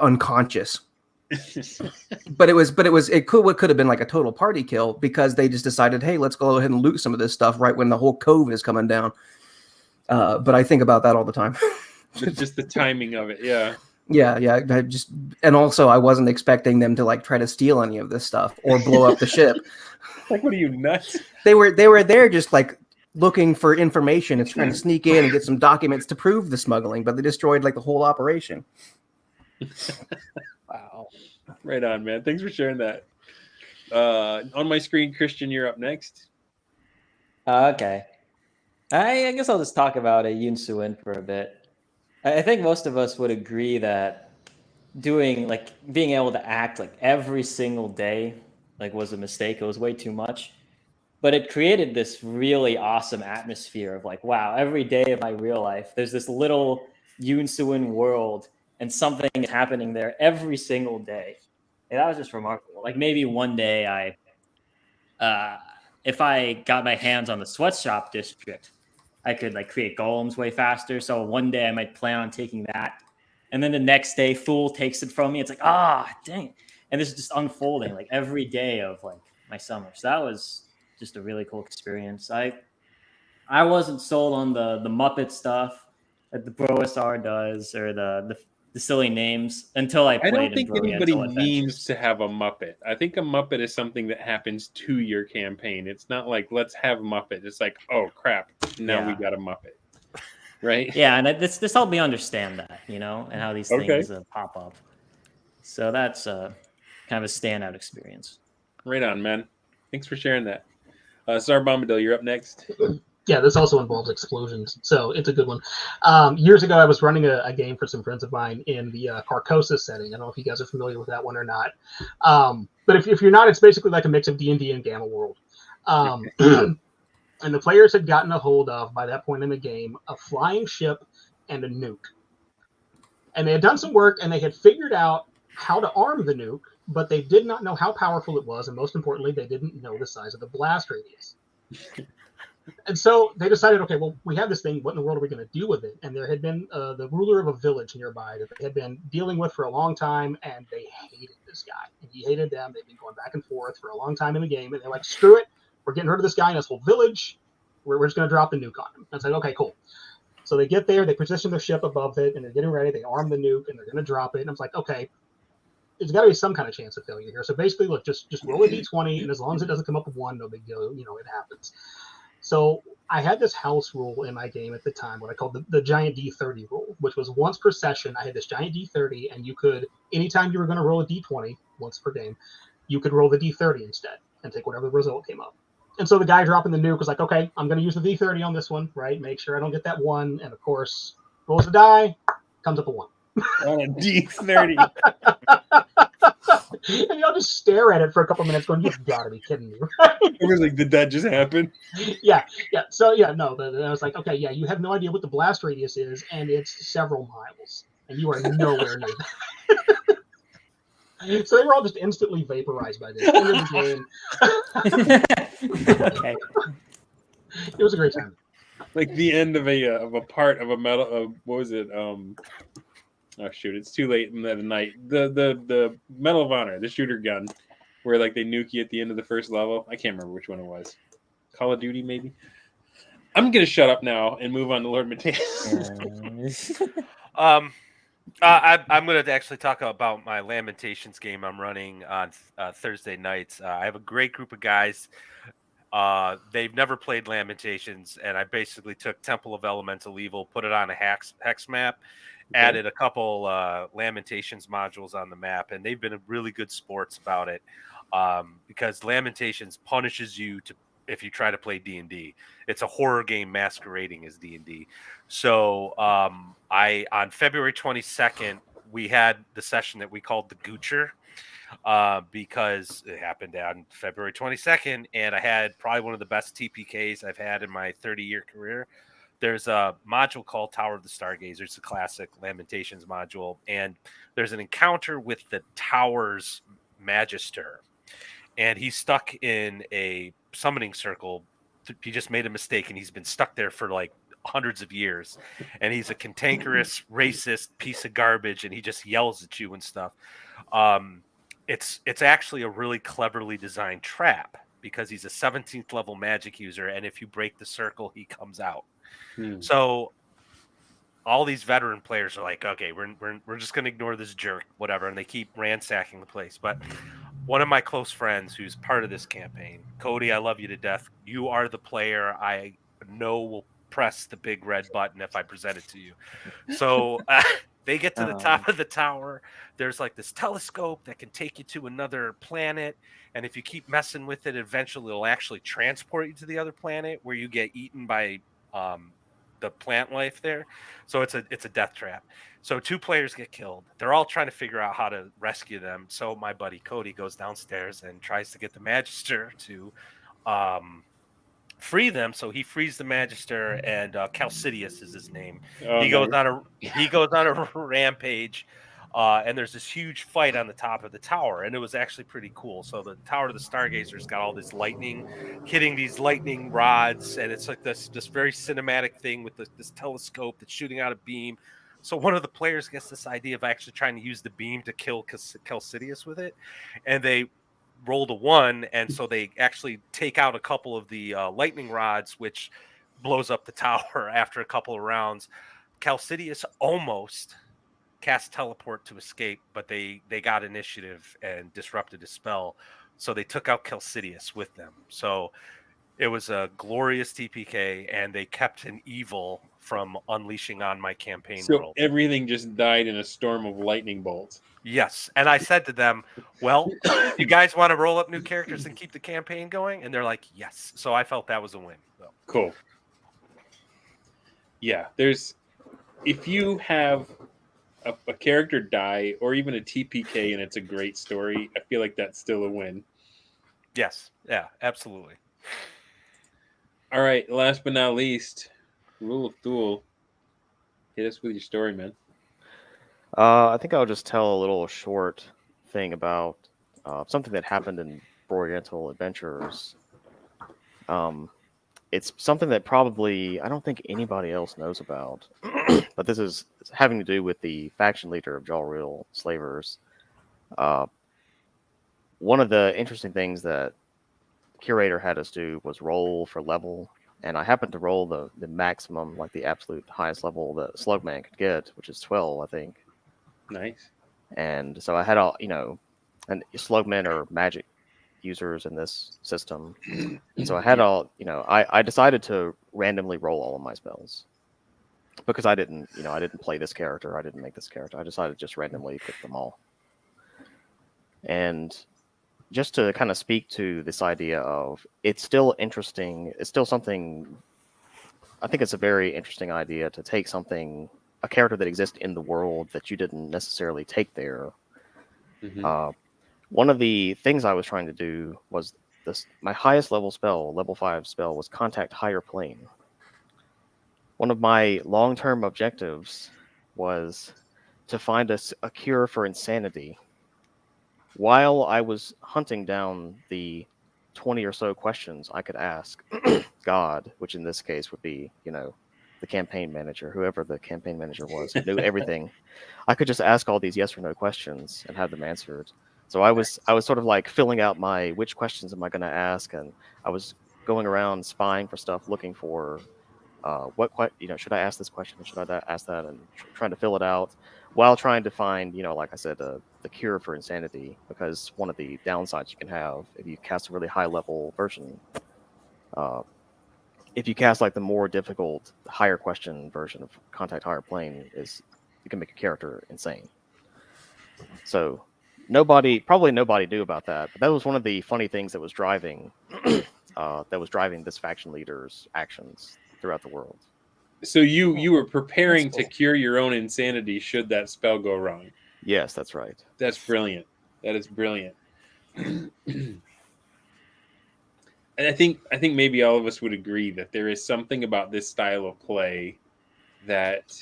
unconscious. But it could have been like a total party kill, because they just decided, hey, let's go ahead and loot some of this stuff right when the whole cove is coming down. But I think about that all the time. just the timing of it. Yeah. And also I wasn't expecting them to like try to steal any of this stuff or blow up the ship. Like, what are you, nuts? They were there just like looking for information and trying to sneak in and get some documents to prove the smuggling, but they destroyed like the whole operation. Wow. Right on, man. Thanks for sharing that. On my screen, Christian, you're up next. Okay. I guess I'll just talk about Yunsuin for a bit. I think most of us would agree that being able to act like every single day like was a mistake. It was way too much. But it created this really awesome atmosphere of like, wow, every day of my real life, there's this little Yunsuin world, and something is happening there every single day. And that was just remarkable. Like maybe one day if I got my hands on the sweatshop district, I could like create golems way faster. So one day I might plan on taking that And then the next day, Thule takes it from me. It's like, dang it. And this is just unfolding like every day of like my summer. So that was just a really cool experience. I wasn't sold on the Muppet stuff that the BROiental does or the silly names until I I don't played in think anybody BROriental means Adventures. to have a Muppet. I think a Muppet is something that happens to your campaign. It's not like, let's have Muppet. It's like, oh crap, now we Yeah. got a Muppet. Right? Yeah, and this helped me understand that, and how these Okay. things pop up. So that's kind of a standout experience. Right on, man. Thanks for sharing that. Czar Bombadil, you're up next. Yeah, this also involves explosions, so it's a good one. Years ago, I was running a game for some friends of mine in the Carcosa setting. I don't know if you guys are familiar with that one or not. But if you're not, it's basically like a mix of D&D and Gamma World. And the players had gotten a hold of, by that point in the game, a flying ship and a nuke. And they had done some work, and they had figured out how to arm the nuke, but they did not know how powerful it was, and most importantly, they didn't know the size of the blast radius. And so they decided, okay, well, we have this thing. What in the world are we going to do with it? And there had been the ruler of a village nearby that they had been dealing with for a long time, and they hated this guy. And he hated them. They'd been going back and forth for a long time in the game, and they're like, screw it. We're getting rid of this guy in this whole village. We're just going to drop the nuke on him. And it's like, okay, cool. So they get there, they position their ship above it, and they're getting ready. They arm the nuke, and they're going to drop it. And I'm like, okay, there's got to be some kind of chance of failure here. So basically, look, just roll a d20, and as long as it doesn't come up with 1, no big deal. It happens. So I had this house rule in my game at the time, what I called the giant D30 rule, which was once per session, I had this giant D30, and you could, anytime you were going to roll a D20 once per game, you could roll the D30 instead and take whatever result came up. And so the guy dropping the nuke was like, okay, I'm going to use the D30 on this one, right? Make sure I don't get that 1. And of course, rolls the die, comes up a 1. On a D30. And y'all just stare at it for a couple minutes going, you've got to be kidding me. It was like, did that just happen? Yeah. So, yeah, no. I was like, okay, yeah, you have no idea what the blast radius is, and it's several miles. And you are nowhere near that. So they were all just instantly vaporized by this. End of the game. Okay. It was a great time. Like the end of a part of a metal. What was it? Oh shoot! It's too late in the night. The Medal of Honor, the shooter gun, where like they nuke you at the end of the first level. I can't remember which one it was. Call of Duty, maybe. I'm gonna shut up now and move on to Lordmatteus. I'm going to actually talk about my Lamentations game I'm running on Thursday nights. I have a great group of guys. They've never played Lamentations, and I basically took Temple of Elemental Evil, put it on a hex map, added a couple Lamentations modules on the map, and they've been really good sports about it because Lamentations punishes you if you try to play D&D. It's a horror game masquerading as D&D. So on February 22nd, we had the session that we called the Goocher because it happened on February 22nd, and I had probably one of the best TPKs I've had in my 30-year career. There's a module called Tower of the Stargazer. It's a classic Lamentations module, and there's an encounter with the Tower's Magister, and he's stuck in a summoning circle. He just made a mistake, and he's been stuck there for like hundreds of years, and he's a cantankerous, racist piece of garbage, and he just yells at you and stuff. It's actually a really cleverly designed trap because he's a 17th level magic user, and if you break the circle, he comes out. So all these veteran players are like, okay, we're just going to ignore this jerk, whatever, and they keep ransacking the place. But one of my close friends who's part of this campaign, Cody, I love you to death. You are the player I know will press the big red button if I present it to you. So they get to the top of the tower. There's like this telescope that can take you to another planet. And if you keep messing with it, eventually it'll actually transport you to the other planet where you get eaten by the plant life there. So it's a death trap. So 2 players get killed. They're all trying to figure out how to rescue them. So my buddy Cody goes downstairs and tries to get the Magister to free them. So he frees the Magister, and Calcidius is his name. He goes on a rampage, and there's this huge fight on the top of the tower, and it was actually pretty cool. So the Tower of the Stargazer's got all this lightning hitting these lightning rods, and it's like this very cinematic thing with this telescope that's shooting out a beam. So one of the players gets this idea of actually trying to use the beam to kill Calcidius with it, and they rolled a 1, and so they actually take out a couple of the lightning rods, which blows up the tower after a couple of rounds. Calcidius almost cast teleport to escape, but they got initiative and disrupted his spell, so they took out Calcidius with them. So it was a glorious TPK, and they kept an evil from unleashing on my campaign So world. everything just died in a storm of lightning bolts. Yes, and I said to them, well, you guys want to roll up new characters and keep the campaign going? And they're like, yes. So I felt that was a win. So. Cool. Yeah, if you have a character die or even a TPK and it's a great story, I feel like that's still a win. Yes, yeah, absolutely. All right, last but not least, RuleOfThule. Hit us with your story, man. I think I'll just tell a little short thing about something that happened in BROriental Adventures. It's something that probably I don't think anybody else knows about, but this is having to do with the faction leader of Hjeuphos slavers. One of the interesting things that Curator had us do was roll for level, and I happened to roll the maximum, like the absolute highest level that Slugman could get, which is 12, I think. Nice. And so I had all, and Slugmen are magic users in this system. And so I had all, I decided to randomly roll all of my spells because I didn't play this character. I didn't make this character. I decided to just randomly pick them all. And just to kind of speak to this idea of it's still interesting. It's still something, I think it's a very interesting idea to take a character that exists in the world that you didn't necessarily take there. Mm-hmm. One of the things I was trying to do was my highest level spell, level 5 spell, was Contact Higher Plane. One of my long-term objectives was to find a cure for insanity. While I was hunting down the 20 or so questions I could ask God, which in this case would be, the campaign manager, whoever the campaign manager was, who knew everything, I could just ask all these yes or no questions and have them answered. So I was sort of like filling out which questions am I going to ask, and I was going around spying for stuff, looking for should I ask this question, should I ask that, and trying to fill it out while trying to find, like I said, the cure for insanity, because one of the downsides you can have if you cast a really high level version, if you cast like the more difficult, higher question version of Contact Higher Plane, is you can make a character insane. So probably nobody knew about that, but that was one of the funny things that was driving this faction leader's actions throughout the world. So you were preparing to cure your own insanity should that spell go wrong. Yes, that's right. That's brilliant. That is brilliant. And I think maybe all of us would agree that there is something about this style of play that,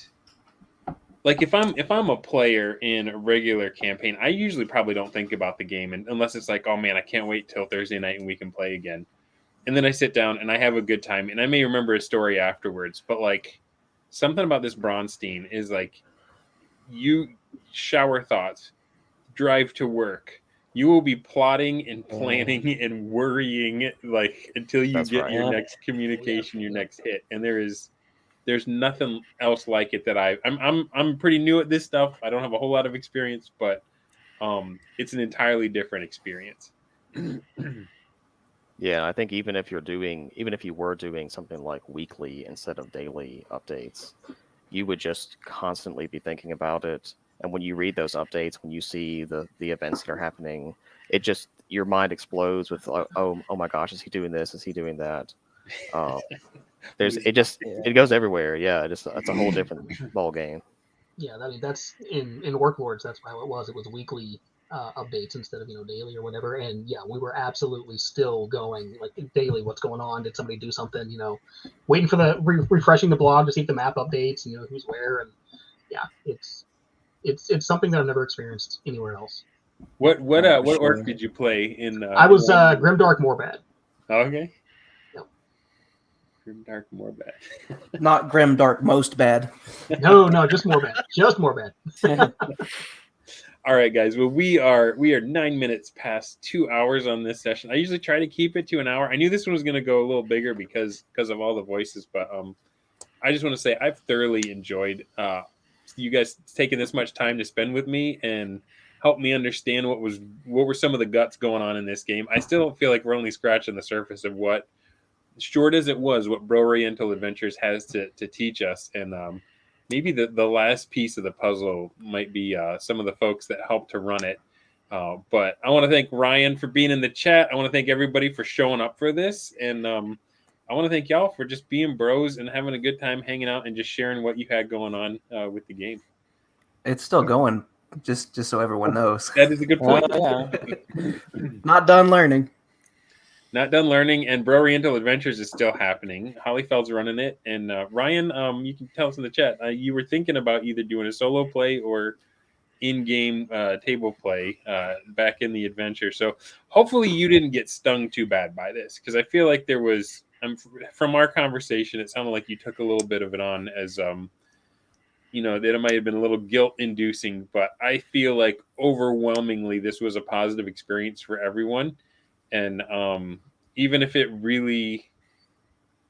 like, if I'm a player in a regular campaign, I usually probably don't think about the game unless it's like, oh man, I can't wait till Thursday night and we can play again. And then I sit down and I have a good time, and I may remember a story afterwards. But like, something about this Bronstein is like, you shower thoughts, drive to work. You will be plotting and planning and worrying like until you get your next communication, your next hit. And there's nothing else like it that I'm pretty new at this stuff. I don't have a whole lot of experience, but it's an entirely different experience. Yeah, I think even if you were doing something like weekly instead of daily updates, you would just constantly be thinking about it. And when you read those updates, when you see the events that are happening, your mind explodes with, oh my gosh, is he doing this? Is he doing that? It goes everywhere. Yeah, it's a whole different ball game. Yeah, I mean that's in Worklords. That's how it was. It was weekly updates instead of daily or whatever. And yeah, we were absolutely still going like daily. What's going on? Did somebody do something? Waiting for the refreshing the blog to see if the map updates. Who's where. And yeah, it's something that I've never experienced anywhere else. What orc did you play in? I was Grimdark Moorbad. Okay. Yep. Grim, dark, more bad. Not grim, dark, most bad. No, just more bad. Just more bad. All right, guys. Well, we are 9 minutes past 2 hours on this session. I usually try to keep it to an hour. I knew this one was going to go a little bigger because of all the voices, but I just want to say I've thoroughly enjoyed you guys taking this much time to spend with me and help me understand what were some of the guts going on in this game. I still feel like we're only scratching the surface of what, short as it was, what BROriental Adventures has to teach us, and maybe the last piece of the puzzle might be some of the folks that helped to run it. But I want to thank Ryan for being in the chat. I want to thank everybody for showing up for this, and I want to thank y'all for just being bros and having a good time hanging out and just sharing what you had going on with the game. It's still going, just so everyone knows. That is a good point. Not done learning. Not done learning, and BROriental Adventures is still happening. Hollyfeld's running it, and Ryan, you can tell us in the chat. You were thinking about either doing a solo play or in-game table play back in the adventure. So hopefully you didn't get stung too bad by this, because I feel like there was, from our conversation, it sounded like you took a little bit of it on as, that it might have been a little guilt-inducing, but I feel like overwhelmingly this was a positive experience for everyone. And even if it really,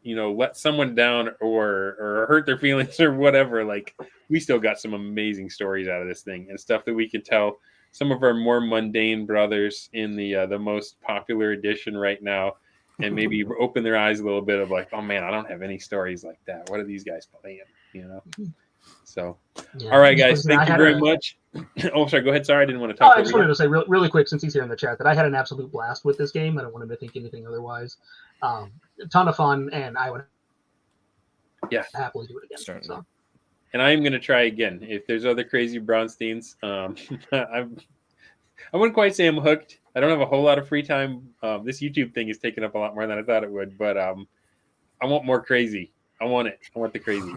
let someone down or hurt their feelings or whatever, like, we still got some amazing stories out of this thing and stuff that we can tell some of our more mundane brothers in the most popular edition right now, and maybe open their eyes a little bit of like, oh man, I don't have any stories like that. What are these guys playing? So, Yeah. all right, guys, Listen, thank you very much. Oh, sorry, go ahead. Sorry, I didn't want to Oh, talk. I just wanted to say really quick, since he's here in the chat, that I had an absolute blast with this game. I don't want him to think anything otherwise. A ton of fun, and I would happily do it again. Certainly. So. And I am going to try again. If there's other crazy Bronsteins, I wouldn't quite say I'm hooked. I don't have a whole lot of free time. This YouTube thing is taking up a lot more than I thought it would, but I want more crazy. I want it. I want the crazy.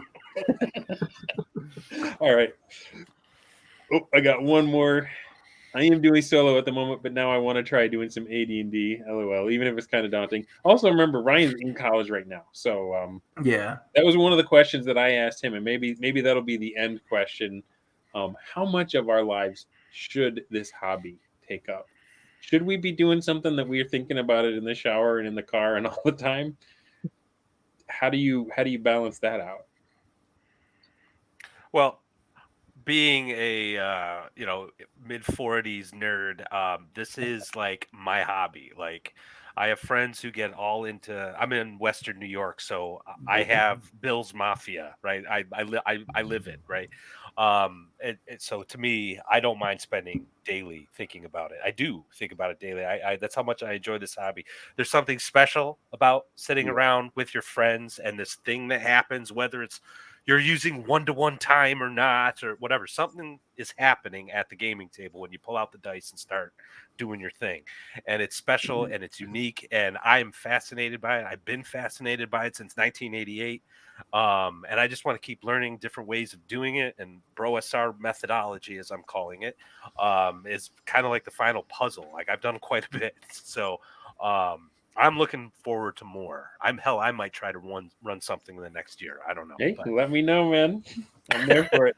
All right. Oh, I got one more. I am doing solo at the moment, but now I want to try doing some AD&D. LOL, even if it's kind of daunting. Also, remember, Ryan's in college right now, so Yeah. that was one of the questions that I asked him, and maybe that'll be the end question. How much of our lives should this hobby take up? Should we be doing something that we're thinking about it in the shower and in the car and all the time? How do you balance that out? Well, being a mid-40s nerd, this is like my hobby. Like, I have friends who get all into. I'm in Western New York, so I have Bill's Mafia, right? I live it, right? So to me, I don't mind spending daily thinking about it. I do think about it daily. That's how much I enjoy this hobby. There's something special about sitting around with your friends and this thing that happens, whether it's you're using one-to-one time or not, or whatever. Something is happening at the gaming table when you pull out the dice and start doing your thing. And it's special and it's unique. And I am fascinated by it. I've been fascinated by it since 1988. And I just want to keep learning different ways of doing it. And BROSR methodology, as I'm calling it, is kind of like the final puzzle. Like, I've done quite a bit. So, I'm looking forward to more. I might try to run something in the next year. I don't know. Hey, but... let me know, man. I'm there for it.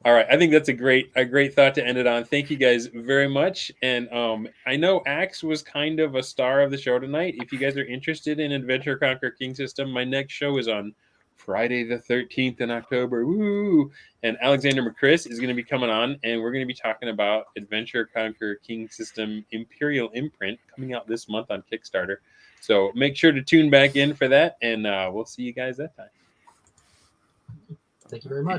All right, I think that's a great thought to end it on. Thank you guys very much. And I know Axe was kind of a star of the show tonight. If you guys are interested in Adventure Conquer King System, my next show is on Friday the 13th in October. Woo! And Alexander McChris is going to be coming on, and we're going to be talking about Adventure Conquer King System Imperial Imprint coming out this month on Kickstarter. So make sure to tune back in for that, and we'll see you guys that time. Thank you very much.